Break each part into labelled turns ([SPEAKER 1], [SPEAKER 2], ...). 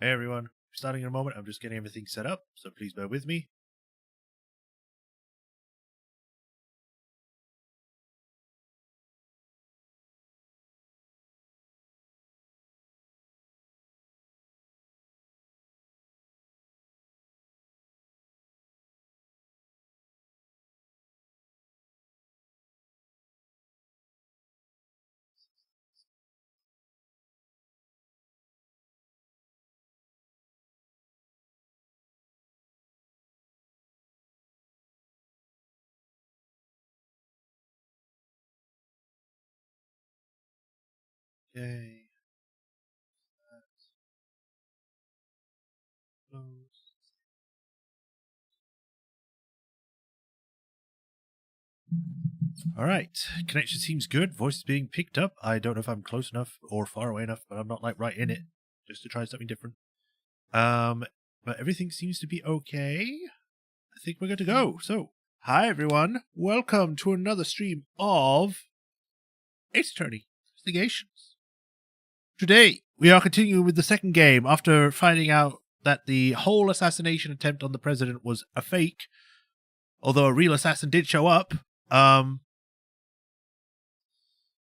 [SPEAKER 1] Hey everyone, starting in a moment. I'm just getting everything set up, so please bear with me. Okay. Close. Alright, connection seems good. Voice is being picked up. I don't know if I'm close enough or far away enough, but I'm not like right in it. Just to try something different. But everything seems to be okay. I think we're good to go. So, hi everyone. Welcome to another stream of Ace Attorney Investigations. Today, we are continuing with the second game after finding out that the whole assassination attempt on the president was a fake, although a real assassin did show up.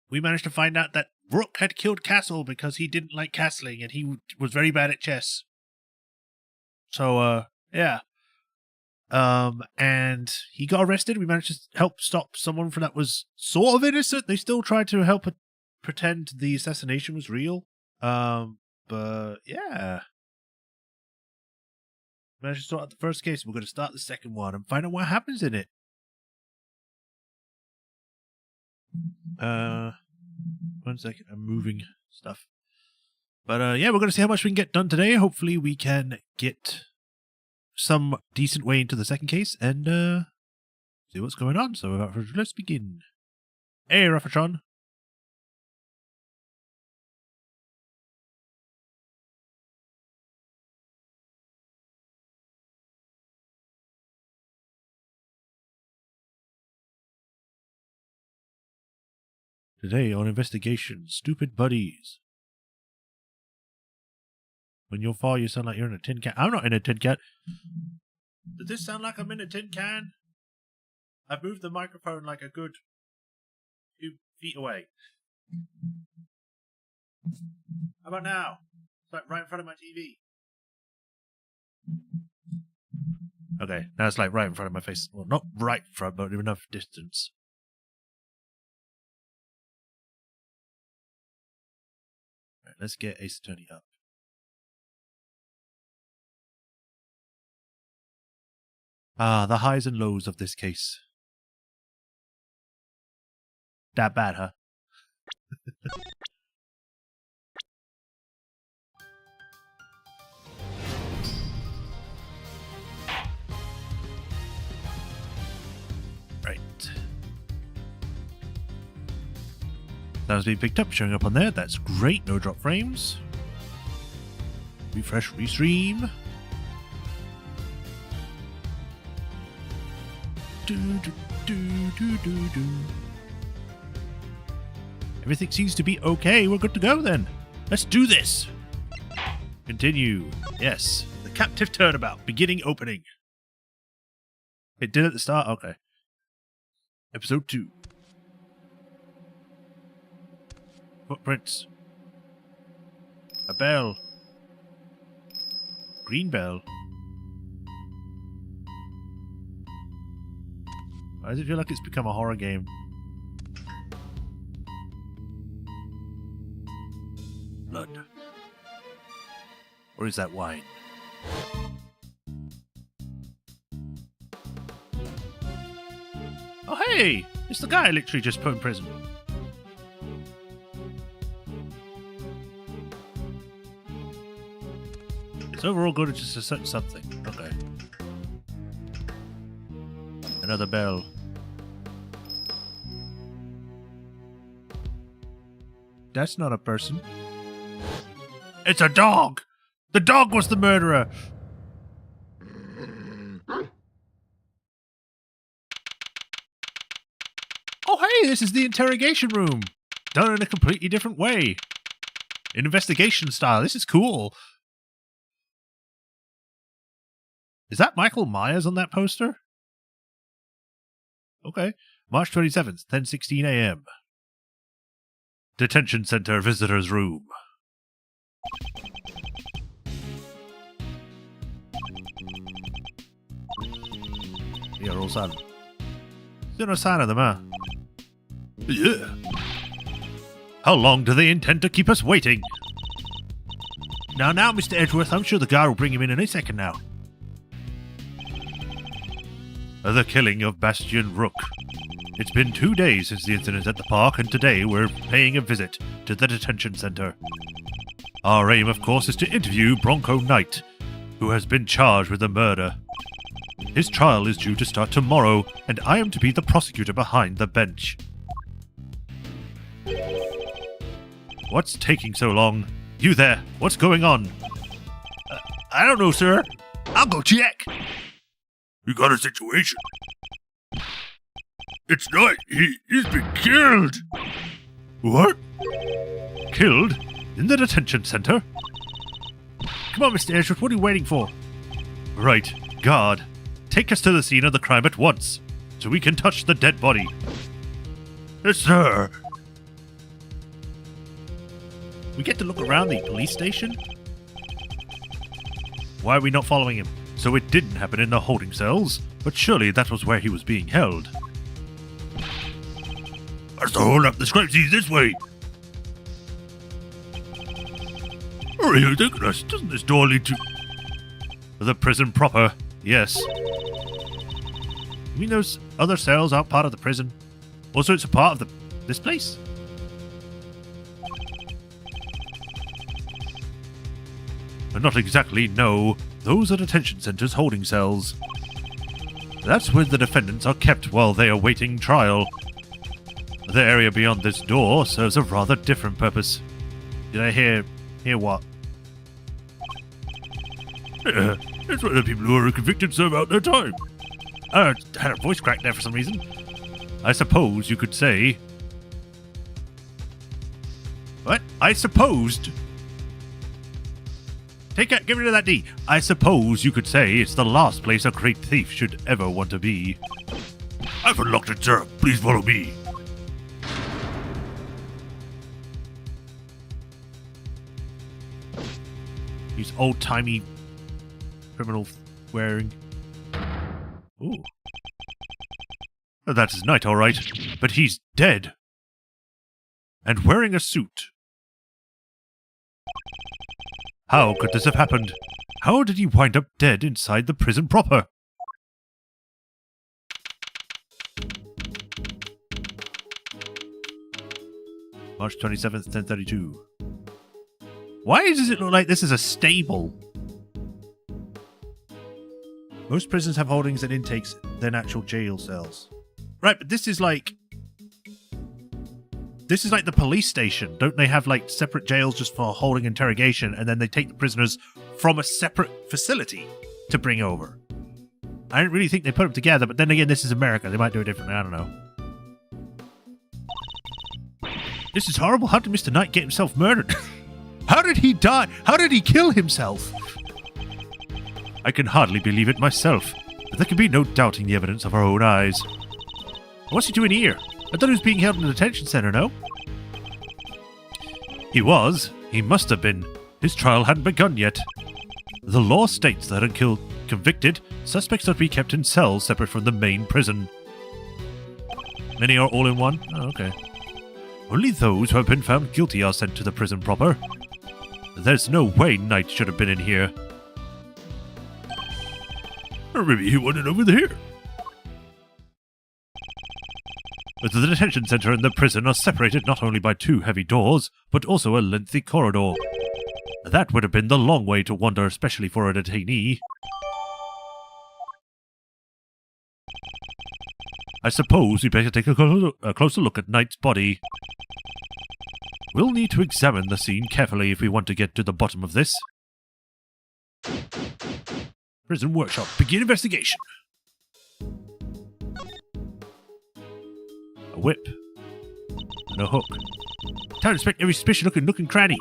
[SPEAKER 1] We managed to find out that Rook had killed Castle because he didn't like castling and he was very bad at chess. So, yeah. And he got arrested. We managed to help stop someone from that was sort of innocent. They still tried to help pretend the assassination was real. But yeah. Managed to sort out the first case. We're going to start the second one and find out what happens in it. One second. I'm moving stuff. But yeah, we're going to see how much we can get done today. Hopefully we can get some decent way into the second case and see what's going on. So without further ado, let's begin. Hey, Ruffatron. Today on investigation, stupid buddies. When you fall, you sound like you're in a tin can. I'm not in a tin can. Does this sound like I'm in a tin can? I've moved the microphone like a good 2 feet away. How about now? It's like right in front of my TV. Okay, now it's like right in front of my face. Well, not right in front, but enough distance. Right, let's get Ace Attorney up. Ah, the highs and lows of this case. That bad, huh? Right. That was being picked up, showing up on there. That's great. No drop frames. Refresh, restream. Everything seems to be okay. We're good to go then. Let's do this. Continue. Yes. The captive turnabout. Beginning opening. It did at the start? Okay. Episode 2. Footprints. A bell. Green bell. Why does it feel like it's become a horror game? Blood. Or is that wine? Oh hey! It's the guy I literally just put in prison. It's overall good at just something. Okay. Another bell. That's not a person. It's a dog! The dog was the murderer! Oh hey, this is the interrogation room! Done in a completely different way. In investigation style, this is cool. Is that Michael Myers on that poster? Okay. March 27th, 10:16 a.m. Detention Center Visitors Room. Yeah, all silent. Still no sign of them, huh? Yeah. How long do they intend to keep us waiting? Now, Mr. Edgeworth, I'm sure the guard will bring him in any second now. The killing of Bastian Rook. It's been 2 days since the incident at the park, and today we're paying a visit to the detention center. Our aim, of course, is to interview Bronco Knight, who has been charged with the murder. His trial is due to start tomorrow, and I am to be the prosecutor behind the bench. What's taking so long? You there, what's going on? I don't know, sir. I'll go check.
[SPEAKER 2] We got a situation. It's Knight. He's been killed.
[SPEAKER 1] What? Killed? In the detention center? Come on, Mr. Edgeworth, what are you waiting for? Right, guard. Take us to the scene of the crime at once, so we can touch the dead body.
[SPEAKER 2] Yes, sir.
[SPEAKER 1] We get to look around the police station? Why are we not following him? So it didn't happen in the holding cells, but surely that was where he was being held.
[SPEAKER 2] That's the hold up. The scrapesies this way. Where are you taking us? Doesn't this door lead to...
[SPEAKER 1] The prison proper, yes. You mean those other cells aren't part of the prison? Also, it's a part of this place? Not exactly, no. Those are detention centers holding cells. That's where the defendants are kept while they are waiting trial. The area beyond this door serves a rather different purpose. Did I hear what?
[SPEAKER 2] Yeah, it's where the people who are convicted serve out their time.
[SPEAKER 1] I had a voice crack there for some reason. I suppose you could say... What? I supposed... Get rid of that D. I suppose you could say it's the last place a great thief should ever want to be.
[SPEAKER 2] I've unlocked it, sir. Please follow me.
[SPEAKER 1] He's old-timey criminal wearing. Ooh. That is Knight, all right, but he's dead. And wearing a suit. How could this have happened? How did he wind up dead inside the prison proper? March 27th, 10:32. Why does it look like this is a stable? Most prisons have holdings and intakes than actual jail cells. Right, but this is like the police station. Don't they have like separate jails just for holding interrogation, and then they take the prisoners from a separate facility to bring over? I didn't really think they put them together, but then again, this is America. They might do it differently. I don't know. This is horrible. How did Mr. Knight get himself murdered? How did he die? How did he kill himself? I can hardly believe it myself, but there can be no doubting the evidence of our own eyes. What's he doing here? I thought he was being held in a detention center, no? He was. He must have been. His trial hadn't begun yet. The law states that until convicted, suspects are to be kept in cells separate from the main prison. Many are all in one? Oh, okay. Only those who have been found guilty are sent to the prison proper. There's no way Knight should have been in here.
[SPEAKER 2] Or maybe he wanted over there.
[SPEAKER 1] But the detention center and the prison are separated not only by two heavy doors, but also a lengthy corridor. That would have been the long way to wander, especially for a detainee. I suppose we better take a closer look at Knight's body. We'll need to examine the scene carefully if we want to get to the bottom of this. Prison workshop. Begin investigation. A whip. And a hook. Time to inspect every suspicious nook and cranny.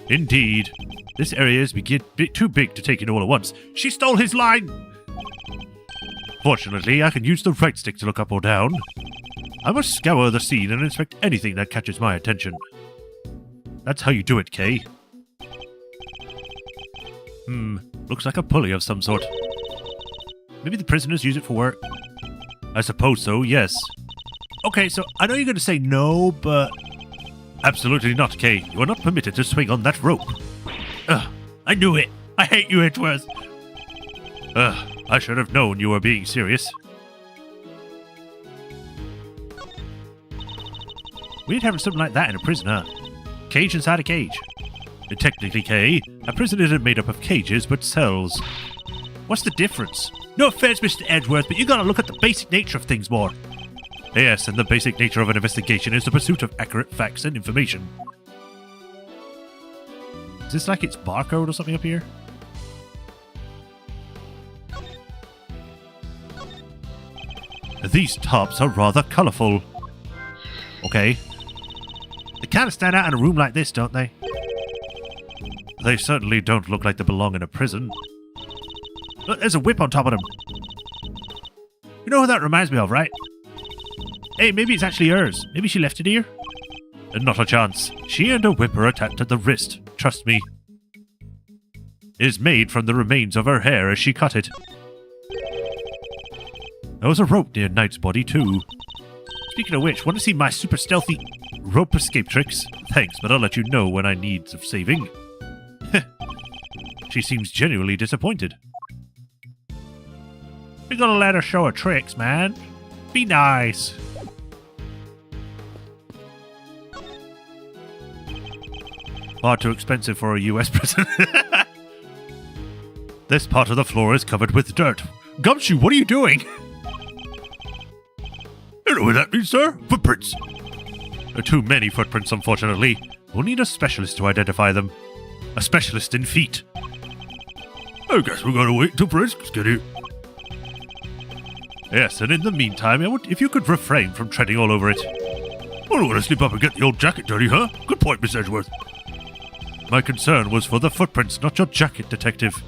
[SPEAKER 1] Indeed. This area is a bit too big to take in all at once. She stole his line!
[SPEAKER 2] Fortunately, I can use the right stick to look up or down. I must scour the scene and inspect anything that catches my attention. That's how you do it, Kay. Looks like a pulley of some sort. Maybe the prisoners use it for work? I suppose so, yes. Okay, so I know you're going to say no, but... Absolutely not, Kay. You are not permitted to swing on that rope. Ugh, I knew it. I hate you, Edgeworth. Ugh, I should have known you were being serious. We'd have something like that in a prison, huh? Cage inside a cage. Technically, Kay, a prison isn't made up of cages, but cells. What's the difference? No offense, Mr. Edgeworth, but you gotta look at the basic nature of things more. Yes, and the basic nature of an investigation is the pursuit of accurate facts and information. Is this like its barcode or something up here? These tops are rather colourful. Okay. They kind of stand out in a room like this, don't they? They certainly don't look like they belong in a prison. Look, there's a whip on top of them. You know who that reminds me of, right? Hey, maybe it's actually hers. Maybe she left it here? Not a chance. She and a whip are attached at the wrist. Trust me. It is made from the remains of her hair as she cut it. There was a rope near Knight's body, too. Speaking of which, want to see my super stealthy rope escape tricks? Thanks, but I'll let you know when I need some saving. She seems genuinely disappointed. You're gonna let her show her tricks, man. Be nice. Far too expensive for a US prison. This part of the floor is covered with dirt. Gumshoe, what are you doing? You know what that means, sir? Footprints. There are too many footprints, unfortunately. We'll need a specialist to identify them. A specialist in feet. I guess we're gonna wait till forensics get here. Yes, and in the meantime, if you could refrain from treading all over it. I don't want to slip up and get the old jacket dirty, huh? Good point, Miss Edgeworth. My concern was for the footprints, not your jacket, Detective.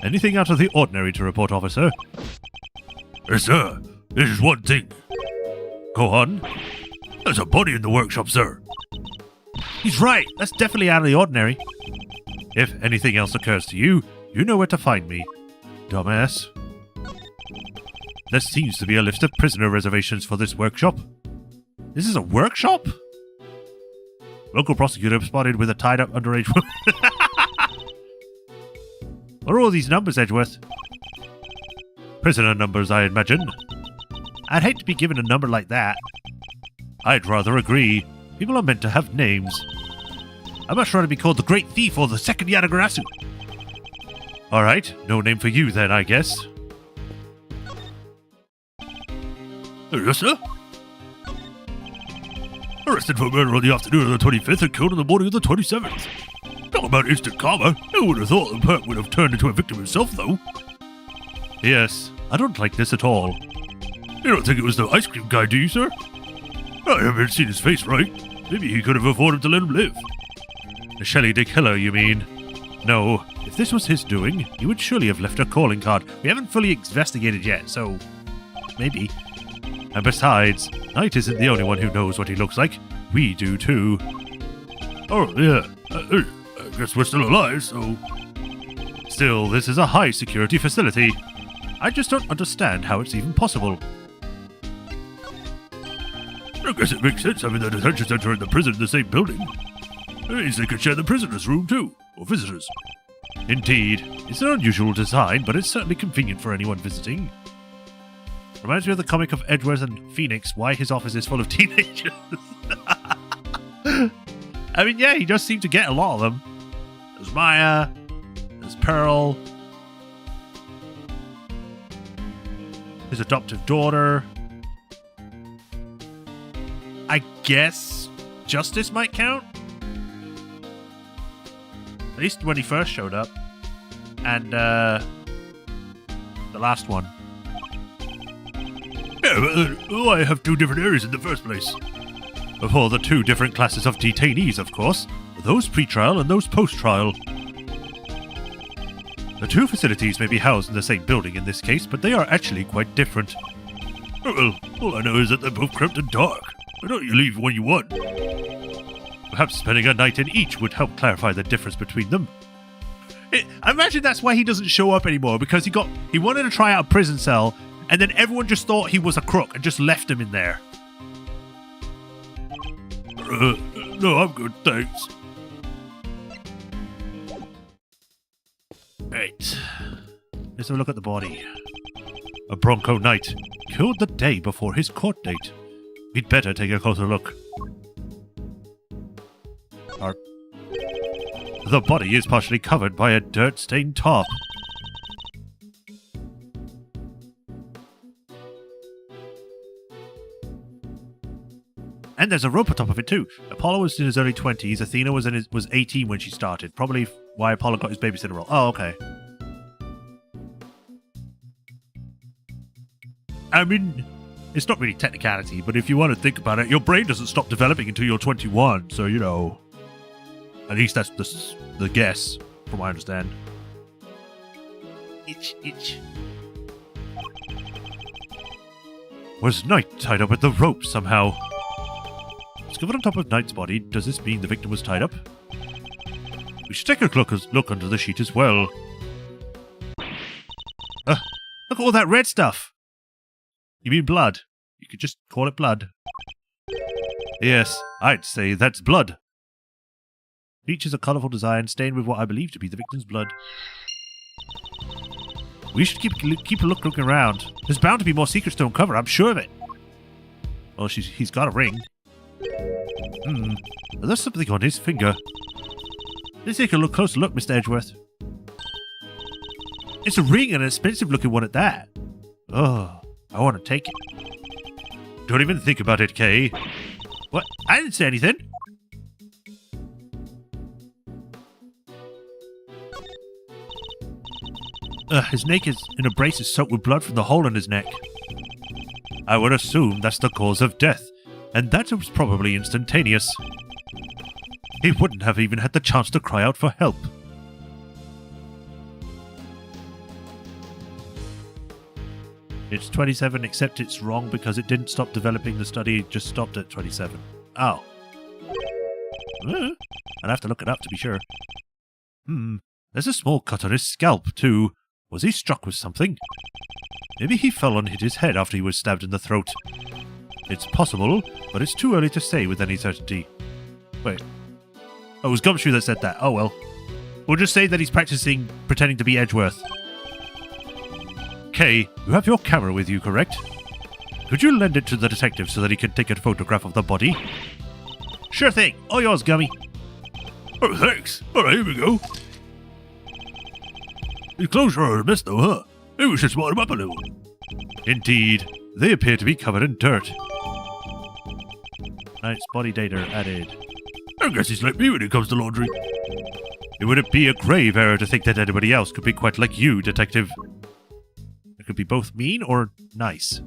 [SPEAKER 2] Anything out of the ordinary to report, officer? Yes, sir. This is one thing. Go on. There's a body in the workshop, sir. He's right. That's definitely out of the ordinary. If anything else occurs to you, you know where to find me. Dumbass. There seems to be a list of prisoner reservations for this workshop. This is a workshop? Local prosecutor spotted with a tied-up underage woman. What are all these numbers, Edgeworth? Prisoner numbers, I imagine. I'd hate to be given a number like that. I'd rather agree. People are meant to have names. I'd much rather be called the Great Thief or the Second Yadagarasu. Alright, no name for you then, I guess. Yes, sir? Arrested for murder on the afternoon of the 25th and killed on the morning of the 27th. Talk about instant karma. Who would have thought the perp would have turned into a victim himself, though? Yes, I don't like this at all. You don't think it was the ice cream guy, do you, sir? I haven't seen his face, right? Maybe he could have afforded to let him live. The Shelley de Killer, you mean? No, if this was his doing, he would surely have left a calling card. We haven't fully investigated yet, so... maybe. And besides, Knight isn't the only one who knows what he looks like. We do, too. Oh, yeah. I guess we're still alive, so... Still, this is a high-security facility. I just don't understand how it's even possible. I guess it makes sense having the detention center and the prison in the same building. It means they could share the prisoners' room too, or visitors. Indeed. It's an unusual design, but it's certainly convenient for anyone visiting. Reminds me of the comic of Edgeworth and Phoenix, why his office is full of teenagers. I mean, yeah, he does seem to get a lot of them. There's Maya, there's Pearl, his adoptive daughter. I guess Justice might count? At least when he first showed up. And, the last one. Yeah, but why have two different areas in the first place? For the two different classes of detainees, of course. Those pre-trial and those post-trial. The two facilities may be housed in the same building in this case, but they are actually quite different. Well, all I know is that they're both cramped and dark. Why don't you leave when you want? Perhaps spending a night in each would help clarify the difference between them.
[SPEAKER 1] I imagine that's why he doesn't show up anymore, because he wanted to try out a prison cell, and then everyone just thought he was a crook and just left him in there.
[SPEAKER 2] No, I'm good, thanks.
[SPEAKER 1] Right. Let's have a look at the body. A Bronco Knight, killed the day before his court date. We'd better take a closer look. The body is partially covered by a dirt-stained top. And there's a rope on top of it too. Apollo was in his early 20s. Athena was 18 when she started. Probably why Apollo got his babysitter role. Oh, okay. I mean, it's not really technicality, but if you want to think about it, your brain doesn't stop developing until you're 21. So, you know, at least that's the guess, from what I understand. Itch. Was Knight tied up with the rope somehow? Discovered on top of Knight's body, does this mean the victim was tied up? We should take a look under the sheet as well. Look at all that red stuff! You mean blood? You could just call it blood. Yes, I'd say that's blood. Features a colourful design stained with what I believe to be the victim's blood. We should keep a looking around. There's bound to be more secrets to uncover, I'm sure of it. Well, he's got a ring. There's something on his finger. Let's take a closer look, Mr. Edgeworth. It's a ring and an expensive-looking one at that. Oh, I want to take it. Don't even think about it, Kay. What? I didn't say anything. His neck is in a brace is soaked with blood from the hole in his neck. I would assume that's the cause of death, and that was probably instantaneous. He wouldn't have even had the chance to cry out for help. It's 27, except it's wrong because it didn't stop developing. The study just stopped at 27. Oh. I'd have to look it up to be sure. There's a small cut on his scalp, too. Was he struck with something? Maybe he fell and hit his head after he was stabbed in the throat. It's possible, but it's too early to say with any certainty. Wait. Oh, it was Gumshoe that said that. Oh, well. We'll just say that he's practicing pretending to be Edgeworth. Kay, you have your camera with you, correct? Could you lend it to the detective so that he can take a photograph of the body? Sure thing. All yours, Gummy.
[SPEAKER 2] Oh, thanks. All right, here we go. His clothes are a mess, though, huh? Maybe we should smart him up a little.
[SPEAKER 1] Indeed. They appear to be covered in dirt. Knight's body data added.
[SPEAKER 2] I guess he's like me when it comes to laundry.
[SPEAKER 1] It would be a grave error to think that anybody else could be quite like you, Detective. It could be both mean or nice.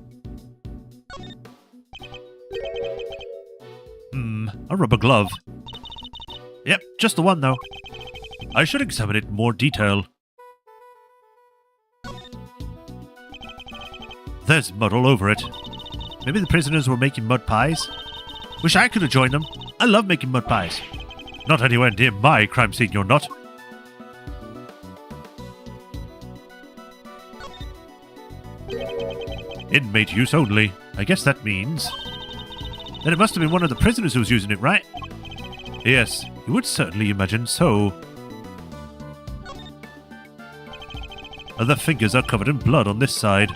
[SPEAKER 1] A rubber glove. Yep, just the one, though. I should examine it in more detail. There's mud all over it. Maybe the prisoners were making mud pies? Wish I could have joined them. I love making mud pies. Not anywhere near my crime scene, you're not. Inmate use only. I guess that means... Then it must have been one of the prisoners who was using it, right? Yes, you would certainly imagine so. The fingers are covered in blood on this side.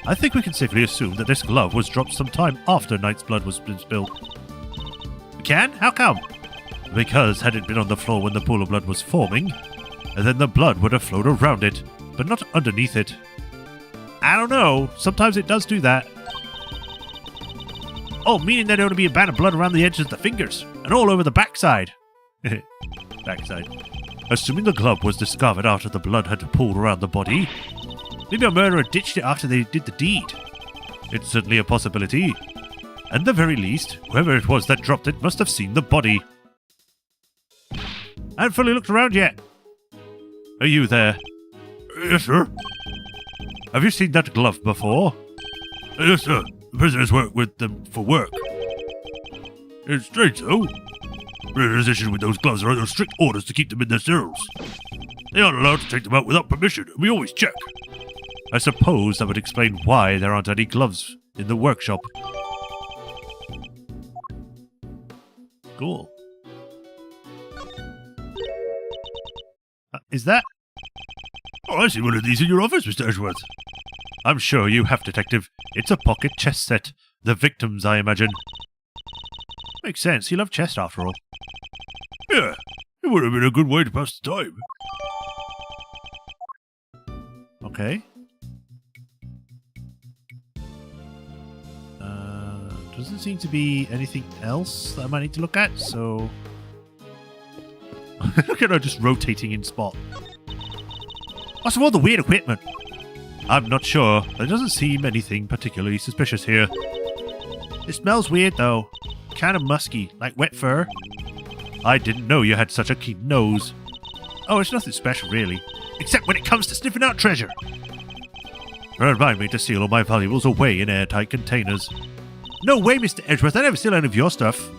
[SPEAKER 1] I think we can safely assume that this glove was dropped sometime after Knight's blood was spilled. We can? How come? Because had it been on the floor when the pool of blood was forming, then the blood would have flowed around it, but not underneath it. I don't know. Sometimes it does do that. Oh, meaning there'd only be a band of blood around the edges of the fingers, and all over the backside. Backside. Assuming the glove was discovered after the blood had pooled around the body, maybe a murderer ditched it after they did the deed. It's certainly a possibility. At the very least, whoever it was that dropped it must have seen the body. I haven't fully looked around yet. Are you there?
[SPEAKER 2] Yes, sir.
[SPEAKER 1] Have you seen that glove before?
[SPEAKER 2] Yes, sir. The prisoners work with them for work. It's strange, though. Prisoners issued with those gloves are under strict orders to keep them in their cells. They aren't allowed to take them out without permission, and we always check.
[SPEAKER 1] I suppose that would explain why there aren't any gloves in the workshop. Cool. Is that?
[SPEAKER 2] Oh, I see one of these in your office, Mr. Edgeworth.
[SPEAKER 1] I'm sure you have, Detective. It's a pocket chess set. The victims, I imagine. Makes sense. You love chess, after all.
[SPEAKER 2] Yeah, it would have been a good way to pass the time.
[SPEAKER 1] Okay. Doesn't seem to be anything else that I might need to look at, so... Look at her just rotating in spot. What's with all the weird equipment? I'm not sure. There doesn't seem anything particularly suspicious here. It smells weird, though. Kind of musky, like wet fur. I didn't know you had such a keen nose. Oh, it's nothing special, really. Except when it comes to sniffing out treasure. Remind me to seal all my valuables away in airtight containers. No way, Mr. Edgeworth. I never steal any of your stuff.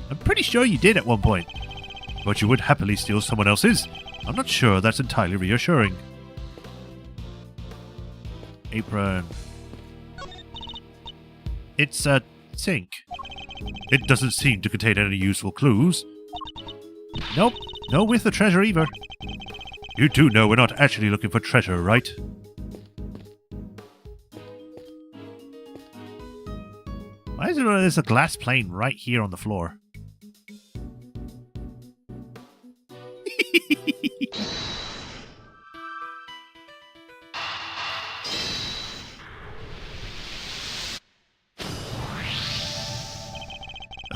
[SPEAKER 1] I'm pretty sure you did at one point. But you would happily steal someone else's. I'm not sure that's entirely reassuring. Apron. It's a sink. It doesn't seem to contain any useful clues. Nope. No with the treasure either. You do know we're not actually looking for treasure, right? Why is there a glass plane right here on the floor?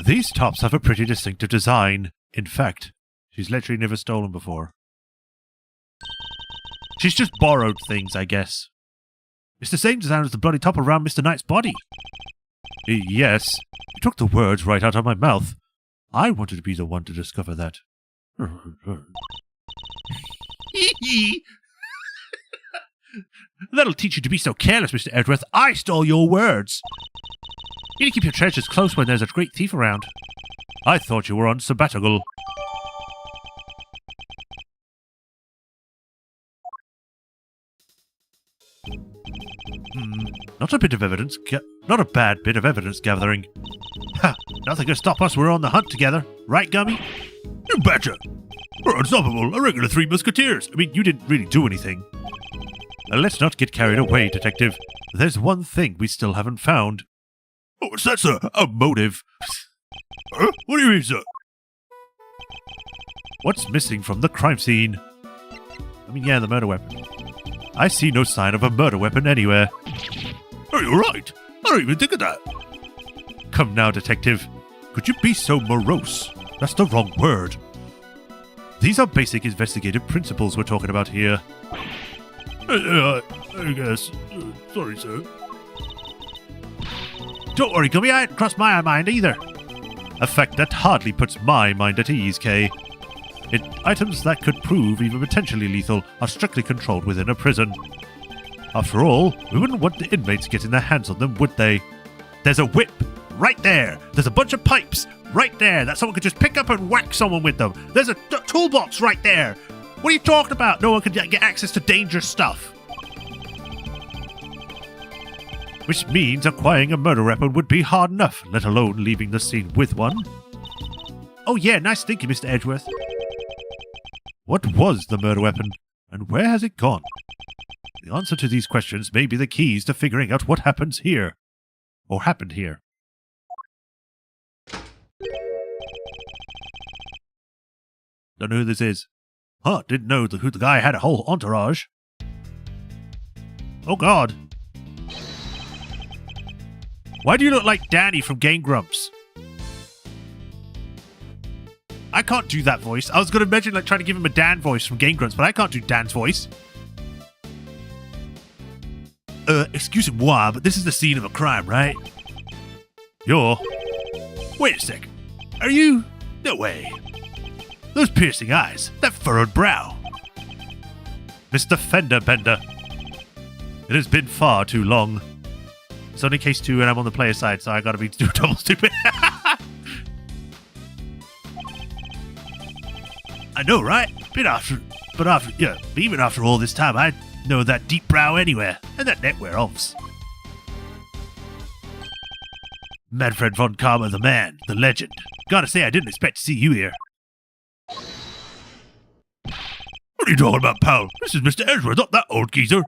[SPEAKER 1] These tops have a pretty distinctive design. In fact, she's literally never stolen before. She's just borrowed things, I guess. It's the same design as the bloody top around Mr. Knight's body. Yes, you took the words right out of my mouth. I wanted to be the one to discover that. That'll teach you to be so careless, Mr. Edgeworth. I stole your words. You need to keep your treasures close when there's a great thief around. I thought you were on sabbatical. Not a bit of evidence. Not a bad bit of evidence gathering. Ha! Nothing can stop us. We're on the hunt together. Right, Gummy?
[SPEAKER 2] You betcha. We're unstoppable. A regular Three Musketeers.
[SPEAKER 1] I mean, you didn't really do anything. Let's not get carried away, Detective. There's one thing we still haven't found.
[SPEAKER 2] Oh, what's that, sir?
[SPEAKER 1] A motive.
[SPEAKER 2] Huh? What do you mean, sir?
[SPEAKER 1] What's missing from the crime scene? I mean, yeah, the murder weapon. I see no sign of a murder weapon anywhere.
[SPEAKER 2] Oh, you're right. I don't even think of that.
[SPEAKER 1] Come now, Detective. Could you be so morose? That's the wrong word. These are basic investigative principles we're talking about here.
[SPEAKER 2] I guess. Sorry, sir.
[SPEAKER 1] Don't worry, Gummy. I hadn't crossed my mind either. A fact that hardly puts my mind at ease, Kay. Items that could prove even potentially lethal are strictly controlled within a prison. After all, we wouldn't want the inmates getting their hands on them, would they? There's a whip right there. There's a bunch of pipes right there that someone could just pick up and whack someone with them. There's a toolbox right there. What are you talking about? No one could get access to dangerous stuff. Which means acquiring a murder weapon would be hard enough, let alone leaving the scene with one. Oh yeah, nice thinking, Mr. Edgeworth. What was the murder weapon, and where has it gone? The answer to these questions may be the keys to figuring out what happens here. Or happened here. Don't know who this is. Huh, didn't know who the guy had a whole entourage. Oh god. Why do you look like Danny from Game Grumps? I can't do that voice. I was going to mention like trying to give him a Dan voice from Game Grumps, but I can't do Dan's voice. Excusez-moi, but this is the scene of a crime, right? You're... Wait a sec. Are you... No way. Those piercing eyes. That furrowed brow.
[SPEAKER 2] Mr. Fender Bender. It has been far too long. It's only case 2 and I'm on the player side, so I gotta be double stupid. I know, right? Even after all this time, I know that deep brow anywhere, and that neck whereofs. Manfred von Karma, the man, the legend. Gotta say, I didn't expect to see you here. What are you talking about, pal? This is Mr. Edgeworth, not that old geezer.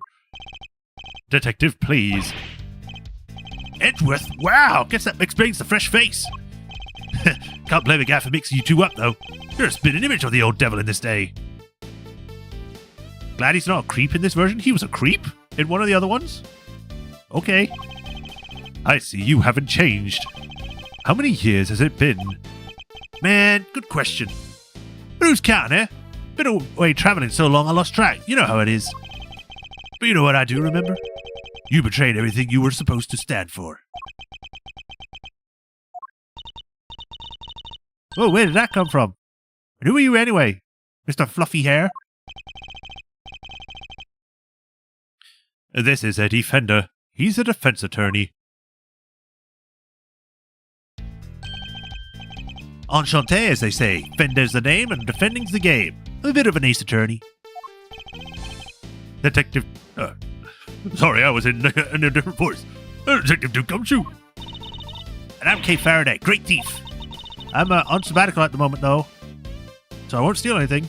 [SPEAKER 2] Detective, please. Edgeworth? Wow, guess that explains the fresh face. Can't blame a guy for mixing you two up, though. You're a spitting image of the old devil in this day. Glad he's not a creep in this version. He was a creep in one of the other ones? Okay. I see you haven't changed. How many years has it been? Man, good question. But who's counting, eh? Been away traveling so long I lost track. You know how it is. But you know what I do remember? You betrayed everything you were supposed to stand for. Oh, where did that come from? And who are you anyway, Mr. Fluffy Hair? This is Eddie Fender. He's a defense attorney. Enchanté, as they say. Fender's the name and defending's the game. I'm a bit of an ace attorney. Detective... sorry, I was in a different voice. Detective Duke-Gumshoe. And I'm Kay Faraday, great thief. I'm on sabbatical at the moment, though, so I won't steal anything.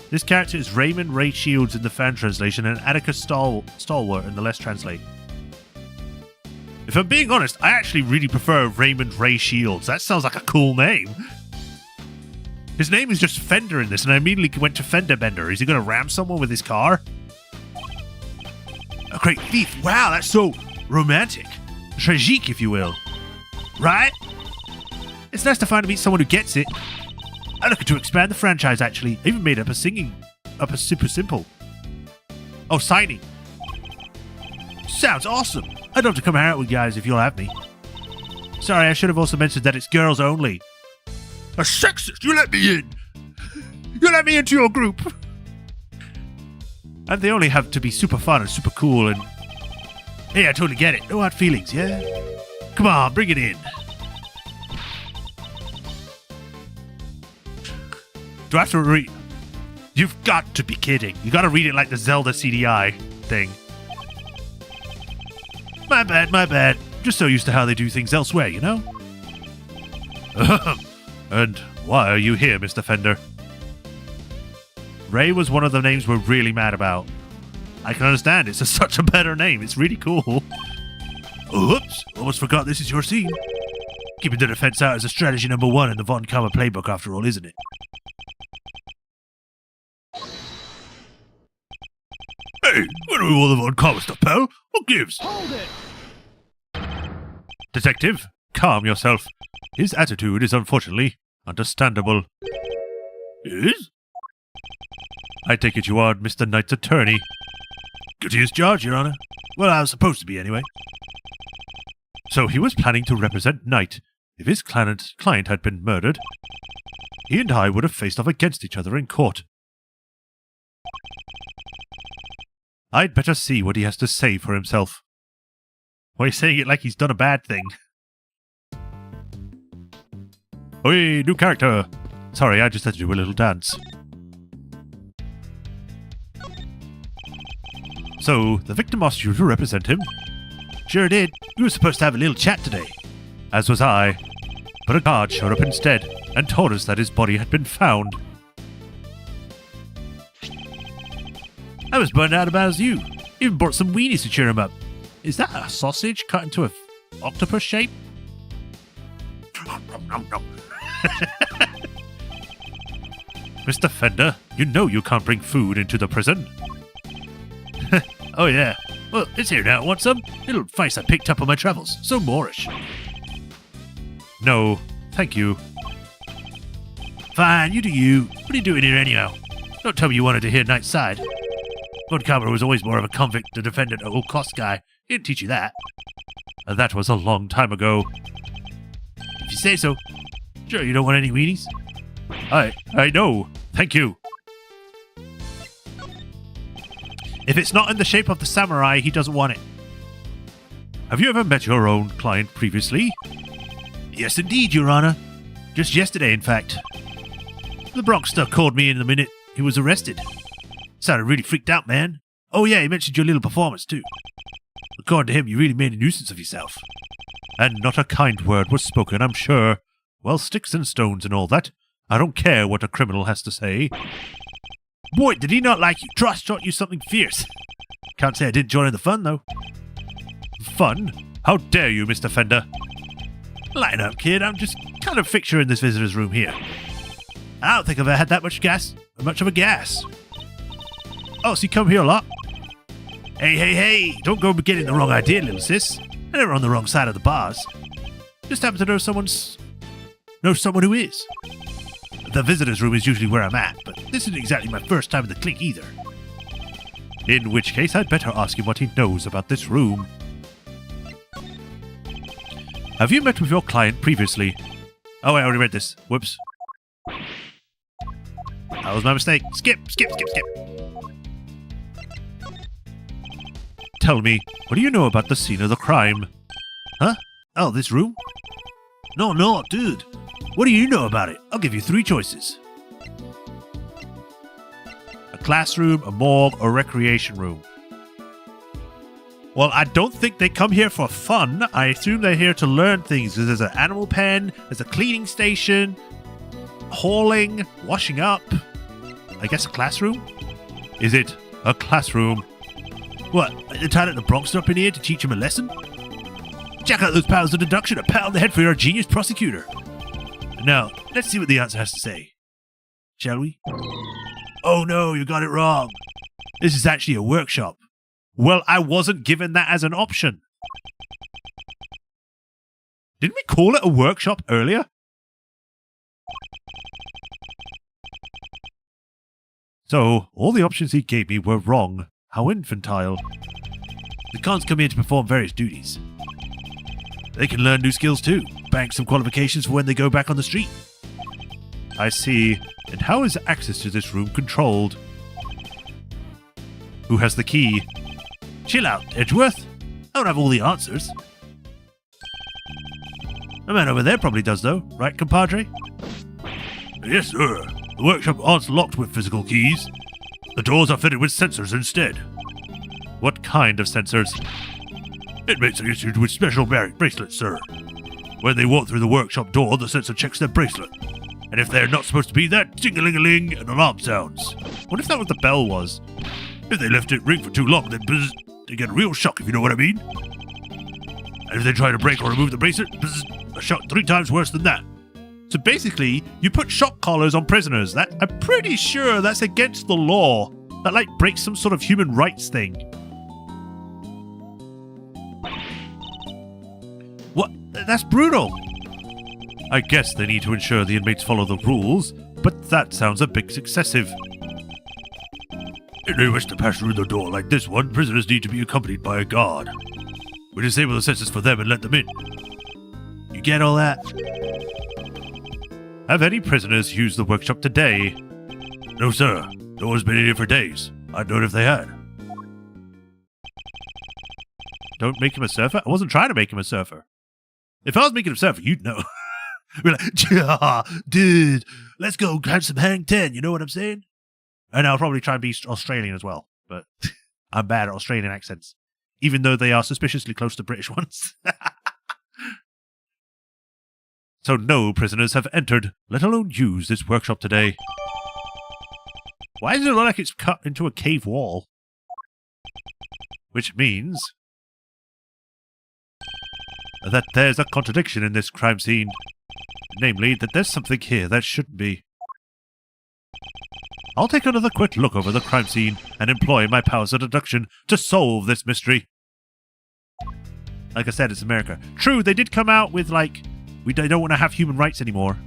[SPEAKER 2] This character is Raymond Ray Shields in the fan translation and Atticus Stalwart in the less translate. If I'm being honest, I actually really prefer Raymond Ray Shields. That sounds like a cool name. His name is just Fender in this, and I immediately went to Fender Bender. Is he going to ram someone with his car? A great thief. Wow, that's so romantic. Tragique, if you will. Right? It's nice to finally meet someone who gets it. I'm looking to expand the franchise, actually. I even made up a super simple. Oh, signing. Sounds awesome. I'd love to come hang out with you guys if you'll have me. Sorry, I should have also mentioned that it's girls only. A sexist! You let me in! You let me into your group! And they only have to be super fun and super cool and... Hey, I totally get it. No hard feelings, yeah? Come on, bring it in. Do I have to read... You've got to be kidding. You gotta read it like the Zelda CDI thing. My bad. Just so used to how they do things elsewhere, you know? And why are you here, Mr. Fender? Ray was one of the names we're really mad about. I can understand, it's such a better name. It's really cool. Oops, almost forgot this is your scene. Keeping the defense out is a strategy number 1 in the Von Karma playbook after all, isn't it? Hey, what are all the Von Karma stuff, pal? What gives?
[SPEAKER 3] Hold it!
[SPEAKER 2] Detective, calm yourself. His attitude is unfortunately understandable. Is? I take it you are Mr. Knight's attorney. Guilty as charged, Your Honor. Well, I was supposed to be anyway. So he was planning to represent Knight. If his client had been murdered, he and I would have faced off against each other in court. I'd better see what he has to say for himself. Why are you saying it like he's done a bad thing? Oi, new character! Sorry, I just had to do a little dance. So, the victim asked you to represent him? Sure did. You were supposed to have a little chat today. As was I. But a guard showed up instead, and told us that his body had been found. I was burned out about as you. Even brought some weenies to cheer him up. Is that a sausage cut into a octopus shape? Mr. Fender, you know you can't bring food into the prison. Oh yeah. Well, it's here now. Want some? Little vice I picked up on my travels. So Moorish. No, thank you. Fine, you do you. What are you doing here anyhow? Don't tell me you wanted to hear Knight's side. Von Karma was always more of a convict, a defendant, a all-cost guy. He didn't teach you that. And that was a long time ago. If you say so. Sure, you don't want any weenies? I know. Thank you.
[SPEAKER 1] If it's not in the shape of the samurai, he doesn't want it.
[SPEAKER 2] Have you ever met your own client previously?
[SPEAKER 1] Yes, indeed, Your Honor. Just yesterday, in fact. The Bronxster called me in the minute he was arrested. Sounded really freaked out, man. Oh yeah, he mentioned your little performance, too. According to him, you really made a nuisance of yourself.
[SPEAKER 2] And not a kind word was spoken, I'm sure. Well, sticks and stones and all that. I don't care what a criminal has to say.
[SPEAKER 1] Boy, did he not like you. Trust taught you something fierce. Can't say I didn't join in the fun, though.
[SPEAKER 2] Fun? How dare you, Mr. Fender?
[SPEAKER 1] Line up, kid. I'm just kind of fixturing this visitor's room here. I don't think I've ever had that much of a gas. Oh, so you come here a lot? Hey, don't go getting the wrong idea, little sis. I never on the wrong side of the bars. Just happen to know someone who is. The visitor's room is usually where I'm at, but this isn't exactly my first time in the clink either.
[SPEAKER 2] In which case, I'd better ask him what he knows about this room. Have you met with your client previously?
[SPEAKER 1] Oh, I already read this. Whoops. That was my mistake. Skip.
[SPEAKER 2] Tell me, what do you know about the scene of the crime?
[SPEAKER 1] Huh? Oh, this room? No, dude. What do you know about it? I'll give you 3 choices. A classroom, a morgue, or recreation room. Well, I don't think they come here for fun. I assume they're here to learn things. There's an animal pen, there's a cleaning station, hauling, washing up. I guess a classroom?
[SPEAKER 2] Is it a classroom?
[SPEAKER 1] What, they're tied the Bronxster up in here to teach him a lesson? Check out those powers of deduction, a pat on the head for your genius prosecutor. Now, let's see what the answer has to say. Shall we? Oh no, you got it wrong. This is actually a workshop. Well, I wasn't given that as an option. Didn't we call it a workshop earlier?
[SPEAKER 2] So, all the options he gave me were wrong. How infantile.
[SPEAKER 1] The cons come here to perform various duties. They can learn new skills too. Bank some qualifications for when they go back on the street.
[SPEAKER 2] I see. And how is access to this room controlled? Who has the key?
[SPEAKER 1] Chill out, Edgeworth. I don't have all the answers. The man over there probably does though, right, compadre?
[SPEAKER 2] Yes, sir. The workshop aren't locked with physical keys. The doors are fitted with sensors instead.
[SPEAKER 1] What kind of sensors?
[SPEAKER 2] Inmates are issued with special bracelets, sir. When they walk through the workshop door, the sensor checks their bracelet. And if they're not supposed to be there, ding-a-ling-a-ling, an alarm sounds.
[SPEAKER 1] What if that what the bell was?
[SPEAKER 2] If they left it ring for too long, then buzz, they get a real shock, if you know what I mean. And if they try to break or remove the bracelet, buzz, a shock 3 times worse than that.
[SPEAKER 1] So basically, you put shock collars on prisoners. That I'm pretty sure that's against the law. That like breaks some sort of human rights thing. What? That's brutal.
[SPEAKER 2] I guess they need to ensure the inmates follow the rules, but that sounds a bit excessive. If they wish to pass through the door like this one, prisoners need to be accompanied by a guard. We disable the sensors for them and let them in.
[SPEAKER 1] You get all that?
[SPEAKER 2] Have any prisoners used the workshop today?
[SPEAKER 3] No, sir. No one's been in here for days. I'd know it if they had.
[SPEAKER 1] Don't make him a surfer? I wasn't trying to make him a surfer. If I was making him a surfer, you'd know. Be like, dude, let's go have some hang 10, you know what I'm saying? And I'll probably try and be Australian as well, but I'm bad at Australian accents, even though they are suspiciously close to British ones.
[SPEAKER 2] So no prisoners have entered, let alone used this workshop today.
[SPEAKER 1] Why does it look like it's cut into a cave wall?
[SPEAKER 2] Which means that there's a contradiction in this crime scene. Namely, that there's something here that shouldn't be. I'll take another quick look over the crime scene and employ my powers of deduction to solve this mystery.
[SPEAKER 1] Like I said, it's America. True, they did come out with, like, they don't want to have human rights anymore.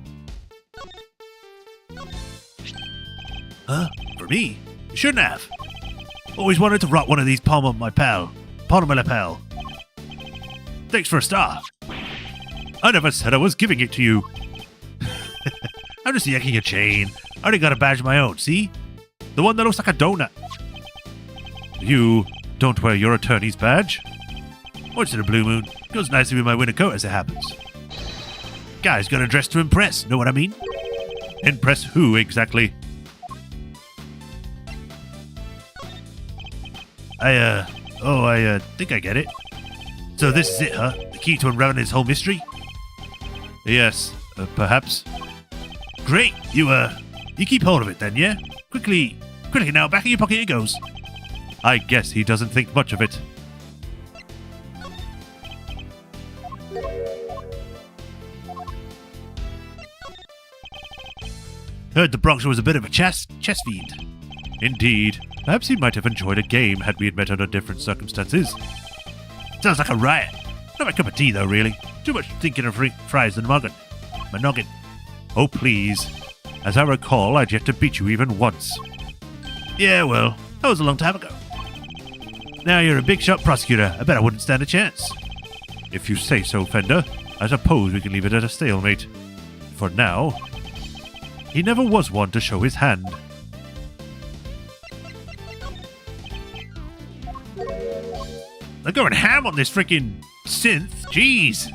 [SPEAKER 1] Huh? For me? You shouldn't have. Always wanted to rock one of these palm on my lapel. Thanks for a star.
[SPEAKER 2] I never said I was giving it to you.
[SPEAKER 1] I'm
[SPEAKER 2] I'm just yanking a chain. I already got a badge of my own, see? The one that looks like a donut. You don't wear your attorney's badge? Once in a blue moon. Goes nicely with my winter coat as it happens. Guy's gonna dress to impress, know what I mean? Impress who, exactly? I think I get it. So this is it, huh? The key to unraveling this whole mystery? Yes, perhaps. Great, you keep hold of it then, yeah? Quickly now, back in your pocket it goes. I guess he doesn't think much of it. Heard the Bronxer was a bit of a chess fiend. Indeed. Perhaps he might have enjoyed a game had we met under different circumstances. Sounds like a riot. Not my cup of tea, though, really. Too much thinking of fries and my noggin. Oh, please. As I recall, I'd yet to beat you even once. Yeah, well, that was a long time ago. Now you're a big shot prosecutor. I bet I wouldn't stand a chance. If you say so, Fender, I suppose we can leave it at a stalemate. For now. He never was one to show his hand. They're going ham on this freaking synth. Jeez.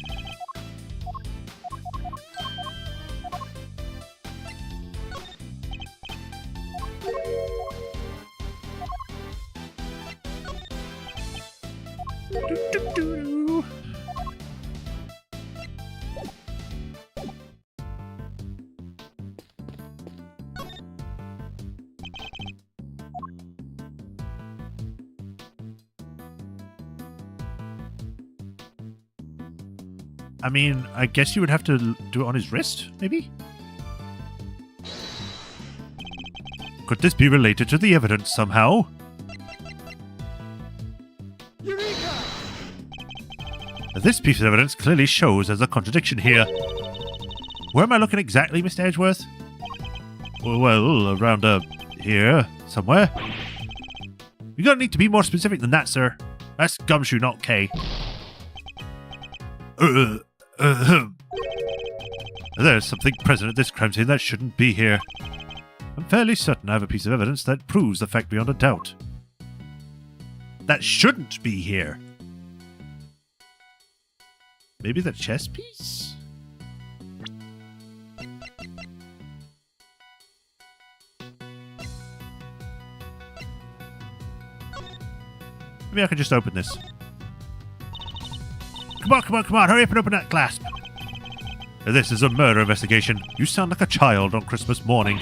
[SPEAKER 2] I mean, I guess you would have to do it on his wrist, maybe? Could this be related to the evidence somehow? Eureka! This piece of evidence clearly shows there's a contradiction here. Where am I looking exactly, Mr. Edgeworth? Well, around, here, somewhere. You're gonna need to be more specific than that, sir. That's gumshoe, not K. There's something present at this crime scene that shouldn't be here. I'm fairly certain I have a piece of evidence that proves the fact beyond a doubt. That shouldn't be here. Maybe the chess piece? Maybe I can just open this. Come on, hurry up and open that clasp. This is a murder investigation. You sound like a child on Christmas morning.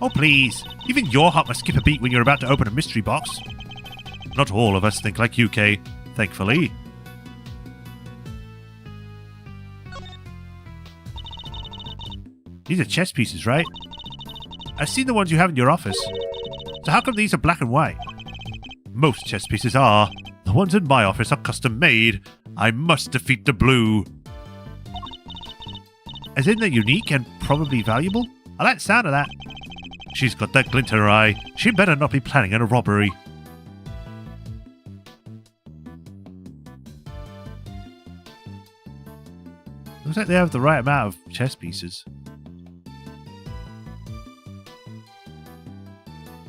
[SPEAKER 2] Oh, please. Even your heart must skip a beat when you're about to open a mystery box. Not all of us think like UK, thankfully. These are chess pieces, right? I've seen the ones you have in your office. So how come these are black and white? Most chess pieces are. The ones in my office are custom made. I must defeat the blue. As in they're unique and probably valuable? I like the sound of that. She's got that glint in her eye. She better not be planning a robbery. Looks like they have the right amount of chess pieces.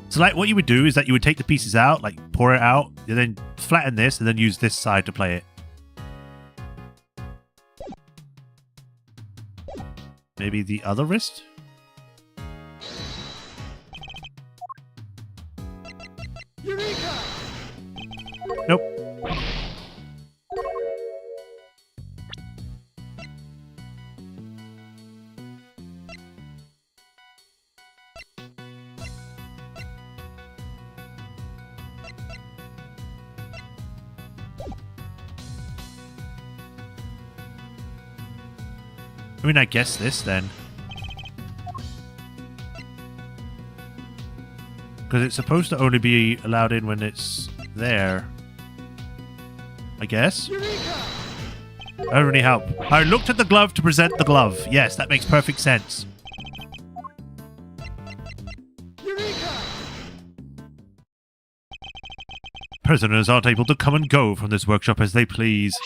[SPEAKER 2] So like what you would do is that you would take the pieces out, like pour it out, and then flatten this, and then use this side to play it. Maybe the other wrist? Eureka! Nope. I mean, I guess this then. Because it's supposed to only be allowed in when it's there. I guess? That don't really help. I looked at the glove to present the glove. Yes, that makes perfect sense. Prisoners aren't able to come and go from this workshop as they please.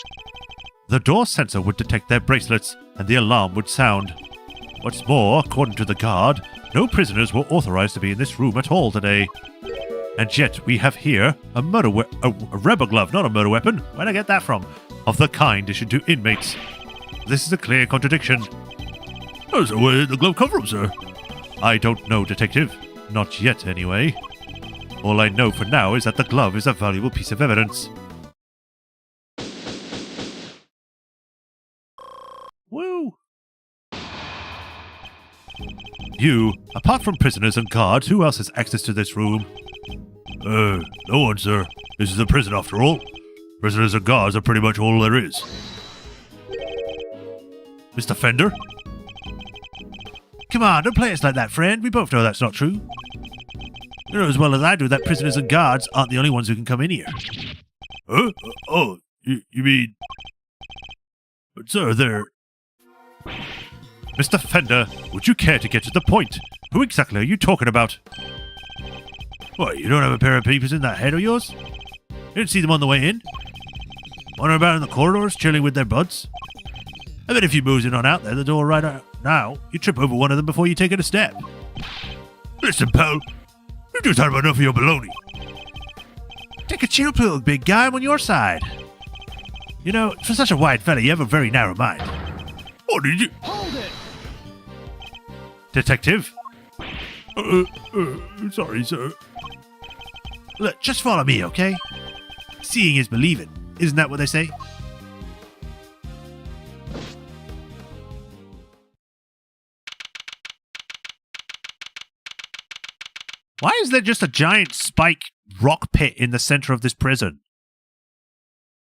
[SPEAKER 2] The door sensor would detect their bracelets, and the alarm would sound. What's more, according to the guard, no prisoners were authorized to be in this room at all today. And yet we have here a rebel glove, not a murder weapon. Where'd I get that from? Of the kind issued to inmates. This is a clear contradiction.
[SPEAKER 3] Oh, so where did the glove come from, sir?
[SPEAKER 2] I don't know, Detective. Not yet, anyway. All I know for now is that the glove is a valuable piece of evidence. Woo! You, apart from prisoners and guards, who else has access to this room?
[SPEAKER 3] No one, sir. This is a prison after all. Prisoners and guards are pretty much all there is.
[SPEAKER 2] Mr. Fender? Come on, don't play us like that, friend. We both know that's not true. You know as well as I do that prisoners and guards aren't the only ones who can come in here.
[SPEAKER 3] Huh? You mean... But, sir, they're...
[SPEAKER 2] Mr. Fender, would you care to get to the point? Who exactly are you talking about?
[SPEAKER 3] What, you don't have a pair of peepers in that head of yours?
[SPEAKER 2] You didn't see them on the way in? Wandering about in the corridors, chilling with their buds? I bet if you mosey on out there the door right out now, you trip over one of them before you take it a step.
[SPEAKER 3] Listen, pal. You just had enough of your baloney.
[SPEAKER 2] Take a chill pill, big guy. I'm on your side. You know, for such a wide fella, you have a very narrow mind.
[SPEAKER 3] Oh, did you?
[SPEAKER 4] Hold it!
[SPEAKER 2] Detective?
[SPEAKER 3] Sorry, sir.
[SPEAKER 2] Look, just follow me, okay? Seeing is believing. Isn't that what they say? Why is there just a giant spike rock pit in the center of this prison?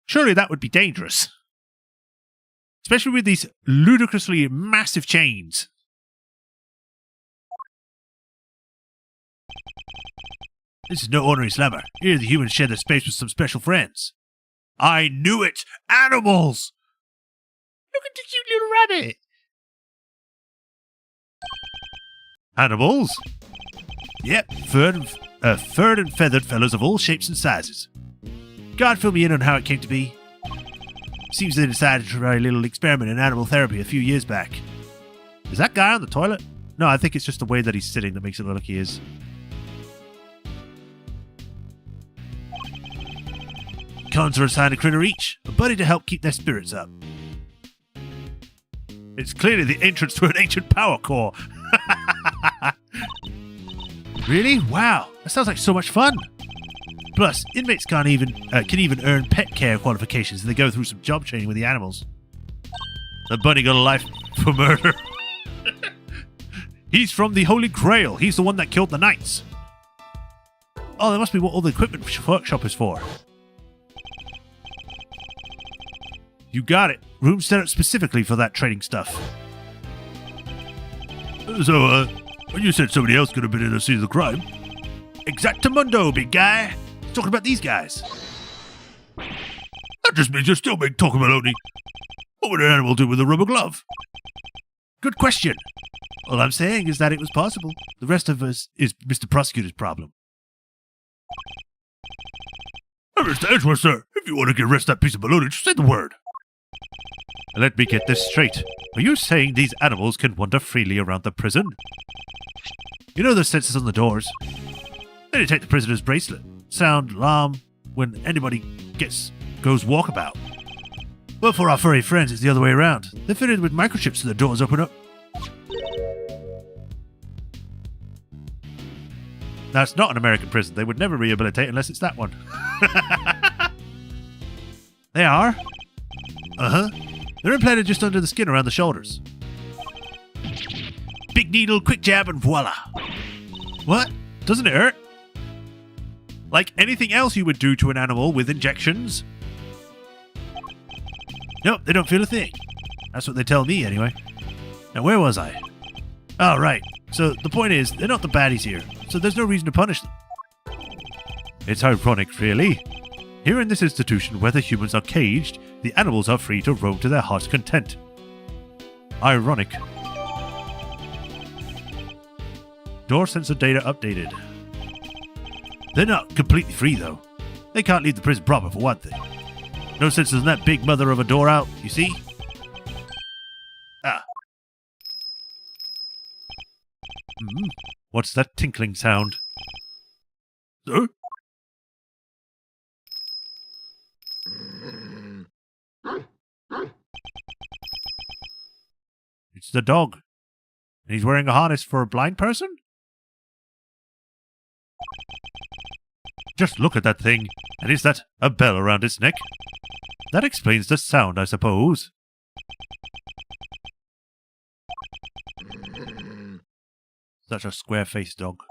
[SPEAKER 2] Surely that would be dangerous. Especially with these ludicrously massive chains. This is no ordinary slammer. Here the humans share their space with some special friends. I knew it! Animals! Look at the cute little rabbit! Animals? Yep, furred and feathered fellows of all shapes and sizes. God fill me in on how it came to be. Seems they decided to try a little experiment in animal therapy a few years back. Is that guy on the toilet? No, I think it's just the way that he's sitting that makes it look like he is. Cons are assigned a critter each, a buddy to help keep their spirits up. It's clearly the entrance to an ancient power core. Really? Wow, that sounds like so much fun. Plus, inmates can even earn pet care qualifications if they go through some job training with the animals. The bunny got a life for murder. He's from the Holy Grail. He's the one that killed the knights. Oh, that must be what all the equipment workshop is for. You got it. Room set up specifically for that training stuff.
[SPEAKER 3] So, you said somebody else could have been in the scene of the crime.
[SPEAKER 2] Exactamundo, big guy. Talking about these guys.
[SPEAKER 3] That just means you're still being talking baloney. What would an animal do with a rubber glove?
[SPEAKER 2] Good question. All I'm saying is that it was possible. The rest of us is Mr. Prosecutor's problem.
[SPEAKER 3] Mr. Edgeworth, sir, if you want to get rid of that piece of baloney, just say the word.
[SPEAKER 2] Let me get this straight. Are you saying these animals can wander freely around the prison? You know the sensors on the doors. They detect the prisoner's bracelet. Sound, alarm, when anybody goes walkabout. Well, for our furry friends, it's the other way around. They're fitted with microchips so the doors open up. Now, it's not an American prison. They would never rehabilitate unless it's that one. They are? Uh-huh. They're implanted just under the skin around the shoulders. Big needle, quick jab, and voila. What? Doesn't it hurt? Like anything else you would do to an animal with injections? Nope, they don't feel a thing. That's what they tell me, anyway. Now, where was I? Oh, right. So, the point is, they're not the baddies here, so there's no reason to punish them. It's ironic, really. Here in this institution, where the humans are caged, the animals are free to roam to their heart's content. Ironic. Door sensor data updated. They're not completely free, though. They can't leave the prison proper, for one thing. No sensors in that big mother of a door out, you see? Ah. What's that tinkling sound?
[SPEAKER 3] Sir?
[SPEAKER 2] It's the dog. And he's wearing a harness for a blind person? Just look at that thing. And is that a bell around its neck? That explains the sound, I suppose. Such a square-faced dog.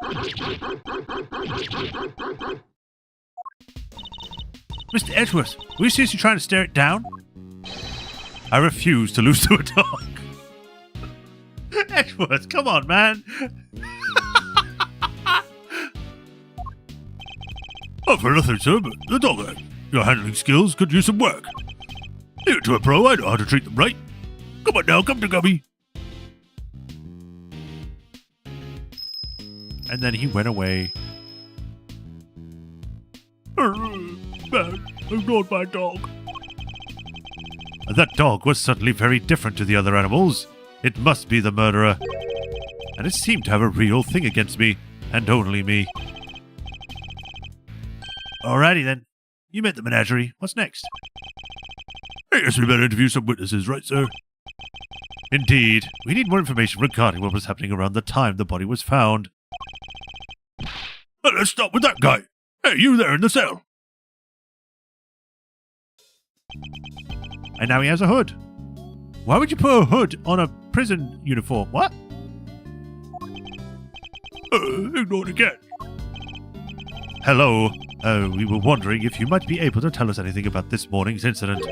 [SPEAKER 2] Mr. Edgeworth, were you seriously trying to stare it down? I refuse to lose to a dog. Edgeworth, come on, man.
[SPEAKER 3] Oh, for nothing, sir, but the dog, your handling skills could use some work. Leave it to a pro, I know how to treat them right. Come on now, come to Gummy.
[SPEAKER 2] And then he went away.
[SPEAKER 3] Man, ignored my dog.
[SPEAKER 2] That dog was suddenly very different to the other animals. It must be the murderer. And it seemed to have a real thing against me, and only me. Alrighty then. You met the menagerie. What's next?
[SPEAKER 3] I guess we better interview some witnesses, right, sir?
[SPEAKER 2] Indeed. We need more information regarding what was happening around the time the body was found.
[SPEAKER 3] Let's start with that guy. Hey, you there in the cell.
[SPEAKER 2] And now he has a hood. Why would you put a hood on a prison uniform? What?
[SPEAKER 3] Ignored again.
[SPEAKER 2] Hello. We were wondering if you might be able to tell us anything about this morning's incident.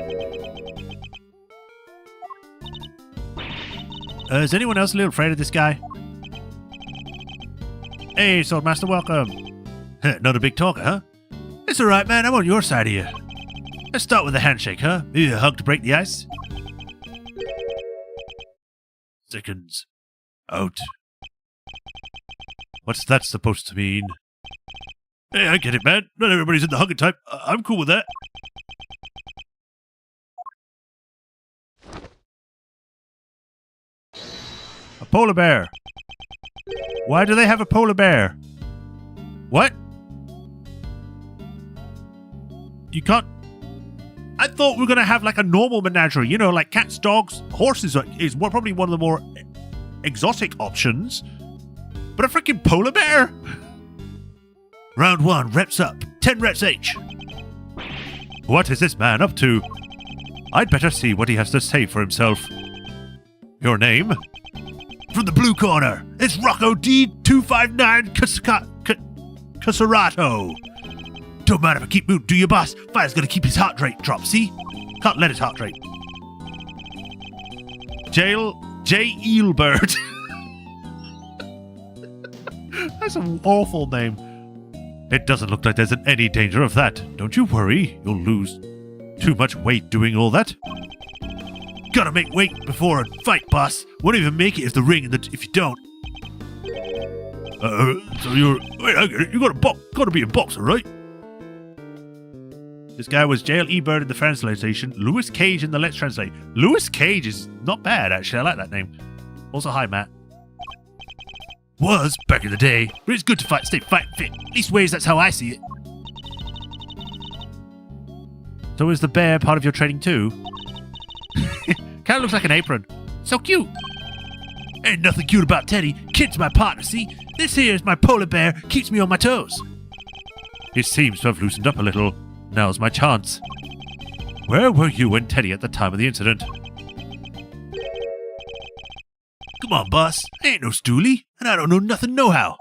[SPEAKER 2] Is anyone else a little afraid of this guy? Hey, Swordmaster, welcome. Not a big talker, huh? It's alright, man. I'm on your side here. Let's start with a handshake, huh? Maybe a hug to break the ice? Seconds. Out. What's that supposed to mean?
[SPEAKER 3] Hey, I get it, man. Not everybody's in the hugging type. I'm cool with that.
[SPEAKER 2] A polar bear. Why do they have a polar bear? What? You can't... I thought we were going to have like a normal menagerie, you know, like cats, dogs, horses is probably one of the more exotic options. But a freaking polar bear? Round 1, reps up. 10 reps each. What is this man up to? I'd better see what he has to say for himself. Your name? From the blue corner, it's Rocco D259 Caserato. Don't mind if I keep moving, do you, boss? Fire's gonna keep his heart rate drop, see? Can't let his heart rate. J. Eelbird. That's an awful name. It doesn't look like there's any danger of that. Don't you worry, you'll lose too much weight doing all that. Gotta make weight before a fight, boss. Won't even make it if the ring if you don't.
[SPEAKER 3] So you're... Wait, I get it. You gotta be a boxer, right?
[SPEAKER 2] This guy was Jail E-Bird in the translation, Lewis Cage in the Let's Translate. Lewis Cage is not bad, actually. I like that name. Also, hi, Matt.
[SPEAKER 3] Was back in the day, but it's good to stay fighting fit. Leastways, that's how I see it.
[SPEAKER 2] So is the bear part of your training too? Kind of looks like an apron. So cute.
[SPEAKER 3] Ain't nothing cute about Teddy. Kid's my partner, see? This here is my polar bear. Keeps me on my toes.
[SPEAKER 2] He seems to have loosened up a little. Now's my chance. Where were you and Teddy at the time of the incident?
[SPEAKER 3] Come on, boss. I ain't no stoolie, and I don't know nothing no-how.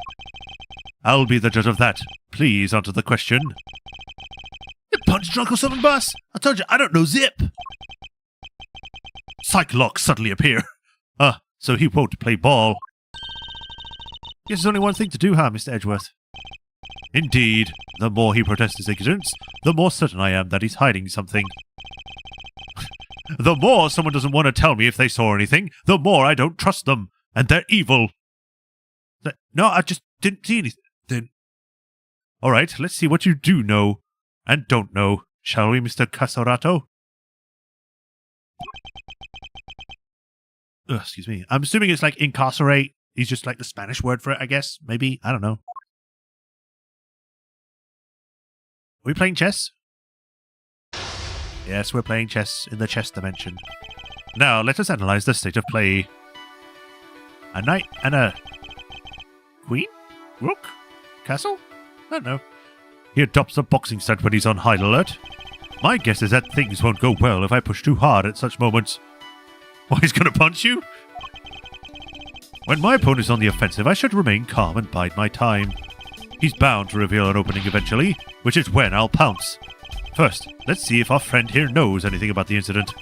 [SPEAKER 2] I'll be the judge of that. Please answer the question.
[SPEAKER 3] You punch drunk or something, boss? I told you, I don't know zip.
[SPEAKER 2] Psych-locks suddenly appear. So he won't play ball. Guess there's only one thing to do, huh, Mr. Edgeworth? Indeed. The more he protests his ignorance, the more certain I am that he's hiding something. The more someone doesn't want to tell me if they saw anything, the more I don't trust them. And they're evil. No, I just didn't see anything. All right, let's see what you do know and don't know, shall we, Mr. Caserato? Excuse me. I'm assuming it's like incarcerate,
[SPEAKER 1] He's just like the Spanish word for it, I guess. Maybe. I don't know. Are we playing chess? Yes, we're playing chess in the chess dimension. Now, let us analyze the state of play. A knight and a queen? Rook? Castle? I don't know. He adopts a boxing stance when he's on high alert. My guess is that things won't go well if I push too hard at such moments. Well, he's going to punch you? When my opponent is on the offensive, I should remain calm and bide my time. He's bound to reveal an opening eventually, which is when I'll pounce. First, let's see if our friend here knows anything about the incident.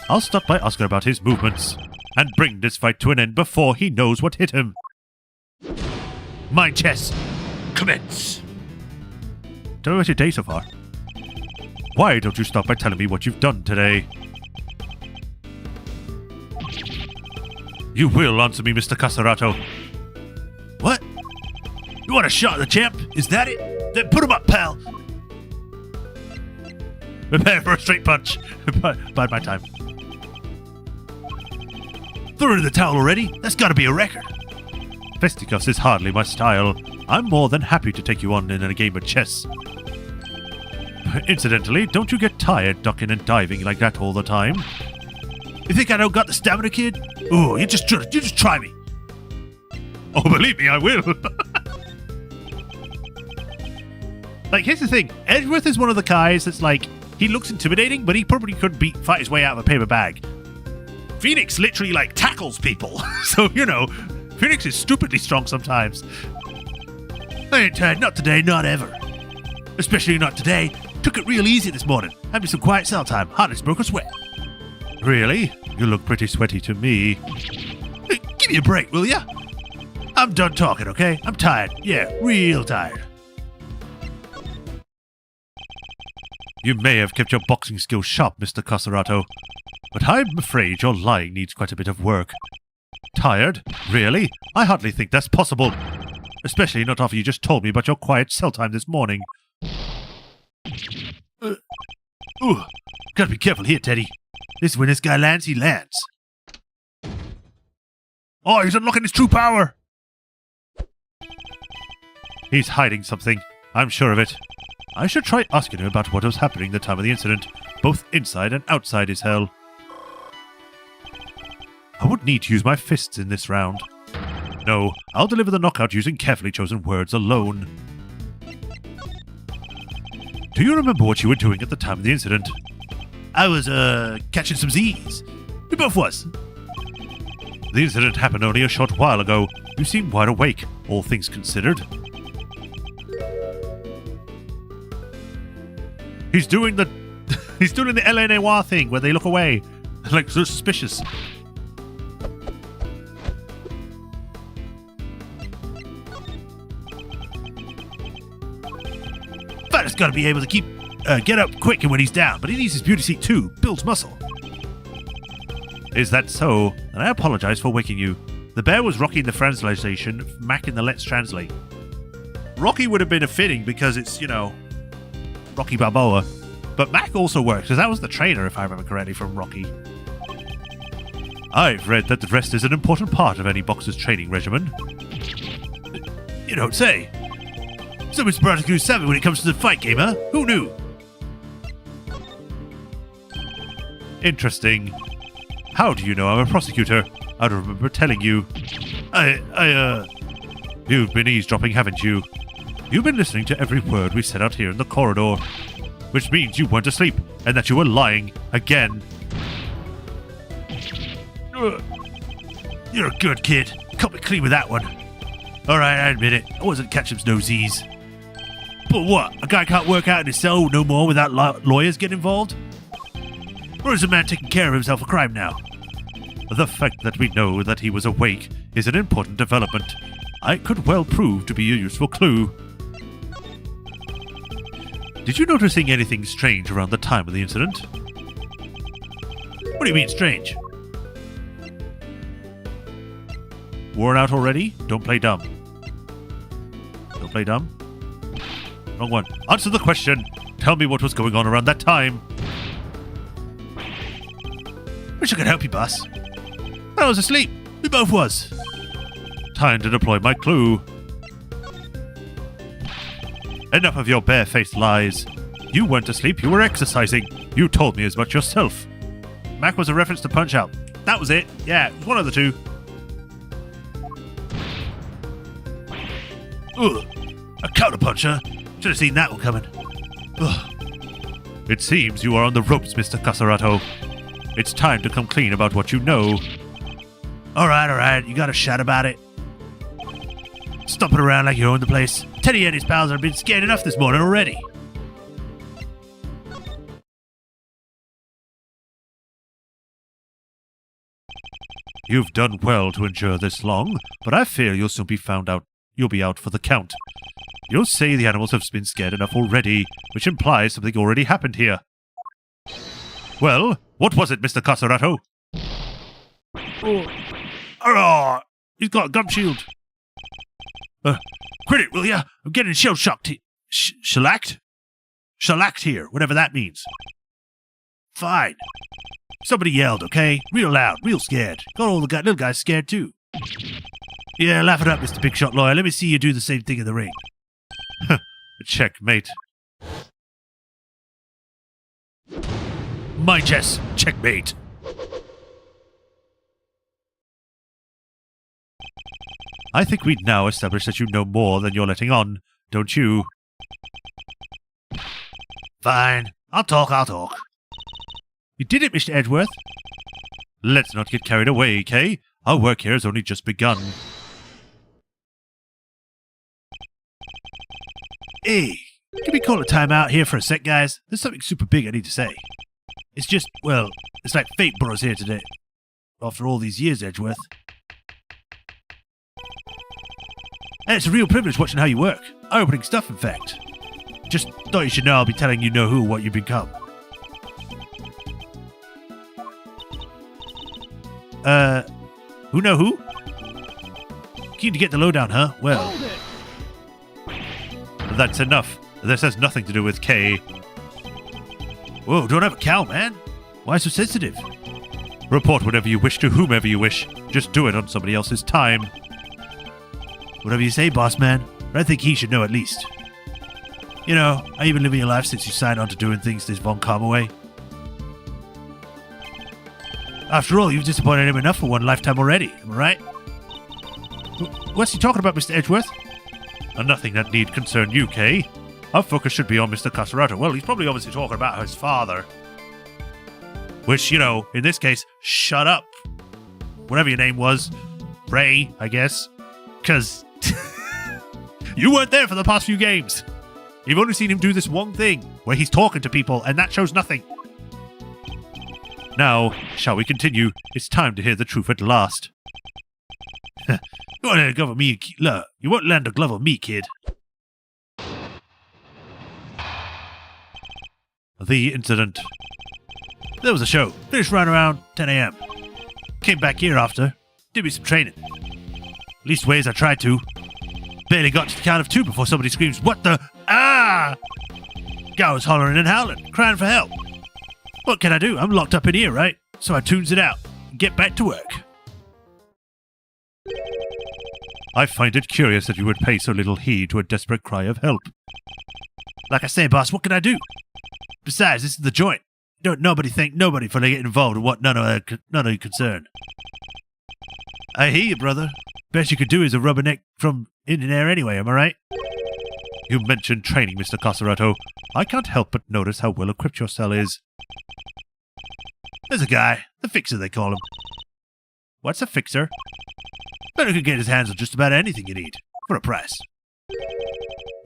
[SPEAKER 1] I'll start by asking about his movements, and bring this fight to an end before he knows what hit him. Mind chess, commence! Tell me about your day so far. Why don't you start by telling me what you've done today? You will answer me, Mr. Casarato. What? You want a shot at the champ? Is that it? Then put him up, pal! Prepare for a straight punch. Bide my time. Threw in the towel already? That's gotta be a record. Fisticuffs is hardly my style. I'm more than happy to take you on in a game of chess. Incidentally, don't you get tired ducking and diving like that all the time? You think I don't got the stamina, kid? Oh, you just try me. Oh, believe me, I will. Like, here's the thing. Edgeworth is one of the guys that's like, he looks intimidating, but he probably could fight his way out of a paper bag. Phoenix literally, like, tackles people. So, you know, Phoenix is stupidly strong sometimes. I ain't tired, not today, not ever. Especially not today. Took it real easy this morning. Having some quiet cell time. Hardest broke a sweat. Really? You look pretty sweaty to me. Hey, give me a break, will ya? I'm done talking, okay? I'm tired. Yeah, real tired. You may have kept your boxing skills sharp, Mr. Casarato, but I'm afraid your lying needs quite a bit of work. Tired? Really? I hardly think that's possible. Especially not after you just told me about your quiet cell time this morning. Gotta be careful here, Teddy. This is when this guy lands, he lands. Oh, he's unlocking his true power! He's hiding something. I'm sure of it. I should try asking him about what was happening the time of the incident, both inside and outside his hell. I would need to use my fists in this round. No, I'll deliver the knockout using carefully chosen words alone. Do you remember what you were doing at the time of the incident? I was, catching some Z's. We both was. The incident happened only a short while ago. You seem wide awake, all things considered. He's doing the L.A. Noire thing where they look away. Like, so suspicious. Fighter's gotta be able to get up quick when he's down, but he needs his beauty seat too. Builds muscle. Is that so? And I apologize for waking you. The bear was Rocky in the translation, Mac in the Let's Translate. Rocky would have been a fitting because it's, you know, Rocky Balboa. But Mac also works, because that was the trainer, if I remember correctly, from Rocky. I've read that the rest is an important part of any boxer's training regimen. You don't say. So it's practically savvy when it comes to the fight game, huh? Who knew? Interesting. How do you know I'm a prosecutor? I don't remember telling you. You've been eavesdropping, haven't you? You've been listening to every word we said out here in the corridor. Which means you weren't asleep, and that you were lying again. You're a good kid. Cut me clean with that one. Alright, I admit it. I wasn't catching no Z's. But what? A guy can't work out in his cell no more without lawyers getting involved? Or is a man taking care of himself a crime now? The fact that we know that he was awake is an important development. I could well prove to be a useful clue. Did you notice anything strange around the time of the incident? What do you mean, strange? Worn out already? Don't play dumb. Don't play dumb? Wrong one. Answer the question. Tell me what was going on around that time. Wish I could help you, boss. I was asleep. We both was.
[SPEAKER 2] Time to deploy my clue. Enough of your barefaced lies. You weren't asleep, you were exercising. You told me as much yourself. Mac was a reference to Punch-Out. That was it. Yeah, it was one of the two. Ugh. A counterpuncher. Should have seen that one coming. Ugh. It seems you are on the ropes, Mr. Casarato. It's time to come clean about what you know.
[SPEAKER 3] Alright. You got a shot about it. Stomping around like you own the place. Teddy and his pals have been scared enough this morning already.
[SPEAKER 2] You've done well to endure this long, but I fear you'll soon be found out. You'll be out for the count. You'll say the animals have been scared enough already, which implies something already happened here. Well, what was it, Mr. Casarato?
[SPEAKER 3] Oh, he's got a gum shield. Quit it, will ya? I'm getting shell-shocked. Shellacked? Shellacked here, whatever that means. Fine. Somebody yelled, okay? Real loud, real scared. Got all the little guys scared too. Yeah, laugh it up, Mr. Big Shot Lawyer. Let me see you do the same thing in the ring.
[SPEAKER 2] Checkmate.
[SPEAKER 3] My chess, checkmate.
[SPEAKER 2] I think we'd now establish that you know more than you're letting on, don't you?
[SPEAKER 3] Fine. I'll talk.
[SPEAKER 2] You did it, Mr. Edgeworth. Let's not get carried away, Kay. Our work here has only just begun.
[SPEAKER 3] Hey, can we call a timeout here for a sec, guys? There's something super big I need to say. It's just, well, it's like fate brought us here today. After all these years, Edgeworth. And it's a real privilege watching how you work. Eye-opening stuff, in fact. Just thought you should know I'll be telling you know who what you've become. Who know who? Keen to get the lowdown, huh? Well...
[SPEAKER 2] That's enough. This has nothing to do with Kay.
[SPEAKER 3] Whoa, don't have a cow, man. Why so sensitive?
[SPEAKER 2] Report whatever you wish to whomever you wish. Just do it on somebody else's time.
[SPEAKER 3] Whatever you say, boss man. But I think he should know at least. You know, how you been living your life since you signed on to doing things this Von Karma way? After all, you've disappointed him enough for one lifetime already, am I right? What's he talking about, Mr. Edgeworth?
[SPEAKER 2] Nothing that need concern you, Kay. Our focus should be on Mr. Casarato. Well, he's probably obviously talking about his father.
[SPEAKER 3] Which, you know, in this case, shut up. Whatever your name was. Ray, I guess. Because you weren't there for the past few games. You've only seen him do this one thing, where he's talking to people, and that shows nothing.
[SPEAKER 2] Now, shall we continue? It's time to hear the truth at last.
[SPEAKER 3] You won't land a glove on me, look. You won't land a glove on me, kid.
[SPEAKER 2] The incident.
[SPEAKER 3] There was a show. Finished right around 10 a.m. Came back here after. Did me some training. Least ways I tried to. Barely got to the count of 2 before somebody screams, "What the? Ah!" Guy was hollering and howling, crying for help. What can I do? I'm locked up in here, right? So I tunes it out and get back to work.
[SPEAKER 2] I find it curious that you would pay so little heed to a desperate cry of help.
[SPEAKER 3] Like I say, boss, what can I do? Besides, this is the joint. Don't nobody thank nobody for getting involved in what none of you concern. I hear you, brother. Best you could do is a rubberneck from in and air anyway, am I right?
[SPEAKER 2] You mentioned training, Mr. Casarato. I can't help but notice how well equipped your cell is.
[SPEAKER 3] There's a guy, the fixer they call him. What's a fixer? Better could get his hands on just about anything you need, for a price.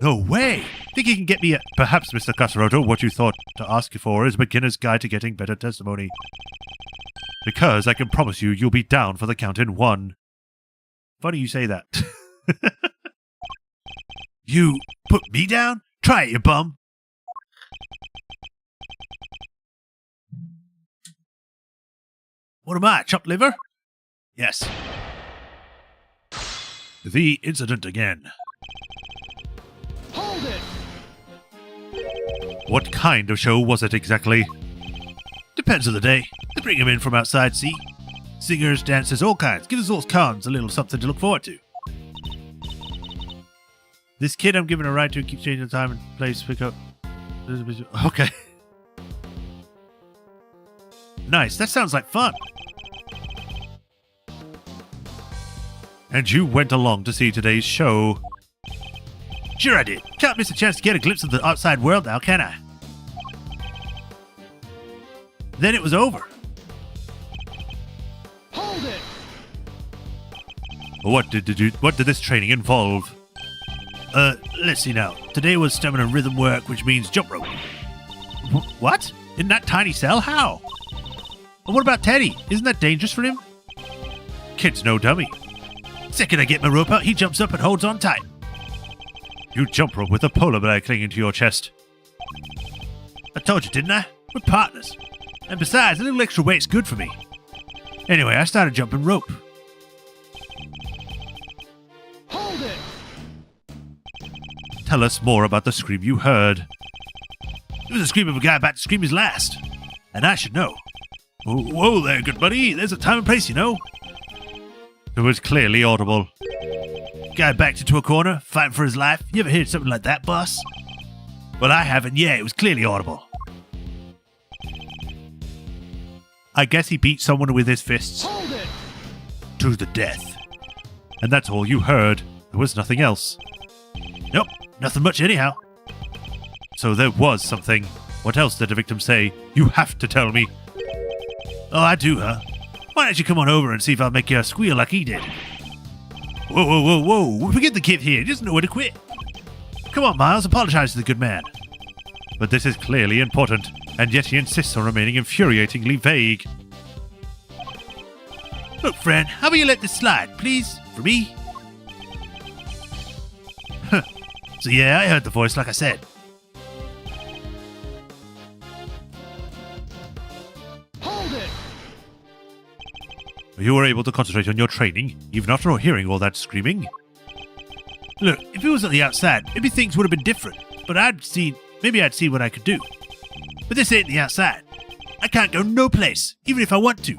[SPEAKER 3] No way! Think he can get me a...
[SPEAKER 2] Perhaps, Mr. Casarato, what you thought to ask you for is a beginner's guide to getting better testimony. Because I can promise you, you'll be down for the count in 1.
[SPEAKER 3] Funny you say that. You put me down? Try it, you bum! What am I, chopped liver? Yes. The incident again.
[SPEAKER 4] Hold it!
[SPEAKER 2] What kind of show was it exactly?
[SPEAKER 3] Depends on the day. They bring him in from outside, see? Singers, dancers, all kinds. Give us all cons a little something to look forward to. This kid I'm giving a ride to keeps changing the time and place pick up.
[SPEAKER 1] Okay.
[SPEAKER 3] Nice, that sounds like fun.
[SPEAKER 2] And you went along to see today's show.
[SPEAKER 3] Sure I did. Can't miss a chance to get a glimpse of the outside world now, can I? Then it was over.
[SPEAKER 4] Hold it!
[SPEAKER 2] What did this training involve?
[SPEAKER 3] Let's see now. Today was stamina rhythm work, which means jump rope. What? In that tiny cell? How? And what about Teddy? Isn't that dangerous for him?
[SPEAKER 2] Kid's no dummy.
[SPEAKER 3] Second I get my rope out, he jumps up and holds on tight.
[SPEAKER 2] You jump rope with a polar bear clinging to your chest.
[SPEAKER 3] I told you, didn't I? We're partners. And besides, a little extra weight's good for me. Anyway, I started jumping rope.
[SPEAKER 4] Hold it!
[SPEAKER 2] Tell us more about the scream you heard.
[SPEAKER 3] It was a scream of a guy about to scream his last. And I should know. Whoa there, good buddy. There's a time and place, you know.
[SPEAKER 2] It was clearly audible.
[SPEAKER 3] Guy backed into a corner, fighting for his life. You ever heard something like that, boss? Well, I haven't. Yeah, it was clearly audible.
[SPEAKER 2] I guess he beat someone with his fists.
[SPEAKER 4] Hold it!
[SPEAKER 3] To the death.
[SPEAKER 2] And that's all you heard. There was nothing else.
[SPEAKER 3] Nope, nothing much anyhow.
[SPEAKER 2] So there was something. What else did the victim say? You have to tell me.
[SPEAKER 3] Oh, I do, huh? Why don't you come on over and see if I'll make you squeal like he did? Whoa. Forget the kid here. He doesn't know where to quit. Come on, Miles. Apologize to the good man.
[SPEAKER 2] But this is clearly important, and yet he insists on remaining infuriatingly vague.
[SPEAKER 3] Look, friend, how about you let this slide, please? For me? So yeah, I heard the voice like I said.
[SPEAKER 4] Hold it!
[SPEAKER 2] You were able to concentrate on your training, even after hearing all that screaming?
[SPEAKER 3] Look, if it was on the outside, maybe things would have been different. But maybe I'd see what I could do. But this ain't the outside. I can't go no place, even if I want to.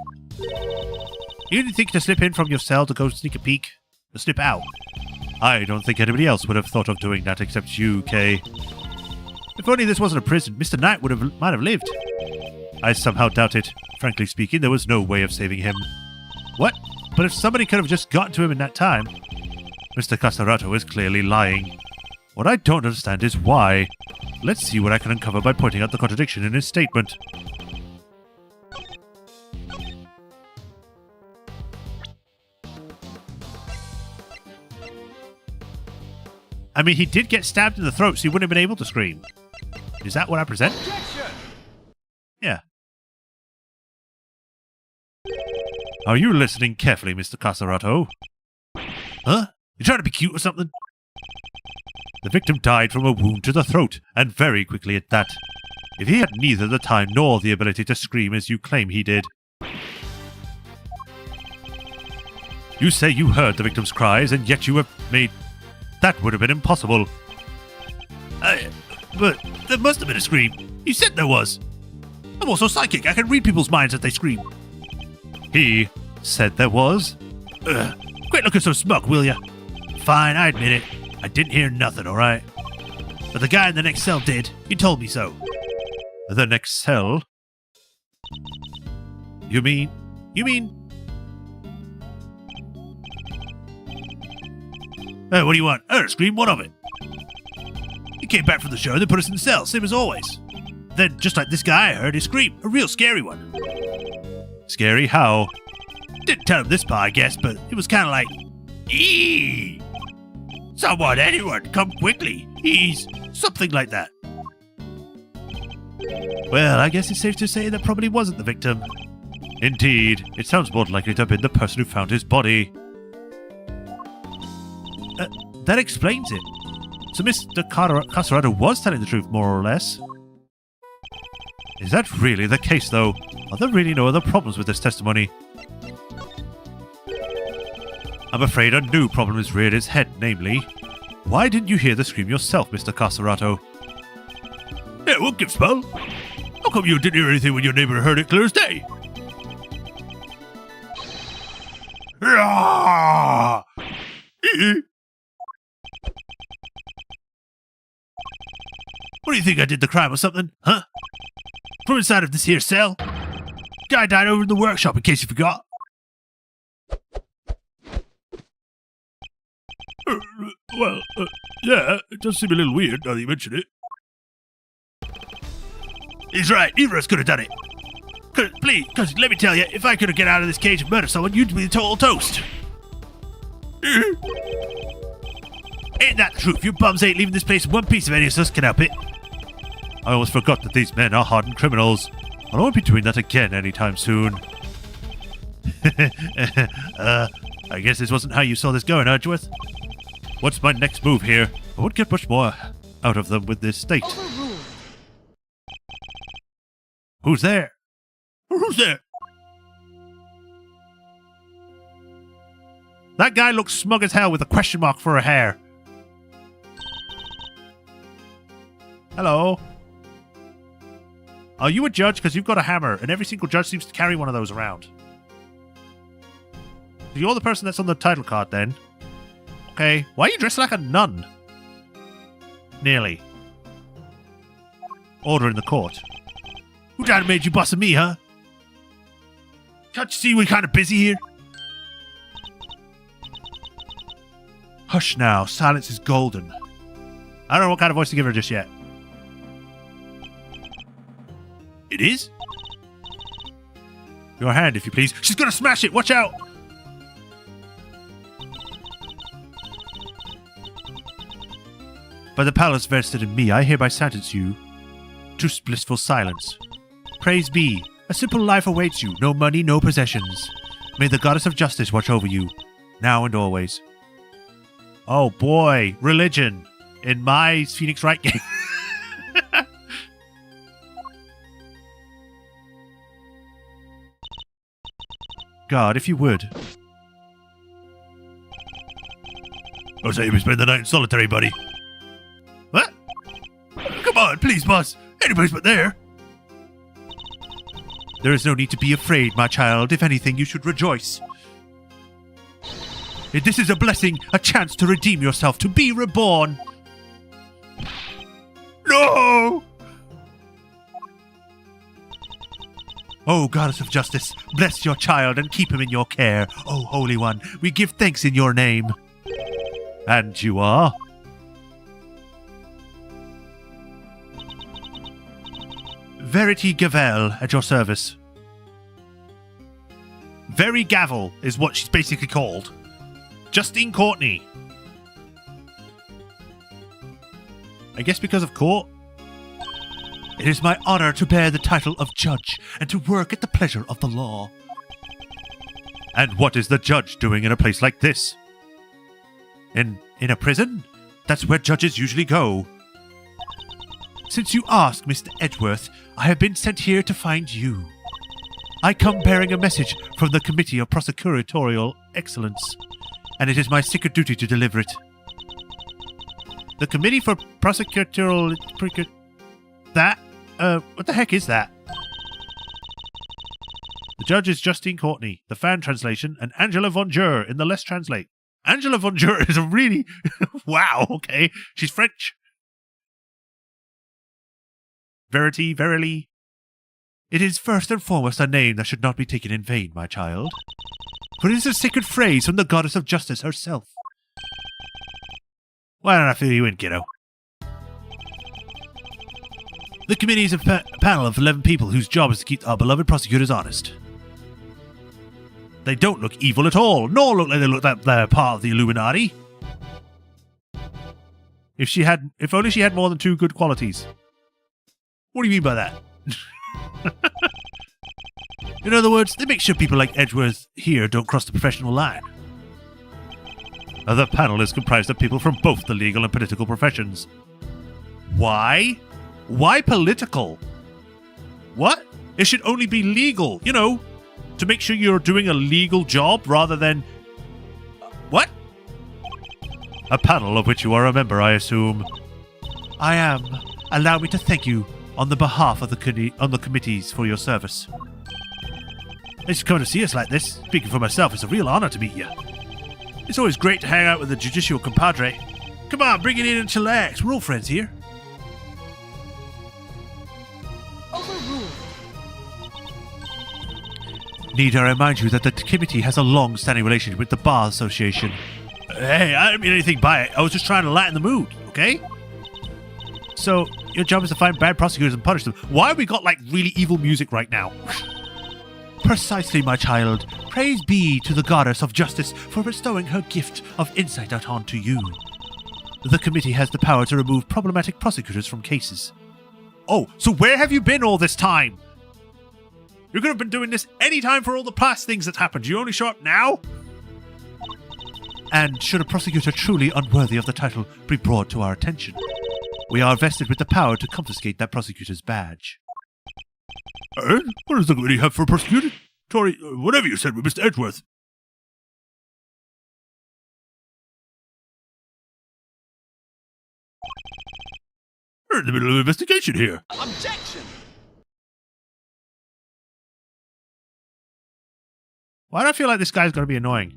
[SPEAKER 2] You didn't think to slip in from your cell to go sneak a peek? To slip out? I don't think anybody else would have thought of doing that except you, Kay.
[SPEAKER 3] If only this wasn't a prison, Mr. Knight might have lived.
[SPEAKER 2] I somehow doubt it. Frankly speaking, there was no way of saving him.
[SPEAKER 3] What? But if somebody could have just gotten to him in that time...
[SPEAKER 2] Mr. Casarato is clearly lying. What I don't understand is why. Let's see what I can uncover by pointing out the contradiction in his statement.
[SPEAKER 3] I mean, he did get stabbed in the throat, so he wouldn't have been able to scream. Is that what I present?
[SPEAKER 4] Objection!
[SPEAKER 3] Yeah.
[SPEAKER 2] Are you listening carefully, Mr. Casarato?
[SPEAKER 3] Huh? You trying to be cute or something?
[SPEAKER 2] The victim died from a wound to the throat, and very quickly at that. If he had neither the time nor the ability to scream as you claim he did. You say you heard the victim's cries, and yet you have made... That would have been impossible.
[SPEAKER 3] But there must have been a scream. You said there was. I'm also psychic. I can read people's minds as they scream.
[SPEAKER 2] He said there was?
[SPEAKER 3] Quit looking so smug, will ya? Fine, I admit it. I didn't hear nothing, alright? But the guy in the next cell did. He told me so.
[SPEAKER 2] The next cell?
[SPEAKER 3] You mean... Hey, what do you want? I heard a scream, what of it? He came back from the show and they put us in the cell, same as always. Then, just like this guy, I heard his scream. A real scary one.
[SPEAKER 2] Scary how?
[SPEAKER 3] Didn't tell him this part, I guess, but it was kind of like... Eee! Someone, anyone, come quickly. He's... something like that. Well, I guess it's safe to say that probably wasn't the victim.
[SPEAKER 2] Indeed. It sounds more likely to have been the person who found his body.
[SPEAKER 3] That explains it. So Mr. Casarato was telling the truth, more or less.
[SPEAKER 2] Is that really the case, though? Are there really no other problems with this testimony? I'm afraid a new problem has reared its head, namely, why didn't you hear the scream yourself, Mr. Casarato?
[SPEAKER 3] Yeah, what gives, pal? How come you didn't hear anything when your neighbor heard it clear as day? What do you think, I did the crime or something, huh? From inside of this here cell? Guy died over in the workshop, in case you forgot.
[SPEAKER 2] Yeah, it does seem a little weird now that you mention it.
[SPEAKER 3] He's right, either of us could have done it. Cause let me tell you, if I could have get out of this cage and murdered someone, you'd be the total toast. Ain't that the truth? You bums ain't leaving this place in one piece if any of us can help it.
[SPEAKER 2] I almost forgot that these men are hardened criminals. I won't be doing that again anytime soon.
[SPEAKER 3] I guess this wasn't how you saw this going, Edgeworth.
[SPEAKER 2] What's my next move here? I won't get much more out of them with this state.
[SPEAKER 4] Overruled.
[SPEAKER 3] Who's there?
[SPEAKER 2] Who's there?
[SPEAKER 3] That guy looks smug as hell with a question mark for a hair. Hello? Are you a judge? Because you've got a hammer, and every single judge seems to carry one of those around. So you're the person that's on the title card, then. Okay. Why are you dressed like a nun? Nearly. Order in the court. Who done made you boss of me, huh? Can't you see we're kind of busy here? Hush now. Silence is golden. I don't know what kind of voice to give her just yet. It is? Your hand, if you please. She's gonna smash it! Watch out! By the powers vested in me, I hereby sentence you to blissful silence. Praise be. A simple life awaits you. No money, no possessions. May the goddess of justice watch over you, now and always. Oh boy, religion in my Phoenix Wright game. God, if you would.
[SPEAKER 2] I'll say we spend the night in solitary, buddy.
[SPEAKER 3] What?
[SPEAKER 2] Come on, please, boss. Anybody's but there.
[SPEAKER 3] There is no need to be afraid, my child. If anything, you should rejoice. This is a blessing, a chance to redeem yourself, to be reborn.
[SPEAKER 2] No!
[SPEAKER 3] Oh, goddess of justice, bless your child and keep him in your care. Oh, Holy One, we give thanks in your name. And you are? Verity Gavel at your service. Very Gavel is what she's basically called. Justine Courtney. I guess because of court. It is my honor to bear the title of judge and to work at the pleasure of the law.
[SPEAKER 2] And what is the judge doing in a place like this?
[SPEAKER 3] In a prison? That's where judges usually go. Since you ask, Mr. Edgeworth, I have been sent here to find you. I come bearing a message from the Committee of Prosecutorial Excellence, and it is my sacred duty to deliver it. The Committee for Prosecutorial... what the heck is that? The judge is Justine Courtney, the fan translation, and Angela Von Jur in the Let's Translate. Angela Von Jur is a really... wow, okay. She's French. Verity, verily. It is first and foremost a name that should not be taken in vain, my child. For it is a sacred phrase from the goddess of justice herself. Why don't I fill you in, kiddo? The committee is a panel of 11 people whose job is to keep our beloved prosecutors honest. They don't look evil at all, nor look like they look like they're part of the Illuminati. If only she had more than 2 good qualities. What do you mean by that? In other words, they make sure people like Edgeworth here don't cross the professional line.
[SPEAKER 2] The panel is comprised of people from both the legal and political professions.
[SPEAKER 3] Why? Why political? What? It should only be legal, you know, to make sure you're doing a legal job rather than... What?
[SPEAKER 2] A panel of which you are a member, I assume.
[SPEAKER 3] I am. Allow me to thank you on the behalf of the committees for your service. Thanks for coming to see us like this. Speaking for myself, it's a real honor to meet you. It's always great to hang out with the judicial compadre. Come on, bring it in and chillax. We're all friends here. Need I remind you that the committee has a long-standing relationship with the Bar Association? Hey, I didn't mean anything by it. I was just trying to lighten the mood, okay? So, your job is to find bad prosecutors and punish them. Why have we got, like, really evil music right now? Precisely, my child. Praise be to the goddess of justice for bestowing her gift of insight out onto you. The committee has the power to remove problematic prosecutors from cases. Oh, so where have you been all this time? You could have been doing this any time for all the past things that happened. You only show up now? And should a prosecutor truly unworthy of the title be brought to our attention, we are vested with the power to confiscate that prosecutor's badge.
[SPEAKER 2] And what does the committee have for prosecuted? Tory, whatever you said with Mr. Edgeworth. We're in the middle of an investigation here.
[SPEAKER 4] Objection!
[SPEAKER 3] Why do I feel like this guy's going to be annoying?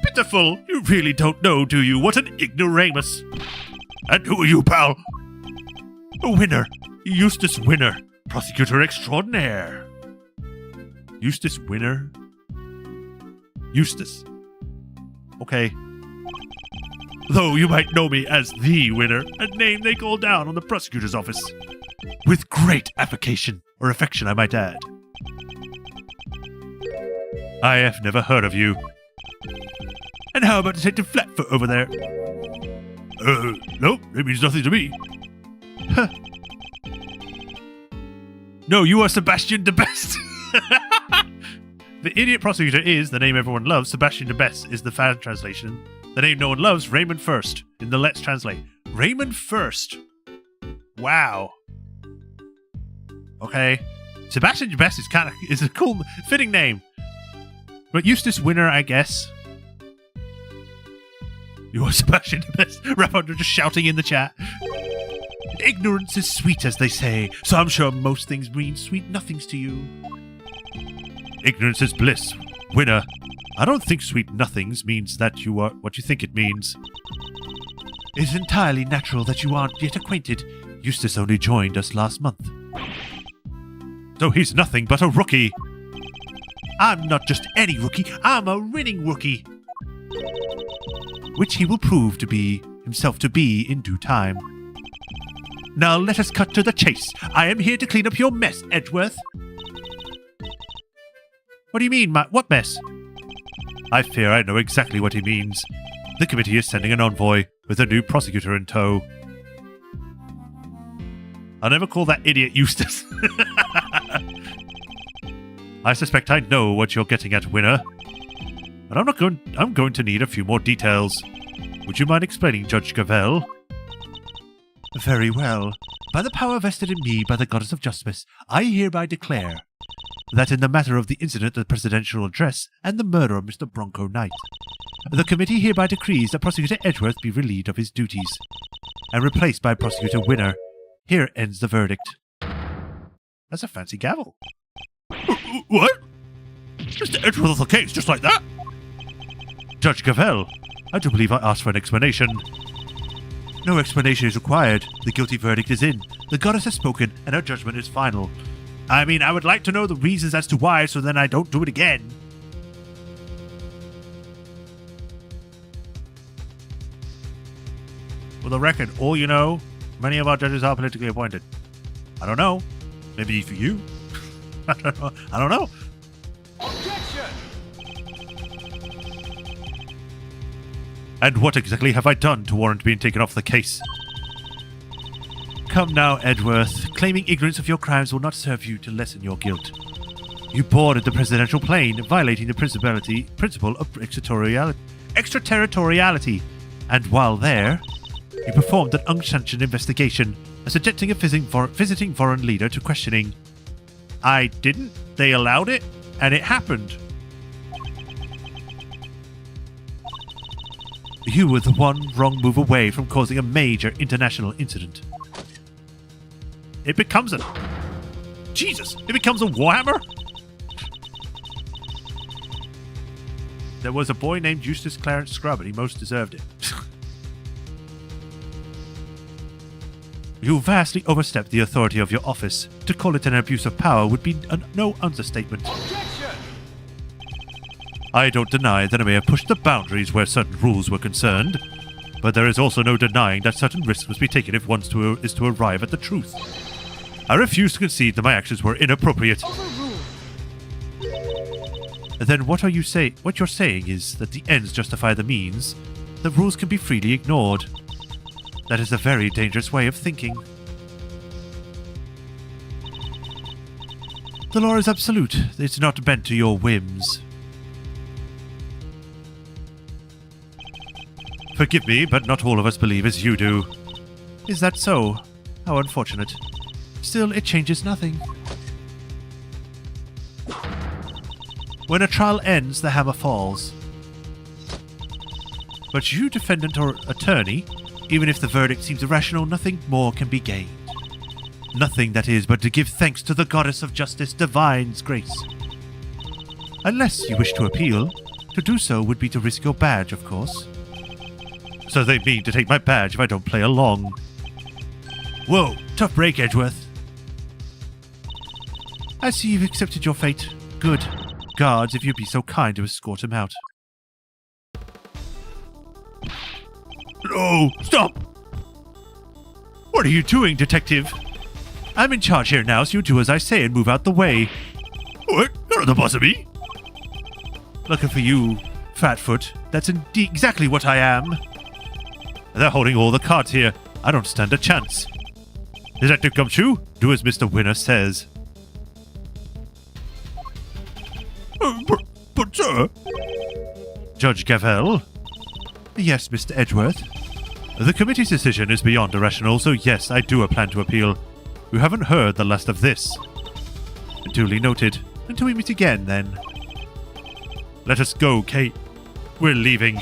[SPEAKER 2] Pitiful! You really don't know, do you? What an ignoramus! And who are you, pal?
[SPEAKER 3] Winner. Eustace Winner. Prosecutor extraordinaire. Eustace Winner? Eustace. Okay.
[SPEAKER 2] Though you might know me as the Winner, a name they call down on the prosecutor's office.
[SPEAKER 3] With great affection, or affection I might add.
[SPEAKER 2] I have never heard of you.
[SPEAKER 3] And how about Detective Flatfoot over there?
[SPEAKER 2] Nope, it means nothing to me.
[SPEAKER 3] Huh. No, you are Sebastian de Best. The idiot prosecutor is the name everyone loves. Sebastian de Best is the fan translation. The name no one loves, Raymond First, in the Let's Translate. Raymond First. Wow. Okay. Sebastian de Best is a cool, fitting name. But Eustace Winner, I guess. You are Sebastian de Best. Raponder just shouting in the chat. Ignorance is sweet, as they say, so I'm sure most things mean sweet nothings to you.
[SPEAKER 2] Ignorance is bliss. Winner.
[SPEAKER 3] I don't think sweet nothings means that you are what you think it means. It's entirely natural that you aren't yet acquainted. Eustace only joined us last month.
[SPEAKER 2] So he's nothing but a rookie.
[SPEAKER 3] I'm not just any rookie, I'm a winning rookie. Which he will prove to be himself to be in due time. Now let us cut to the chase. I am here to clean up your mess, Edgeworth. What do you mean, what mess?
[SPEAKER 2] I fear I know exactly what he means. The committee is sending an envoy with a new prosecutor in tow.
[SPEAKER 3] I'll never call that idiot Eustace.
[SPEAKER 2] I suspect I know what you're getting at, Winner. But I'm going to need a few more details. Would you mind explaining, Judge Gavelle?
[SPEAKER 3] Very well. By the power vested in me by the goddess of justice, I hereby declare that in the matter of the incident at the presidential address and the murder of Mr. Bronco Knight, the committee hereby decrees that Prosecutor Edgeworth be relieved of his duties and replaced by Prosecutor Winner. Here ends the verdict.
[SPEAKER 1] That's a fancy gavel.
[SPEAKER 2] What? Mr. Edgeworth off the case just like that?
[SPEAKER 3] Judge Gavelle, I do believe I asked for an explanation. No explanation is required. The guilty verdict is in. The goddess has spoken, and her judgment is final.
[SPEAKER 1] I mean, I would like to know the reasons as to why, so then I don't do it again. For the record, all you know, many of our judges are politically appointed. I don't know. Maybe for you. I don't know.
[SPEAKER 4] Objection!
[SPEAKER 3] And what exactly have I done to warrant being taken off the case? Come now, Edgeworth. Claiming ignorance of your crimes will not serve you to lessen your guilt. You boarded the presidential plane, violating the principle of extraterritoriality, and while there, you performed an unsanctioned investigation, subjecting a visiting foreign leader to questioning.
[SPEAKER 1] I didn't. They allowed it, and it happened.
[SPEAKER 3] You were the one wrong move away from causing a major international incident.
[SPEAKER 1] It becomes a... Jesus! It becomes a Warhammer? There was a boy named Eustace Clarence Scrubb, and he most deserved it.
[SPEAKER 3] You vastly overstepped the authority of your office. To call it an abuse of power would be no understatement.
[SPEAKER 4] Objection!
[SPEAKER 3] I don't deny that I may have pushed the boundaries where certain rules were concerned, but there is also no denying that certain risks must be taken if one is to arrive at the truth. I refuse to concede that my actions were inappropriate.
[SPEAKER 4] Overruled.
[SPEAKER 3] Then what you're saying is that the ends justify the means. The rules can be freely ignored. That is a very dangerous way of thinking. The law is absolute. It's not bent to your whims. Forgive me, but not all of us believe as you do. Is that so? How unfortunate. Still, it changes nothing. When a trial ends, the hammer falls. But you, defendant or attorney, even if the verdict seems irrational, nothing more can be gained. Nothing, that is, but to give thanks to the goddess of justice, divine's grace. Unless you wish to appeal, to do so would be to risk your badge, of course. So they mean to take my badge if I don't play along. Whoa, tough break, Edgeworth. I see you've accepted your fate. Good. Guards, if you'd be so kind to escort him out. No, stop! What are you doing, detective? I'm in charge here now, so you do as I say and move out the way. What? You're not the boss of me? Looking for you, Fatfoot. That's indeed exactly what I am. They're holding all the cards here. I don't stand a chance. Detective Gumshoe, do as Mr. Winner says. But sir... Judge Gavel? Yes, Mr. Edgeworth. The committee's decision is beyond irrational, so yes, I do plan to appeal. You haven't heard the last of this. Duly noted. Until we meet again, then. Let us go, Kate. We're leaving.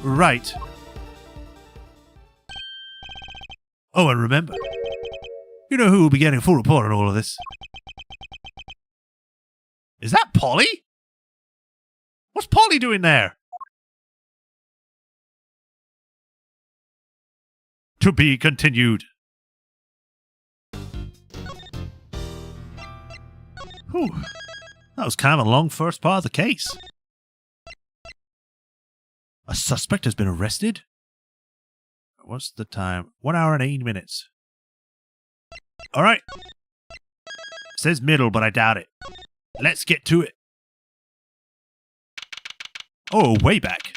[SPEAKER 3] Right. Oh, and remember, you know who will be getting a full report on all of this. Is that Polly? What's Polly doing there? To be continued. Whew. That was kind of a long first part of the case. A suspect has been arrested? What's the time? 1 hour and 8 minutes. Alright. Says middle, but I doubt it. Let's get to it. Oh, way back.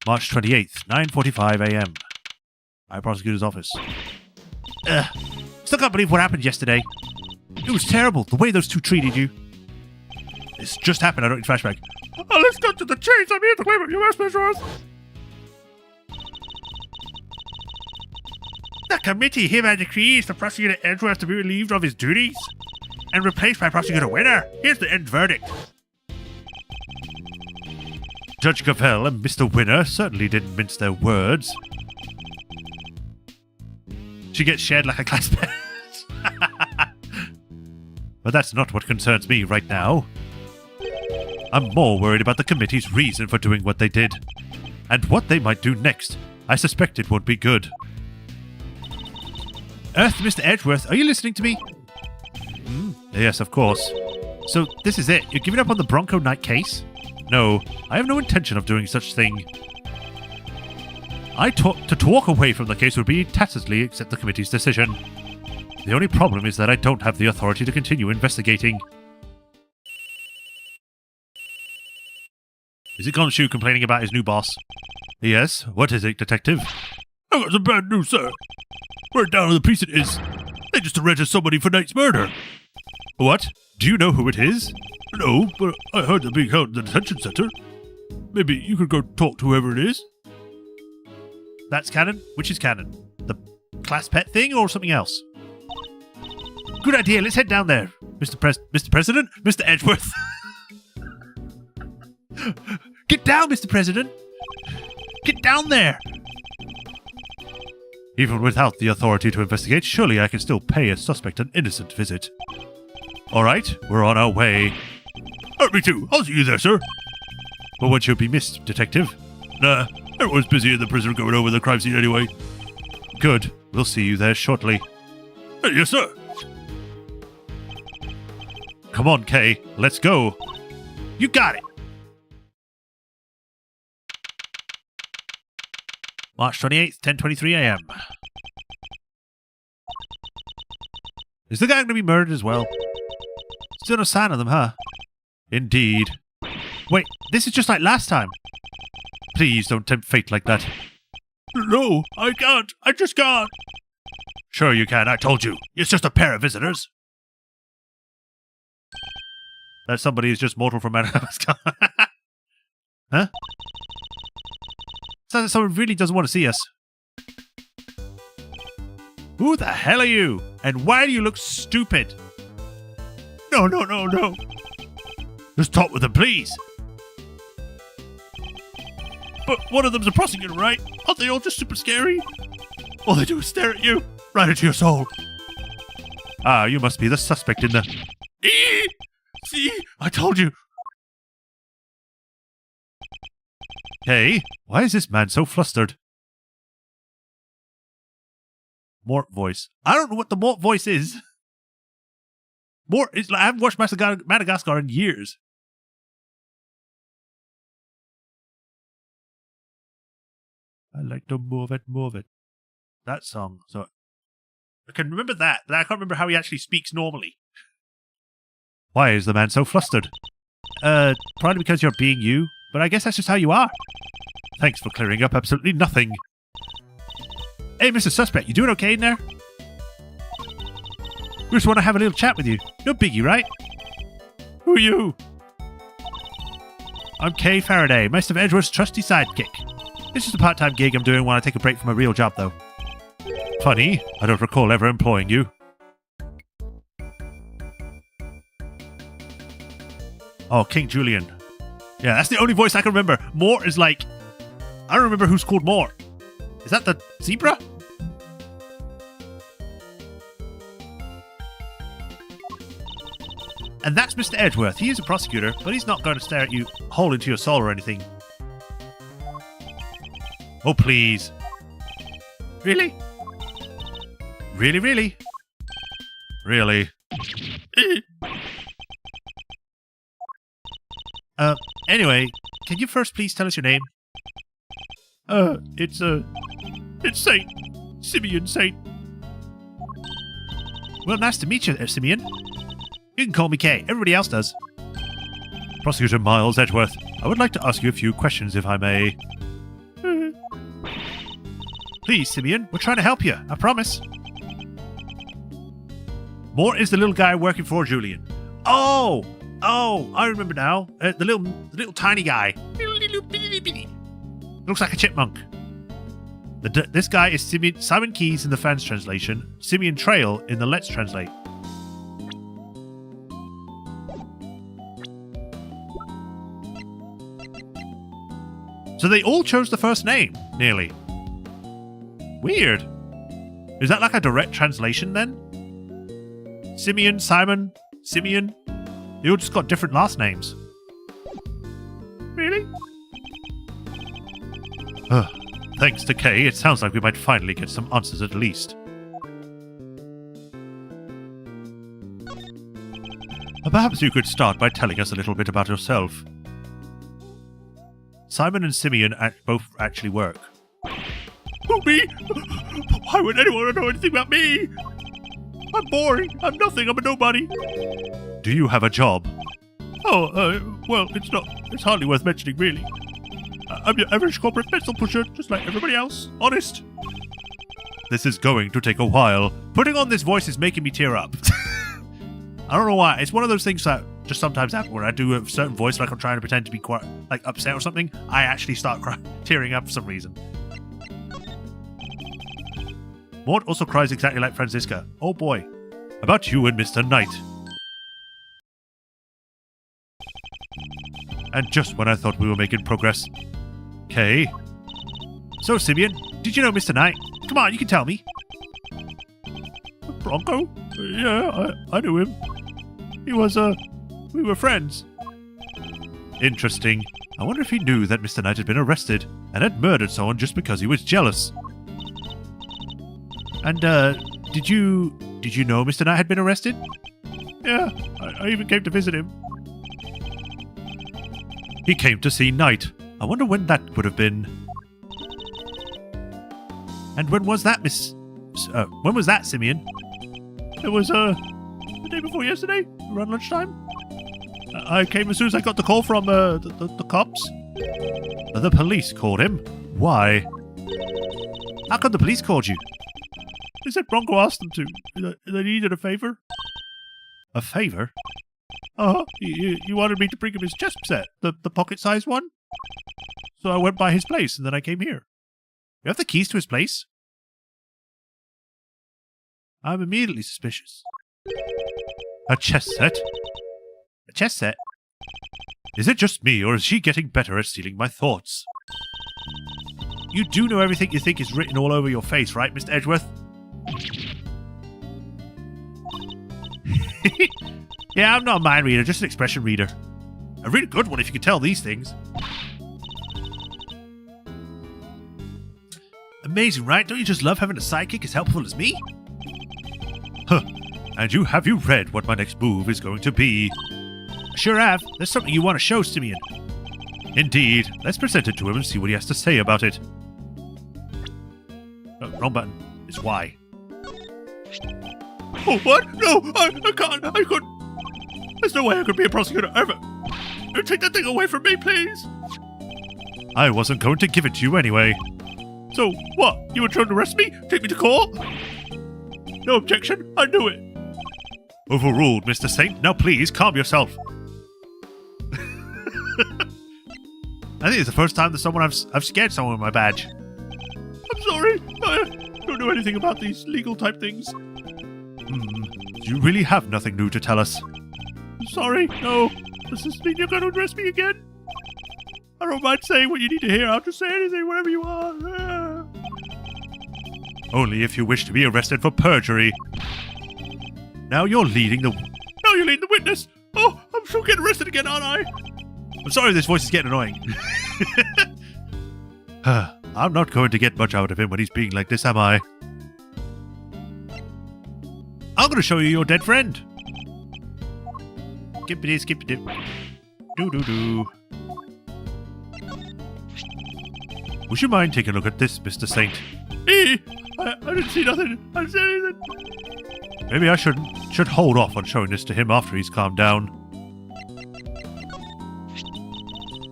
[SPEAKER 3] March 28th, 9:45 a.m. High Prosecutor's Office. Still can't believe what happened yesterday. It was terrible, the way those two treated you. This just happened, I don't need flashback. Oh, let's cut to the chase. I'm here to claim your U.S. measures. The committee hereby decrees for Prosecutor Edgeworth to be relieved of his duties and replaced by Prosecutor Winner. Here's the end verdict. Judge Gavel and Mr. Winner certainly didn't mince their words. She gets shared like a class pet. But that's not what concerns me right now. I'm more worried about the committee's reason for doing what they did. And what they might do next. I suspect it won't be good. Mr. Edgeworth, are you listening to me? Yes, of course. So, this is it. You're giving up on the Bronco Knight case? No, I have no intention of doing such thing. To walk away from the case would be tacitly accept the committee's decision. The only problem is that I don't have the authority to continue investigating. Is it Gumshoe complaining about his new boss? Yes, what is it, detective? I got some bad news, sir. Word down on the precinct is they just arrested somebody for Knight's murder. What? Do you know who it is? No, but I heard they're being held in the detention center. Maybe you could go talk to whoever it is. That's canon? Which is canon? The class pet thing or something else? Good idea, let's head down there. Mr. President? Mr. Edgeworth. Get down, Mr. President. Get down there. Even without the authority to investigate, surely I can still pay a suspect an innocent visit. Alright, we're on our way. Me too. I'll see you there, sir. But what should be missed, detective? Nah, everyone's busy in the prison going over the crime scene anyway. Good.
[SPEAKER 2] We'll see you there shortly. Yes, sir. Come on, Kay. Let's go.
[SPEAKER 3] You got it. March 28th, 10:23 a.m. Is the guy going to be murdered as well? Still no sign of them, huh?
[SPEAKER 2] Indeed.
[SPEAKER 3] Wait, this is just like last time.
[SPEAKER 2] Please don't tempt fate like that.
[SPEAKER 3] No, I can't. I just can't.
[SPEAKER 2] Sure you can, I told you. It's just a pair of visitors.
[SPEAKER 3] That somebody is just mortal from Madagascar. Huh? Sounds like someone really doesn't want to see us. Who the hell are you? And why do you look stupid?
[SPEAKER 2] No. Just talk with them, please.
[SPEAKER 3] But one of them's a prosecutor, right? Aren't they all just super scary?
[SPEAKER 2] All they do is stare at you, right into your soul.
[SPEAKER 3] Ah, you must be the suspect in the...
[SPEAKER 2] See? I told you.
[SPEAKER 3] Hey, why is this man so flustered? Mort voice. I don't know what the Mort voice is. Mort is like, I haven't watched Madagascar in years. I like to move it. That song. So I can remember that, but I can't remember how he actually speaks normally. Why is the man so flustered? Probably because you're being you, but I guess that's just how you are. Thanks for clearing up absolutely nothing. Hey, Mr. Suspect, you doing okay in there? We just want to have a little chat with you. No biggie, right? Who are you? I'm Kay Faraday, Master of Edgeworth's trusty sidekick. This is a part-time gig I'm doing while I take a break from my real job, though.
[SPEAKER 2] Funny, I don't recall ever employing you.
[SPEAKER 3] Oh, King Julian. Yeah, that's the only voice I can remember. Mort is like... I don't remember who's called Mort. Is that the zebra? And that's Mr. Edgeworth. He is a prosecutor, but he's not going to stare at you whole into your soul or anything. Oh, please. Really? Really?
[SPEAKER 2] Really?
[SPEAKER 3] Anyway, can you first please tell us your name?
[SPEAKER 2] It's Saint. Simeon Saint.
[SPEAKER 3] Well, nice to meet you, Simeon. You can call me Kay. Everybody else does.
[SPEAKER 2] Prosecutor Miles Edgeworth, I would like to ask you a few questions, if I may.
[SPEAKER 3] Please, Simeon, we're trying to help you. I promise. Mort is the little guy working for Julian. Oh, I remember now. The little tiny guy. Looks like a chipmunk. This guy is Simon Keyes in the fans translation, Simeon Trail in the Let's Translate. So they all chose the first name, nearly. Weird. Is that like a direct translation then? Simeon, Simon, Simeon? They all just got different last names. Really?
[SPEAKER 2] Thanks to Kay, it sounds like we might finally get some answers at least. Perhaps you could start by telling us a little bit about yourself.
[SPEAKER 3] Simon and Simeon both actually work.
[SPEAKER 2] Who, me? Why would anyone want to know anything about me? I'm boring. I'm nothing. I'm a nobody.
[SPEAKER 3] Do you have a job?
[SPEAKER 2] Well, it's hardly worth mentioning, really. I'm your average corporate pencil pusher, just like everybody else. Honest.
[SPEAKER 3] This is going to take a while. Putting on this voice is making me tear up. I don't know why. It's one of those things that just sometimes happen where I do a certain voice, like I'm trying to pretend to be quite like upset or something. I actually start tearing up for some reason. Mort also cries exactly like Franziska. Oh boy.
[SPEAKER 2] About you and Mr. Knight. And just when I thought we were making progress. Kay?
[SPEAKER 3] So, Simeon, did you know Mr. Knight? Come on, you can tell me.
[SPEAKER 2] Bronco? Yeah, I knew him. He was, we were friends.
[SPEAKER 3] Interesting. I wonder if he knew that Mr. Knight had been arrested and had murdered someone just because he was jealous. And, did you know Mr. Knight had been arrested?
[SPEAKER 2] Yeah, I even came to visit him.
[SPEAKER 3] He came to see Knight. I wonder when that would have been. And when was that, when was that, Simeon?
[SPEAKER 2] It was, the day before yesterday, around lunchtime. I came as soon as I got the call from, the cops.
[SPEAKER 3] The police called him? Why? How come the police called you?
[SPEAKER 2] They said Bronco asked them to. They needed a favor.
[SPEAKER 3] A favor?
[SPEAKER 2] He wanted me to bring him his chess set, the pocket-sized one. So I went by his place, and then I came here.
[SPEAKER 3] You have the keys to his place?
[SPEAKER 2] I'm immediately suspicious.
[SPEAKER 3] A chess set? A chess set? Is it just me, or is she getting better at stealing my thoughts? You do know everything you think is written all over your face, right, Mr. Edgeworth? Yeah, I'm not a mind reader, just an expression reader. A really good one if you could tell these things. Amazing, right? Don't you just love having a sidekick as helpful as me? Huh. And have you read what my next move is going to be? I sure have. There's something you want to show, Simeon. Indeed. Let's present it to him and see what he has to say about it. Oh, wrong button. It's Y.
[SPEAKER 2] Oh, what? No, I can't. I couldn't. There's no way I could be a prosecutor ever. Take that thing away from me, please.
[SPEAKER 3] I wasn't going to give it to you anyway.
[SPEAKER 2] So, what? You were trying to arrest me? Take me to court? No objection. I knew it.
[SPEAKER 3] Overruled, Mr. Saint. Now please, calm yourself. I think it's the first time that I've scared someone with my badge.
[SPEAKER 2] I'm sorry. I don't know anything about these legal type things.
[SPEAKER 3] You really have nothing new to tell us.
[SPEAKER 2] I'm sorry. No. Does this mean you're going to address me again? I don't mind saying what you need to hear. I'll just say anything, whatever you want.
[SPEAKER 3] Only if you wish to be arrested for perjury. Now you're leading the...
[SPEAKER 2] Now you're leading the witness. Oh, I'm sure getting arrested again, aren't I?
[SPEAKER 3] I'm sorry this voice is getting annoying. I'm not going to get much out of him when he's being like this, am I? I'm going to show you your dead friend. Skippity, skippity. Do. Would you mind taking a look at this, Mr. Saint?
[SPEAKER 2] I didn't see nothing. I didn't see anything.
[SPEAKER 3] Maybe I should hold off on showing this to him after he's calmed down.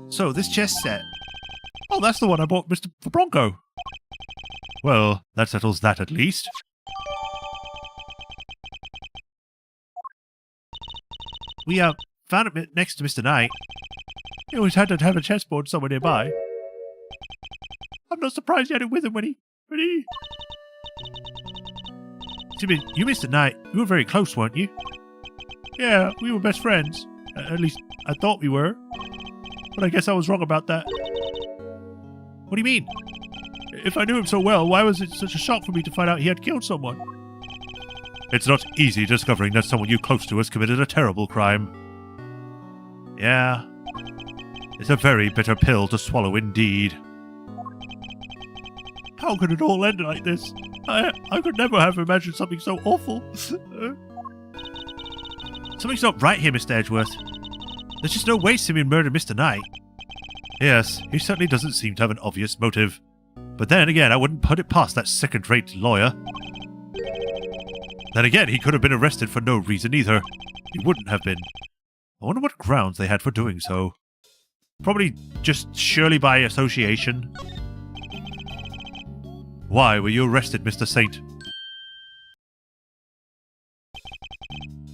[SPEAKER 3] So, this chess set.
[SPEAKER 2] Oh, that's the one I bought for Bronco.
[SPEAKER 3] Well, that settles that at least. We found it next to Mr. Knight.
[SPEAKER 2] He always had to have a chessboard somewhere nearby. I'm not surprised he had it with him when he...
[SPEAKER 3] Timmy, you, Mr. Knight, you were very close, weren't you?
[SPEAKER 2] Yeah, we were best friends. At least, I thought we were. But I guess I was wrong about that.
[SPEAKER 3] What do you mean?
[SPEAKER 2] If I knew him so well, why was it such a shock for me to find out he had killed someone?
[SPEAKER 3] It's not easy discovering that someone you're close to has committed a terrible crime. Yeah. It's a very bitter pill to swallow indeed.
[SPEAKER 2] How could it all end like this? I could never have imagined something so awful.
[SPEAKER 3] Something's not right here, Mr. Edgeworth. There's just no way Simeon murdered Mr. Knight. Yes, he certainly doesn't seem to have an obvious motive. But then again, I wouldn't put it past that second-rate lawyer. Then again, he could have been arrested for no reason either. He wouldn't have been. I wonder what grounds they had for doing so. Probably just surely by association. Why were you arrested, Mr. Saint?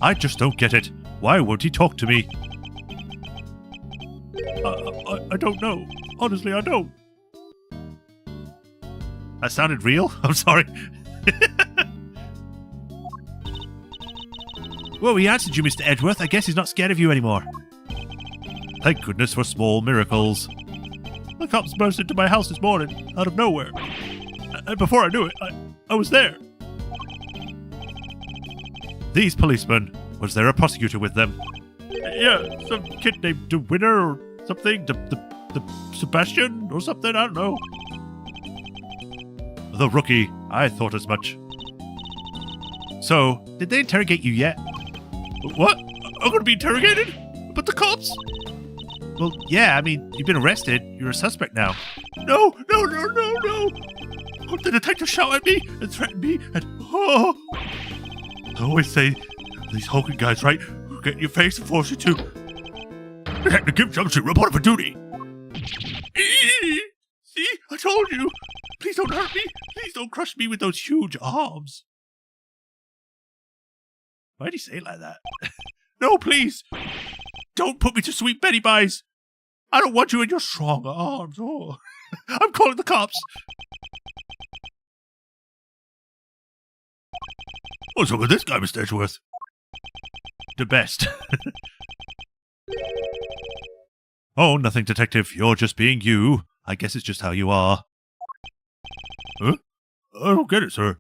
[SPEAKER 3] I just don't get it. Why won't he talk to me?
[SPEAKER 2] I don't know. Honestly, I don't.
[SPEAKER 3] That sounded real? I'm sorry. Well, he answered you, Mr. Edgeworth. I guess he's not scared of you anymore. Thank goodness for small miracles.
[SPEAKER 2] The cops burst into my house this morning, out of nowhere. And before I knew it, I was there.
[SPEAKER 3] These policemen, was there a prosecutor with them?
[SPEAKER 2] Yeah, some kid named the Winner or something. The Sebastian or something, I don't know.
[SPEAKER 3] The rookie, I thought as much.
[SPEAKER 1] So, did they interrogate you yet?
[SPEAKER 2] What? I'm gonna be interrogated? But the cops?
[SPEAKER 1] Well, yeah, I mean, you've been arrested. You're a suspect now.
[SPEAKER 2] No. The detective shout at me and threaten me and I always say these hulking guys, right? Who get in your face and force you to. Detective Kim Jumpsuit, report for duty. See? I told you. Please don't hurt me. Please don't crush me with those huge arms.
[SPEAKER 1] Why'd you say it like that?
[SPEAKER 2] No, please. Don't put me to sweet Betty Buys. I don't want you in your strong arms. Oh. I'm calling the cops. What's wrong with this guy, Mr. Edgeworth?
[SPEAKER 1] The best. Oh, nothing, detective. You're just being you. I guess it's just how you are.
[SPEAKER 2] Huh? I don't get it, sir.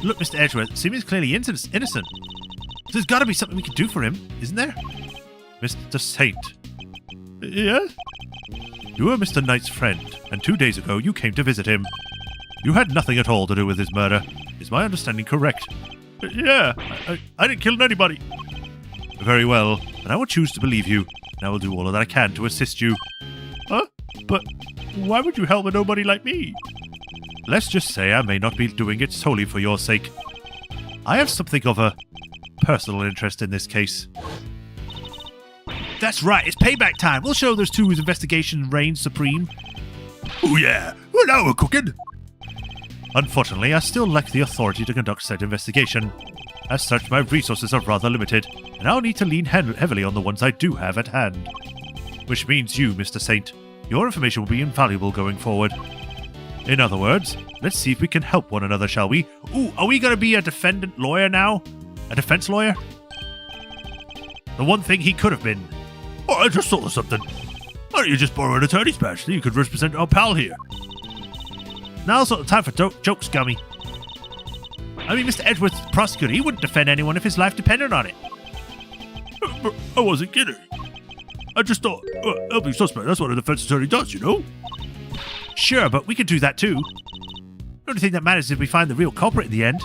[SPEAKER 1] Look, Mr. Edgeworth, Simeon's clearly innocent. There's got to be something we can do for him, isn't there? Mr. Saint.
[SPEAKER 2] Yes?
[SPEAKER 1] You are Mr. Knight's friend, and 2 days ago you came to visit him. You had nothing at all to do with his murder. Is my understanding correct?
[SPEAKER 2] Yeah, I didn't kill anybody.
[SPEAKER 1] Very well, and I will choose to believe you, and I will do all that I can to assist you.
[SPEAKER 2] Huh? But why would you help a nobody like me?
[SPEAKER 1] Let's just say I may not be doing it solely for your sake. I have something of a personal interest in this case. That's right, it's payback time. We'll show those two whose investigation reigns supreme.
[SPEAKER 2] Oh yeah, well now we're cooking.
[SPEAKER 1] Unfortunately, I still lack the authority to conduct said investigation. As such, my resources are rather limited, and I'll need to lean heavily on the ones I do have at hand. Which means you, Mr. Saint. Your information will be invaluable going forward. In other words, let's see if we can help one another, shall we? Ooh, are we going to be a defendant lawyer now? A defense lawyer? The one thing he could have been.
[SPEAKER 2] Oh, I just thought of something. Why don't you just borrow an attorney's badge so you could represent our pal here?
[SPEAKER 1] Now's not the time for jokes, Gummy. I mean, Mr. Edgeworth's the prosecutor. He wouldn't defend anyone if his life depended on it.
[SPEAKER 2] But I wasn't kidding. I just thought, helping suspect, that's what a defense attorney does, you know?
[SPEAKER 1] Sure, but we could do that too. The only thing that matters is if we find the real culprit in the end.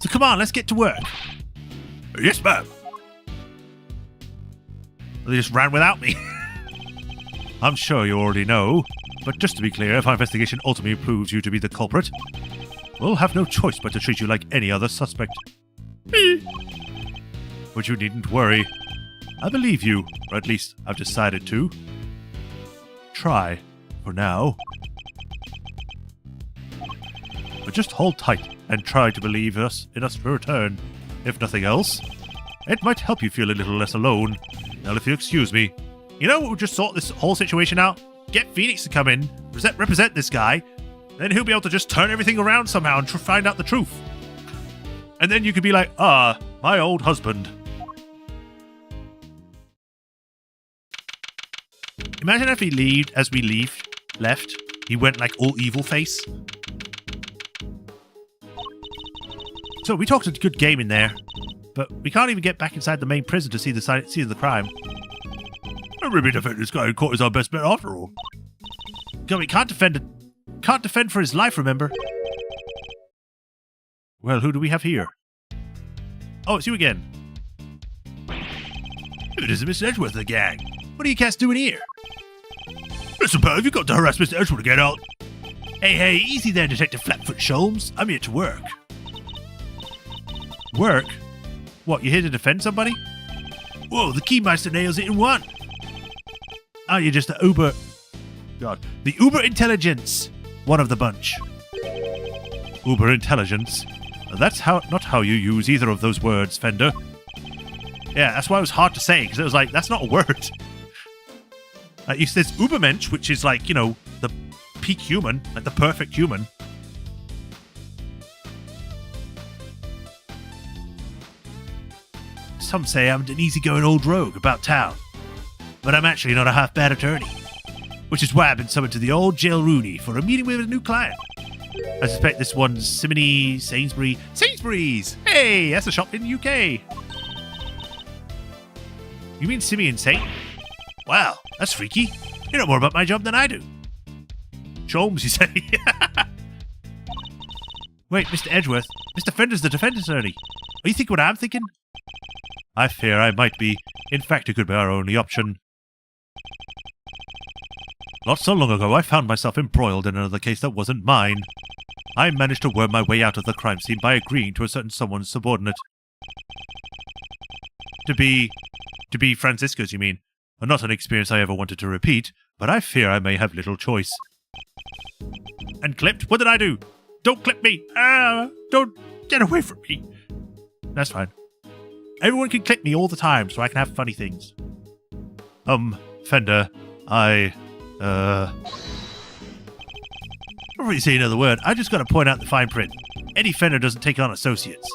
[SPEAKER 1] So come on, let's get to work.
[SPEAKER 2] Yes, ma'am.
[SPEAKER 1] They just ran without me. I'm sure you already know, but just to be clear, if our investigation ultimately proves you to be the culprit, we'll have no choice but to treat you like any other suspect. But you needn't worry. I believe you, or at least I've decided to. Try, for now. But just hold tight and try to believe in us for return. If nothing else, it might help you feel a little less alone. Now, if you excuse me, you know what would just sort this whole situation out? Get Phoenix to come in, represent this guy, then he'll be able to just turn everything around somehow and find out the truth. And then you could be like, my old husband. Imagine if he left, he went like all evil face. So we talked a good game in there, but we can't even get back inside the main prison to see the scene of the crime.
[SPEAKER 2] Maybe defend this guy in court is our best bet after all.
[SPEAKER 1] Gummy can't defend for his life, remember? Well, who do we have here? Oh, it's you again.
[SPEAKER 2] It isn't Mr. Edgeworth of the gang.
[SPEAKER 1] What are you cats doing here?
[SPEAKER 2] Listen, pal, have you got to harass Mr. Edgeworth to get out?
[SPEAKER 1] Hey, easy there, Detective Flatfoot Sholmes. I'm here to work. Work? What, you here to defend somebody?
[SPEAKER 2] Whoa, the Keymeister nails it in one.
[SPEAKER 1] Oh, you're just the uber intelligence. One of the bunch. Uber intelligence? That's not how you use either of those words, Fender. Yeah, that's why it was hard to say, because it was like, that's not a word. There's Ubermensch, which is like, the peak human, like the perfect human. Some say I'm an easygoing old rogue about town, but I'm actually not a half-bad attorney, which is why I've been summoned to the old jail Rooney for a meeting with a new client. I suspect this one's Sainsbury's! Hey, that's a shop in the UK. You mean Simeon Saint? Wow, that's freaky. You know more about my job than I do. Sholmes, you say?
[SPEAKER 3] Wait, Mr. Edgeworth. Mr. Fender's the defense attorney. Are you thinking what I'm thinking? I fear I might be. In fact, it could be our only option. Not so long ago, I found myself embroiled in another case that wasn't mine. I managed to worm my way out of the crime scene by agreeing to a certain someone's subordinate. To be Francisco's, you mean? Not an experience I ever wanted to repeat, but I fear I may have little choice. And clipped? What did I do? Don't clip me! Don't get away from me! That's fine. Everyone can clip me all the time so I can have funny things. Fender, Before you say another word, I just gotta point out the fine print. Eddie Fender doesn't take on associates.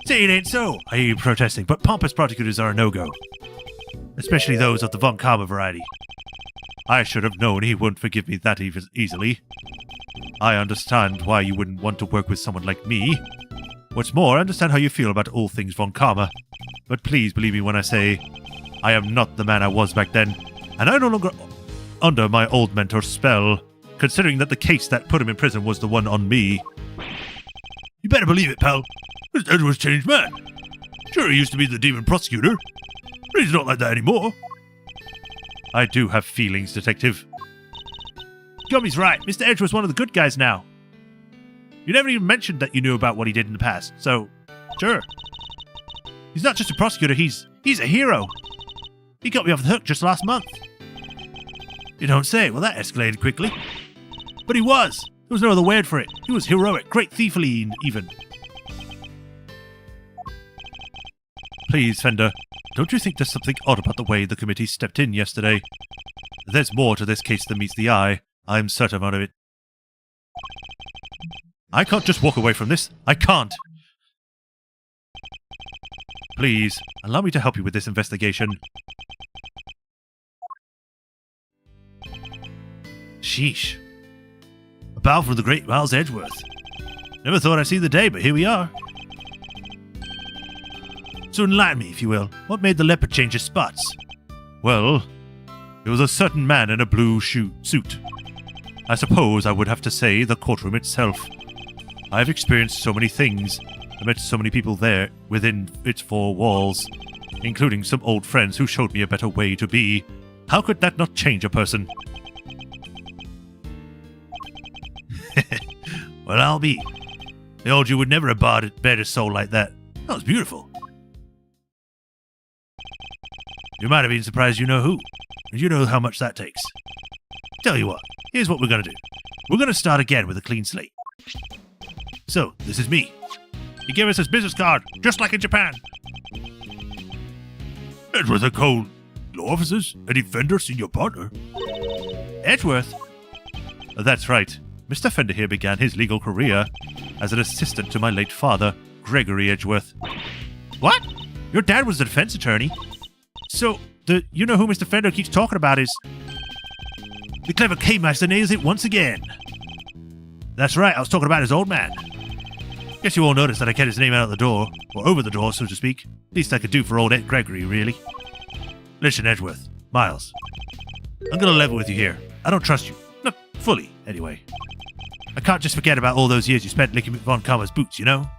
[SPEAKER 3] Say it ain't so, I hear you protesting, but pompous prosecutors are a no-go. Especially those of the Von Karma variety. I should have known he wouldn't forgive me that easily. I understand why you wouldn't want to work with someone like me. What's more, I understand how you feel about all things Von Karma. But please believe me when I say, I am not the man I was back then, and I'm no longer under my old mentor's spell, considering that the case that put him in prison was the one on me. You better believe it, pal. This Edgeworth's changed man. Sure, he used to be the demon prosecutor, but he's not like that anymore. I do have feelings, Detective. Gummy's right. Mr. Edgeworth's one of the good guys now. You never even mentioned that you knew about what he did in the past, so sure. He's not just a prosecutor, he's a hero. He got me off the hook just last month. You don't say. Well, that escalated quickly. But he was. There was no other word for it. He was heroic, great thiefly even. Please, Fender, don't you think there's something odd about the way the committee stepped in yesterday? There's more to this case than meets the eye. I'm certain of it. I can't just walk away from this. I can't. Please, allow me to help you with this investigation. Sheesh. A bow from the great Miles Edgeworth. Never thought I'd see the day, but here we are. So enlighten me, if you will. What made the leopard change his spots? Well, it was a certain man in a blue suit. I suppose I would have to say the courtroom itself. I've experienced so many things. I met so many people there within its four walls, including some old friends who showed me a better way to be. How could that not change a person? Well, I'll be. The old you would never have bared his soul like that. That was beautiful. You might have been surprised you know who, and you know how much that takes. Tell you what, here's what we're going to do. We're going to start again with a clean slate. So, this is me. He gave us his business card, just like in Japan. Edgeworth & Co. Law officers, Eddie Fender, senior partner. Edgeworth? That's right. Mr. Fender here began his legal career as an assistant to my late father, Gregory Edgeworth. What? Your dad was the defense attorney? So, you know who Mr. Fender keeps talking about is... The clever K-Master nails it once again. That's right, I was talking about his old man. Guess you all noticed that I kept his name out of the door, or over the door, so to speak. Least I could do for old Ed Gregory, really. Listen, Edgeworth. Miles. I'm gonna level with you here. I don't trust you. Not fully, anyway. I can't just forget about all those years you spent licking Von Karma's boots, you know?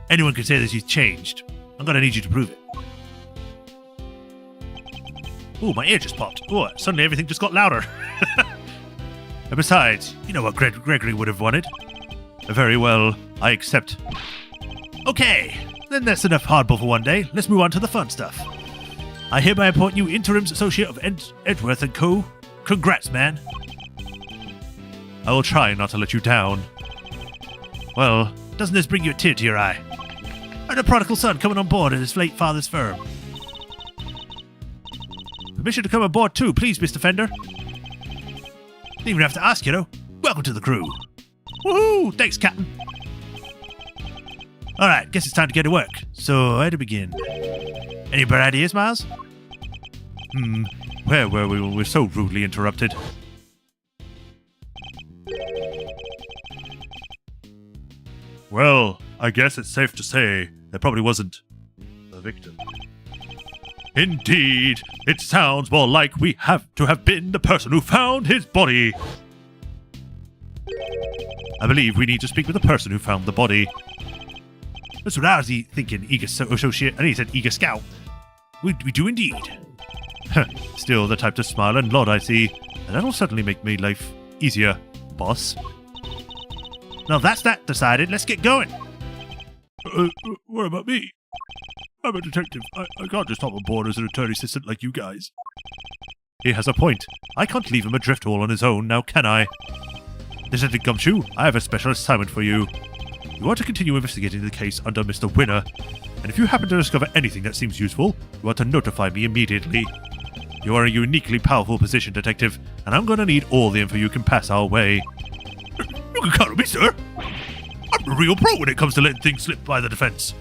[SPEAKER 3] Anyone can say that he's changed. I'm gonna need you to prove it. Ooh, my ear just popped. Ooh, suddenly everything just got louder. And besides, you know what Gregory would have wanted. Very well, I accept. Okay, then that's enough hardball for one day. Let's move on to the fun stuff. I hereby appoint you Interim Associate of Edgeworth & Co. Congrats, man. I will try not to let you down. Well, doesn't this bring you a tear to your eye? And a prodigal son coming on board at his late father's firm. Permission to come aboard too, please, Mr. Fender. Didn't even have to ask, you know. Welcome to the crew. Woohoo! Thanks, Captain. Alright, guess it's time to get to work. So, where to begin? Any better ideas, Miles? Where were we when we were so rudely interrupted? Well, I guess it's safe to say there probably wasn't a victim. Indeed, it sounds more like we have to have been the person who found his body.
[SPEAKER 2] I believe we need to speak with the person who found the body.
[SPEAKER 3] That's what I was thinking, eager associate. I think he said eager scout. We do indeed.
[SPEAKER 2] Still the type to smile and nod, I see. And that'll certainly make my life easier, boss.
[SPEAKER 3] Now that's that decided. Let's get going.
[SPEAKER 2] What about me? I'm a detective. I can't just hop on board as an attorney assistant like you guys. He has a point. I can't leave him adrift all on his own, now can I? Detective Gumshoe, I have a special assignment for you. You are to continue investigating the case under Mr. Winner, and if you happen to discover anything that seems useful, you are to notify me immediately. You are in a uniquely powerful position, Detective, and I'm going to need all the info you can pass our way.
[SPEAKER 3] You can count on me, sir. I'm a real pro when it comes to letting things slip by the defense.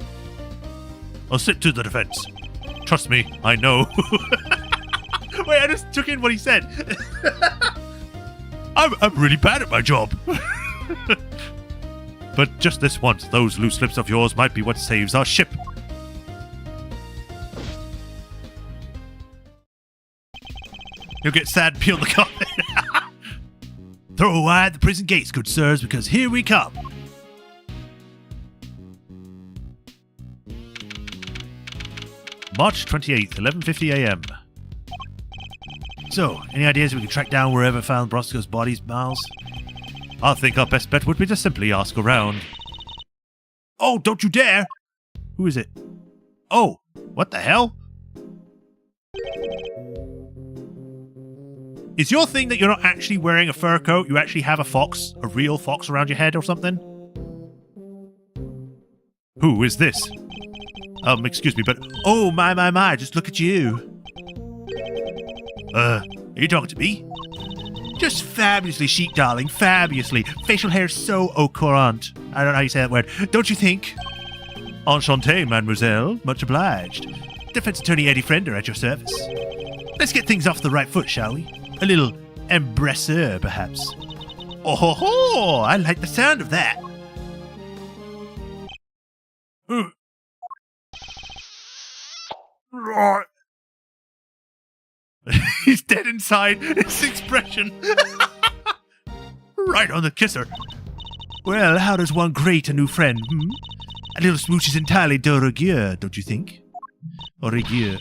[SPEAKER 3] I'll slip to the defense.
[SPEAKER 2] Trust me, I know.
[SPEAKER 3] Wait, I just took in what he said. I'm really bad at my job.
[SPEAKER 2] But just this once, those loose lips of yours might be what saves our ship.
[SPEAKER 3] You'll get sad and peel the carpet. Throw wide the prison gates, good sirs, because here we come.
[SPEAKER 2] March 28th, 11:50 a.m.
[SPEAKER 3] So, any ideas we can track down wherever found Brosco's bodies, Miles?
[SPEAKER 2] I think our best bet would be to simply ask around.
[SPEAKER 3] Oh, don't you dare! Who is it? Oh, what the hell? Is your thing that you're not actually wearing a fur coat, you actually have a fox, a real fox around your head or something?
[SPEAKER 2] Who is this?
[SPEAKER 3] Excuse me, but... Oh, my, just look at you. Are you talking to me? Just fabulously chic, darling, fabulously. Facial hair so au courant. I don't know how you say that word. Don't you think?
[SPEAKER 2] Enchanté, mademoiselle. Much obliged.
[SPEAKER 3] Defense Attorney Eddie Frender at your service. Let's get things off the right foot, shall we? A little embrasseur, perhaps. Oh ho ho! I like the sound of that. He's dead inside. His expression. Right on the kisser. Well, how does one greet a new friend? A little smooch is entirely de rigueur, don't you think? Or rigueur.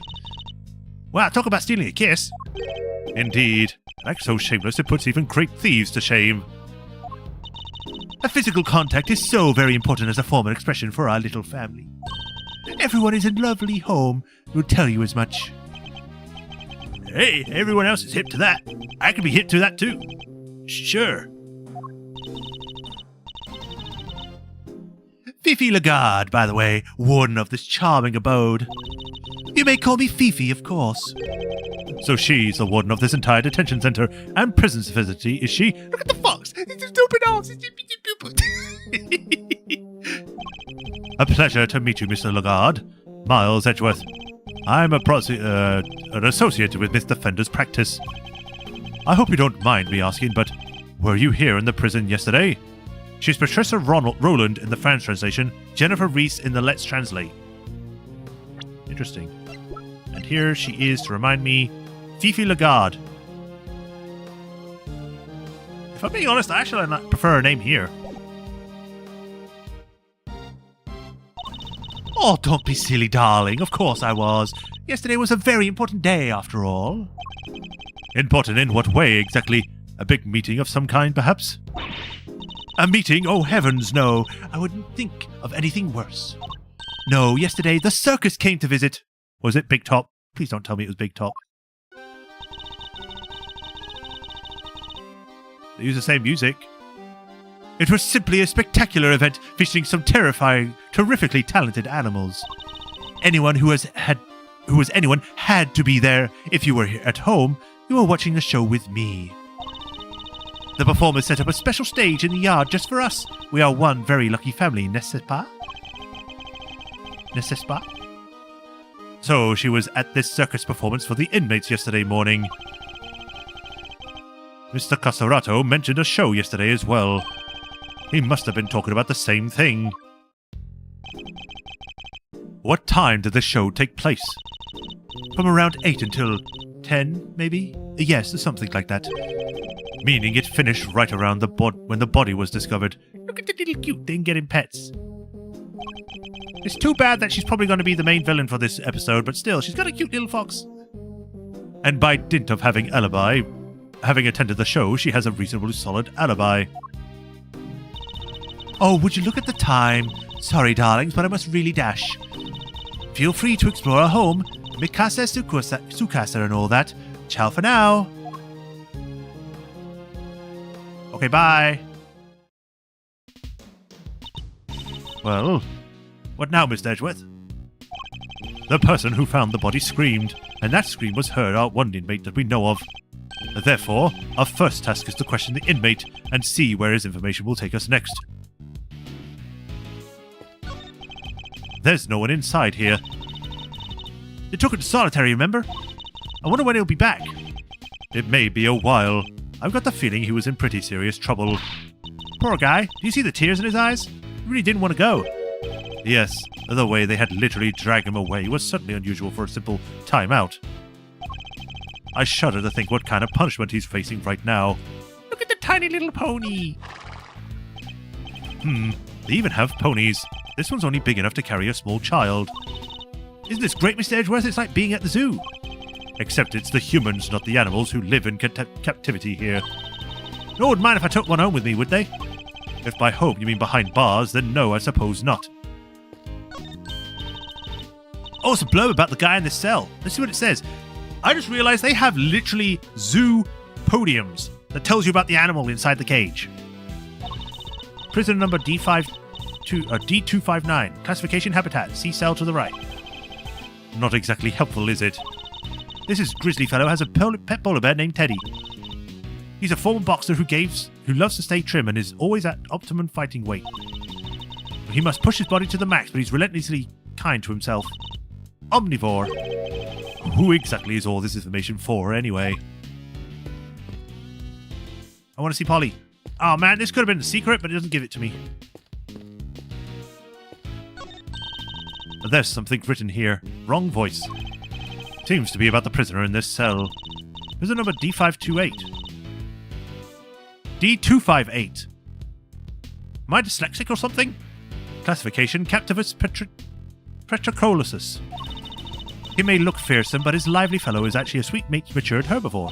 [SPEAKER 3] Wow, talk about stealing a kiss.
[SPEAKER 2] Indeed. Act so shameless it puts even great thieves to shame.
[SPEAKER 3] A physical contact is so very important as a form of expression for our little family. Everyone is a lovely home will tell you as much. Hey, everyone else is hip to that. I can be hip to that too. Sure. Fifi Lagarde, by the way, warden of this charming abode. You may call me Fifi, of course.
[SPEAKER 2] So she's the warden of this entire detention center and prison facility, is she?
[SPEAKER 3] Look at the fox! It's a stupid horse!
[SPEAKER 2] A pleasure to meet you, Mr. Lagarde. Miles Edgeworth. I'm an associate with Miss Defender's practice. I hope you don't mind me asking, but were you here in the prison yesterday? She's Patricia Roland in the French translation, Jennifer Reese in the Let's Translate.
[SPEAKER 3] Interesting. And here she is to remind me, Fifi Lagarde. If I'm being honest, I actually prefer her name here. Oh, don't be silly, darling. Of course I was. Yesterday was a very important day, after all.
[SPEAKER 2] Important in what way, exactly? A big meeting of some kind, perhaps?
[SPEAKER 3] A meeting? Oh, heavens, no. I wouldn't think of anything worse. No, yesterday the circus came to visit.
[SPEAKER 2] Was it Big Top?
[SPEAKER 3] Please don't tell me it was Big Top. They use the same music. It was simply a spectacular event featuring some terrifically talented animals. Anyone who was anyone had to be there. If you were here at home, you were watching the show with me. The performers set up a special stage in the yard just for us. We are one very lucky family, n'est-ce pas? N'est-ce pas?
[SPEAKER 2] So she was at this circus performance for the inmates yesterday morning. Mr. Casarato mentioned a show yesterday as well. He must have been talking about the same thing. What time did the show take place?
[SPEAKER 3] From around 8 until 10, maybe? Yes, something like that.
[SPEAKER 2] meaning it finished right around when the body was discovered. Look at the little cute thing getting pets. It's too bad that she's probably going to be the main villain for this episode, but still, she's got a cute little fox. And by dint of having attended the show, she has a reasonably solid alibi. Oh, would you look at the time? Sorry, darlings, but I must really dash. Feel free to explore our home, mi casa su casa and all that. Ciao for now. Okay, bye. Well, what now, Mr. Edgeworth? The person who found the body screamed, and that scream was heard out one inmate that we know of. Therefore, our first task is to question the inmate and see where his information will take us next. There's no one inside here. They took it to solitary, remember? I wonder when he'll be back. It may be a while. I've got the feeling he was in pretty serious trouble. Poor guy, do you see the tears in his eyes? He really didn't want to go. Yes, the way they had literally dragged him away was certainly unusual for a simple time out. I shudder to think what kind of punishment he's facing right now. Look at the tiny little pony! They even have ponies. This one's only big enough to carry a small child. Isn't this great, Mr. Edgeworth? It's like being at the zoo. Except it's the humans, not the animals, who live in captivity here. No one would mind if I took one home with me, would they? If by home you mean behind bars, then no, I suppose not. Oh, it's a blurb about the guy in the cell. Let's see what it says. I just realized they have literally zoo podiums that tells you about the animal inside the cage. Prisoner number D259. Classification habitat. See cell to the right. Not exactly helpful, is it? This grizzly fellow has a pet polar bear named Teddy. He's a former boxer who loves to stay trim and is always at optimum fighting weight. He must push his body to the max, but he's relentlessly kind to himself. Omnivore. Who exactly is all this information for, anyway? I want to see Polly. Oh man, this could have been a secret, but it doesn't give it to me. But there's something written here. Wrong voice. Seems to be about the prisoner in this cell. Prisoner number D528. D258. Am I dyslexic or something? Classification, Captivus Petrocolosus. He may look fearsome, but his lively fellow is actually a sweet matured herbivore.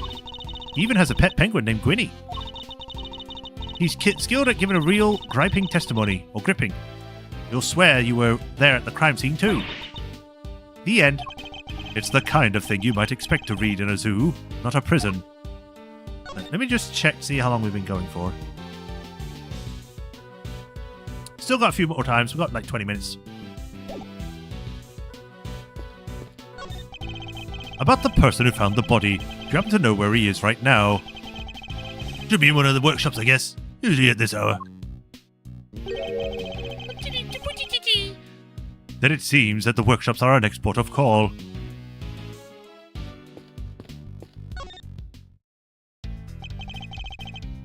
[SPEAKER 2] He even has a pet penguin named Gwynny. He's skilled at giving a real griping testimony, or gripping. You'll swear you were there at the crime scene too. The end. It's the kind of thing you might expect to read in a zoo, not a prison. Let me just check, see how long we've been going for. Still got a few more times. We've got like 20 minutes. About the person who found the body. Do you happen to know where he is right now? Should be in one of the workshops, I guess. Usually at this hour. Then it seems that the workshops are our next port of call.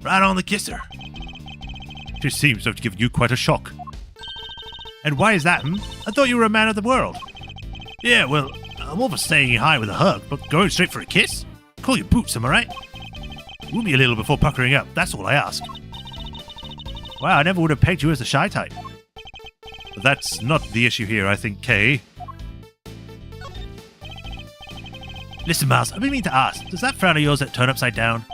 [SPEAKER 2] Right on the kisser. She seems to have given you quite a shock. And why is that, I thought you were a man of the world. Yeah, well, I'm all for staying high with a hug, but going straight for a kiss? Call your boots, am I right? Woo me a little before puckering up, that's all I ask. Wow, I never would have pegged you as the shy type. But that's not the issue here, I think, Kay. Listen, Miles, I've been meaning to ask, does that frown of yours that turn upside down?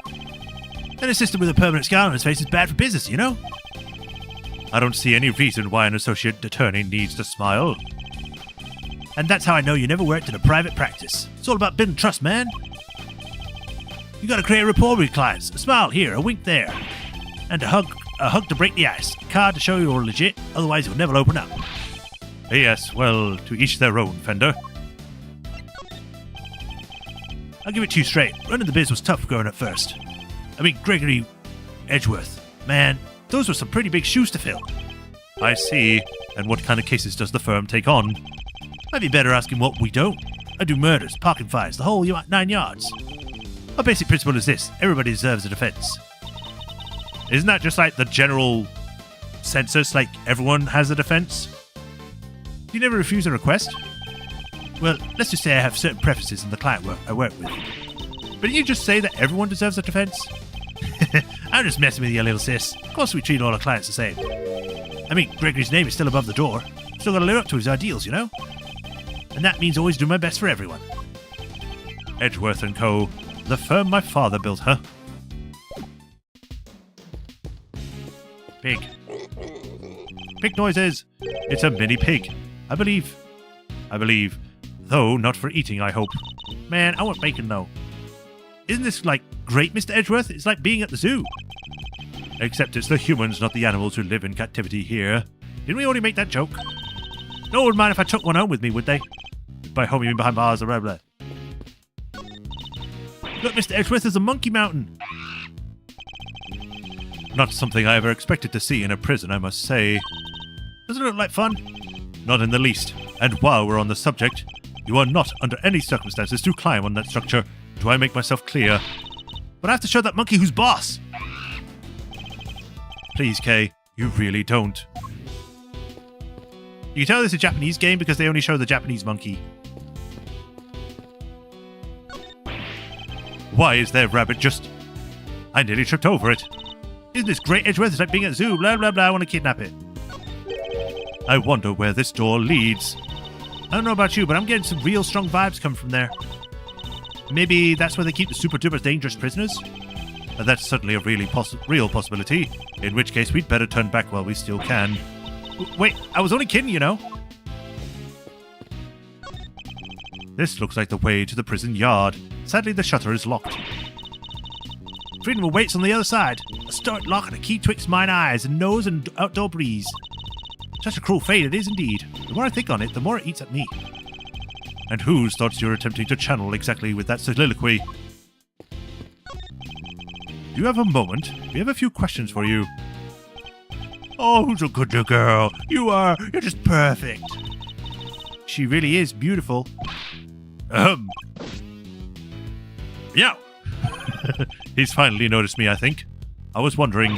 [SPEAKER 2] An assistant with a permanent scar on his face is bad for business, you know? I don't see any reason why an associate attorney needs to smile. And that's how I know you never worked in a private practice. It's all about building trust, man. You gotta create a rapport with clients. A smile here, a wink there. And a hug to break the ice. A card to show you're legit, otherwise you'll never open up. Yes, well, to each their own, Fender. I'll give it to you straight. Running the biz was tough going at first. I mean, Gregory Edgeworth. Man, those were some pretty big shoes to fill. I see. And what kind of cases does the firm take on? Might be better asking what we don't. I do murders, parking fines, the whole 9 yards. Our basic principle is this. Everybody deserves a defense. Isn't that just like the general census, like everyone has a defense? Do you never refuse a request? Well, let's just say I have certain preferences in the client I work with. But didn't you just say that everyone deserves a defense?
[SPEAKER 3] I'm just messing with you, little sis. Of course we treat all our clients the same. I mean, Gregory's name is still above the door. Still gotta live up to his ideals, you know? And that means always do my best for everyone.
[SPEAKER 2] Edgeworth & Co., the firm my father built, huh?
[SPEAKER 3] Pig.
[SPEAKER 2] Pig noises! It's a mini pig. I believe. Though not for eating, I hope.
[SPEAKER 3] Man, I want bacon, though. Isn't this, like, great, Mr. Edgeworth? It's like being at the zoo.
[SPEAKER 2] Except it's the humans, not the animals, who live in captivity here.
[SPEAKER 3] Didn't we already make that joke? No one would mind if I took one home with me, would they?
[SPEAKER 2] By home you mean behind bars or blah blah.
[SPEAKER 3] Look, Mr. Edgeworth, there's a monkey mountain.
[SPEAKER 2] Not something I ever expected to see in a prison, I must say.
[SPEAKER 3] Doesn't it look like fun?
[SPEAKER 2] Not in the least. And while we're on the subject, you are not under any circumstances to climb on that structure. Do I make myself clear?
[SPEAKER 3] But I have to show that monkey who's boss.
[SPEAKER 2] Please, Kay, you really don't.
[SPEAKER 3] You can tell this is a Japanese game because they only show the Japanese monkey.
[SPEAKER 2] Why is their rabbit just... I nearly tripped over it.
[SPEAKER 3] Isn't this great, Edgeworth? It's like being at a zoo, blah, blah, blah, I want to kidnap it.
[SPEAKER 2] I wonder where this door leads.
[SPEAKER 3] I don't know about you, but I'm getting some real strong vibes coming from there. Maybe that's where they keep the super duper dangerous prisoners?
[SPEAKER 2] That's certainly a really real possibility, in which case we'd better turn back while we still can.
[SPEAKER 3] Wait, I was only kidding, you know.
[SPEAKER 2] This looks like the way to the prison yard. Sadly, the shutter is locked.
[SPEAKER 3] Freedom awaits on the other side. A start lock and a key twixt mine eyes and nose and outdoor breeze. Such a cruel fate it is indeed. The more I think on it, the more it eats at me.
[SPEAKER 2] And whose thoughts you're attempting to channel exactly with that soliloquy? Do you have a moment? We have a few questions for you.
[SPEAKER 3] Oh, who's a good little girl? You're just perfect. She really is beautiful.
[SPEAKER 2] Yeah. He's finally noticed me, I think. I was wondering...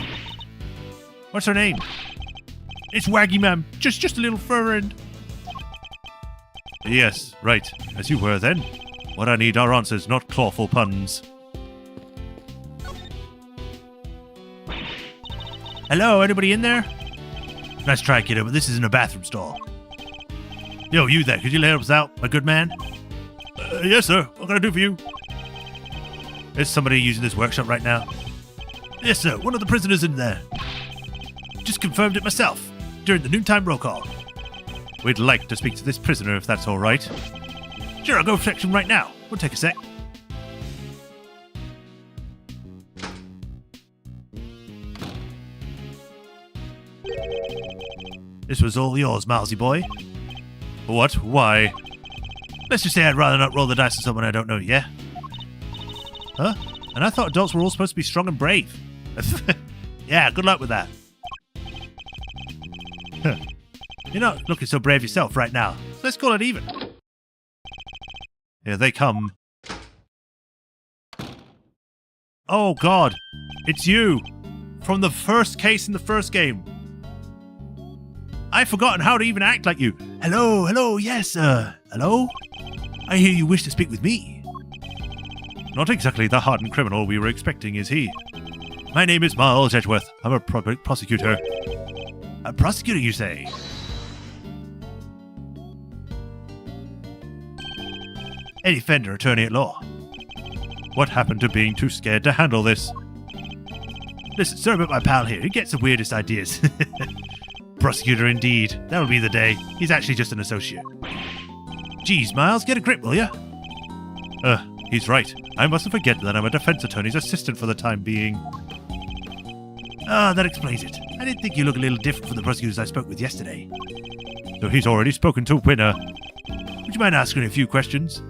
[SPEAKER 3] What's her name? It's Waggy, ma'am. Just a little fur end.
[SPEAKER 2] Yes, right. As you were then. What I need are answers, not clawful puns.
[SPEAKER 3] Hello, anybody in there? Nice try, kiddo, but this isn't a bathroom stall. Yo, you there, could you help us out, my good man?
[SPEAKER 2] Yes, sir. What can I do for you?
[SPEAKER 3] Is somebody using this workshop right now? Yes, sir. One of the prisoners in there. Just confirmed it myself during the noontime roll call.
[SPEAKER 2] We'd like to speak to this prisoner if that's all right.
[SPEAKER 3] Sure, I'll go fetch him right now. We'll take a sec. This was all yours, Milesy boy.
[SPEAKER 2] What? Why?
[SPEAKER 3] Let's just say I'd rather not roll the dice on someone I don't know, yeah? Huh? And I thought adults were all supposed to be strong and brave. Yeah, good luck with that. You're not looking so brave yourself right now, so let's call it even.
[SPEAKER 2] Here they come.
[SPEAKER 3] Oh god, it's you! From the first case in the first game. I've forgotten how to even act like you. Hello, yes, hello? I hear you wish to speak with me.
[SPEAKER 2] Not exactly the hardened criminal we were expecting, is he?
[SPEAKER 3] My name is Miles Edgeworth.
[SPEAKER 2] I'm a public prosecutor.
[SPEAKER 3] A prosecutor, you say? A defender, attorney at law.
[SPEAKER 2] What happened to being too scared to handle this?
[SPEAKER 3] Listen, sorry about my pal here. He gets the weirdest ideas. Prosecutor indeed. That'll be the day. He's actually just an associate. Geez, Miles, get a grip, will ya?
[SPEAKER 2] He's right. I mustn't forget that I'm a defense attorney's assistant for the time being.
[SPEAKER 3] Ah, that explains it. I did think you look a little different from the prosecutors I spoke with yesterday.
[SPEAKER 2] So he's already spoken to Winner.
[SPEAKER 3] Would you mind asking a few questions?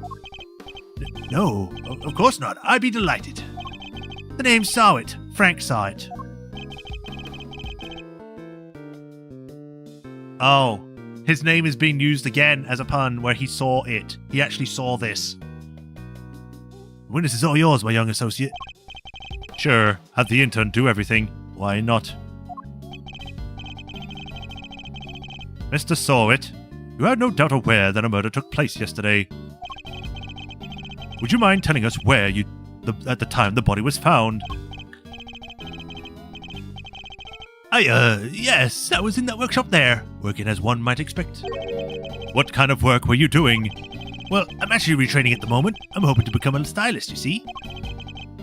[SPEAKER 3] No, of course not. I'd be delighted. The name saw it. Frank saw it. Oh, his name is being used again as a pun where he saw it. He actually saw this. The witness is all yours, my young associate.
[SPEAKER 2] Sure, have the intern do everything. Why not? Mr. Sawit, you are no doubt aware that a murder took place yesterday. Would you mind telling us where at the time the body was found?
[SPEAKER 3] Yes, I was in that workshop there, working as one might expect. What kind of work were you doing? Well, I'm actually retraining at the moment. I'm hoping to become a stylist, you see.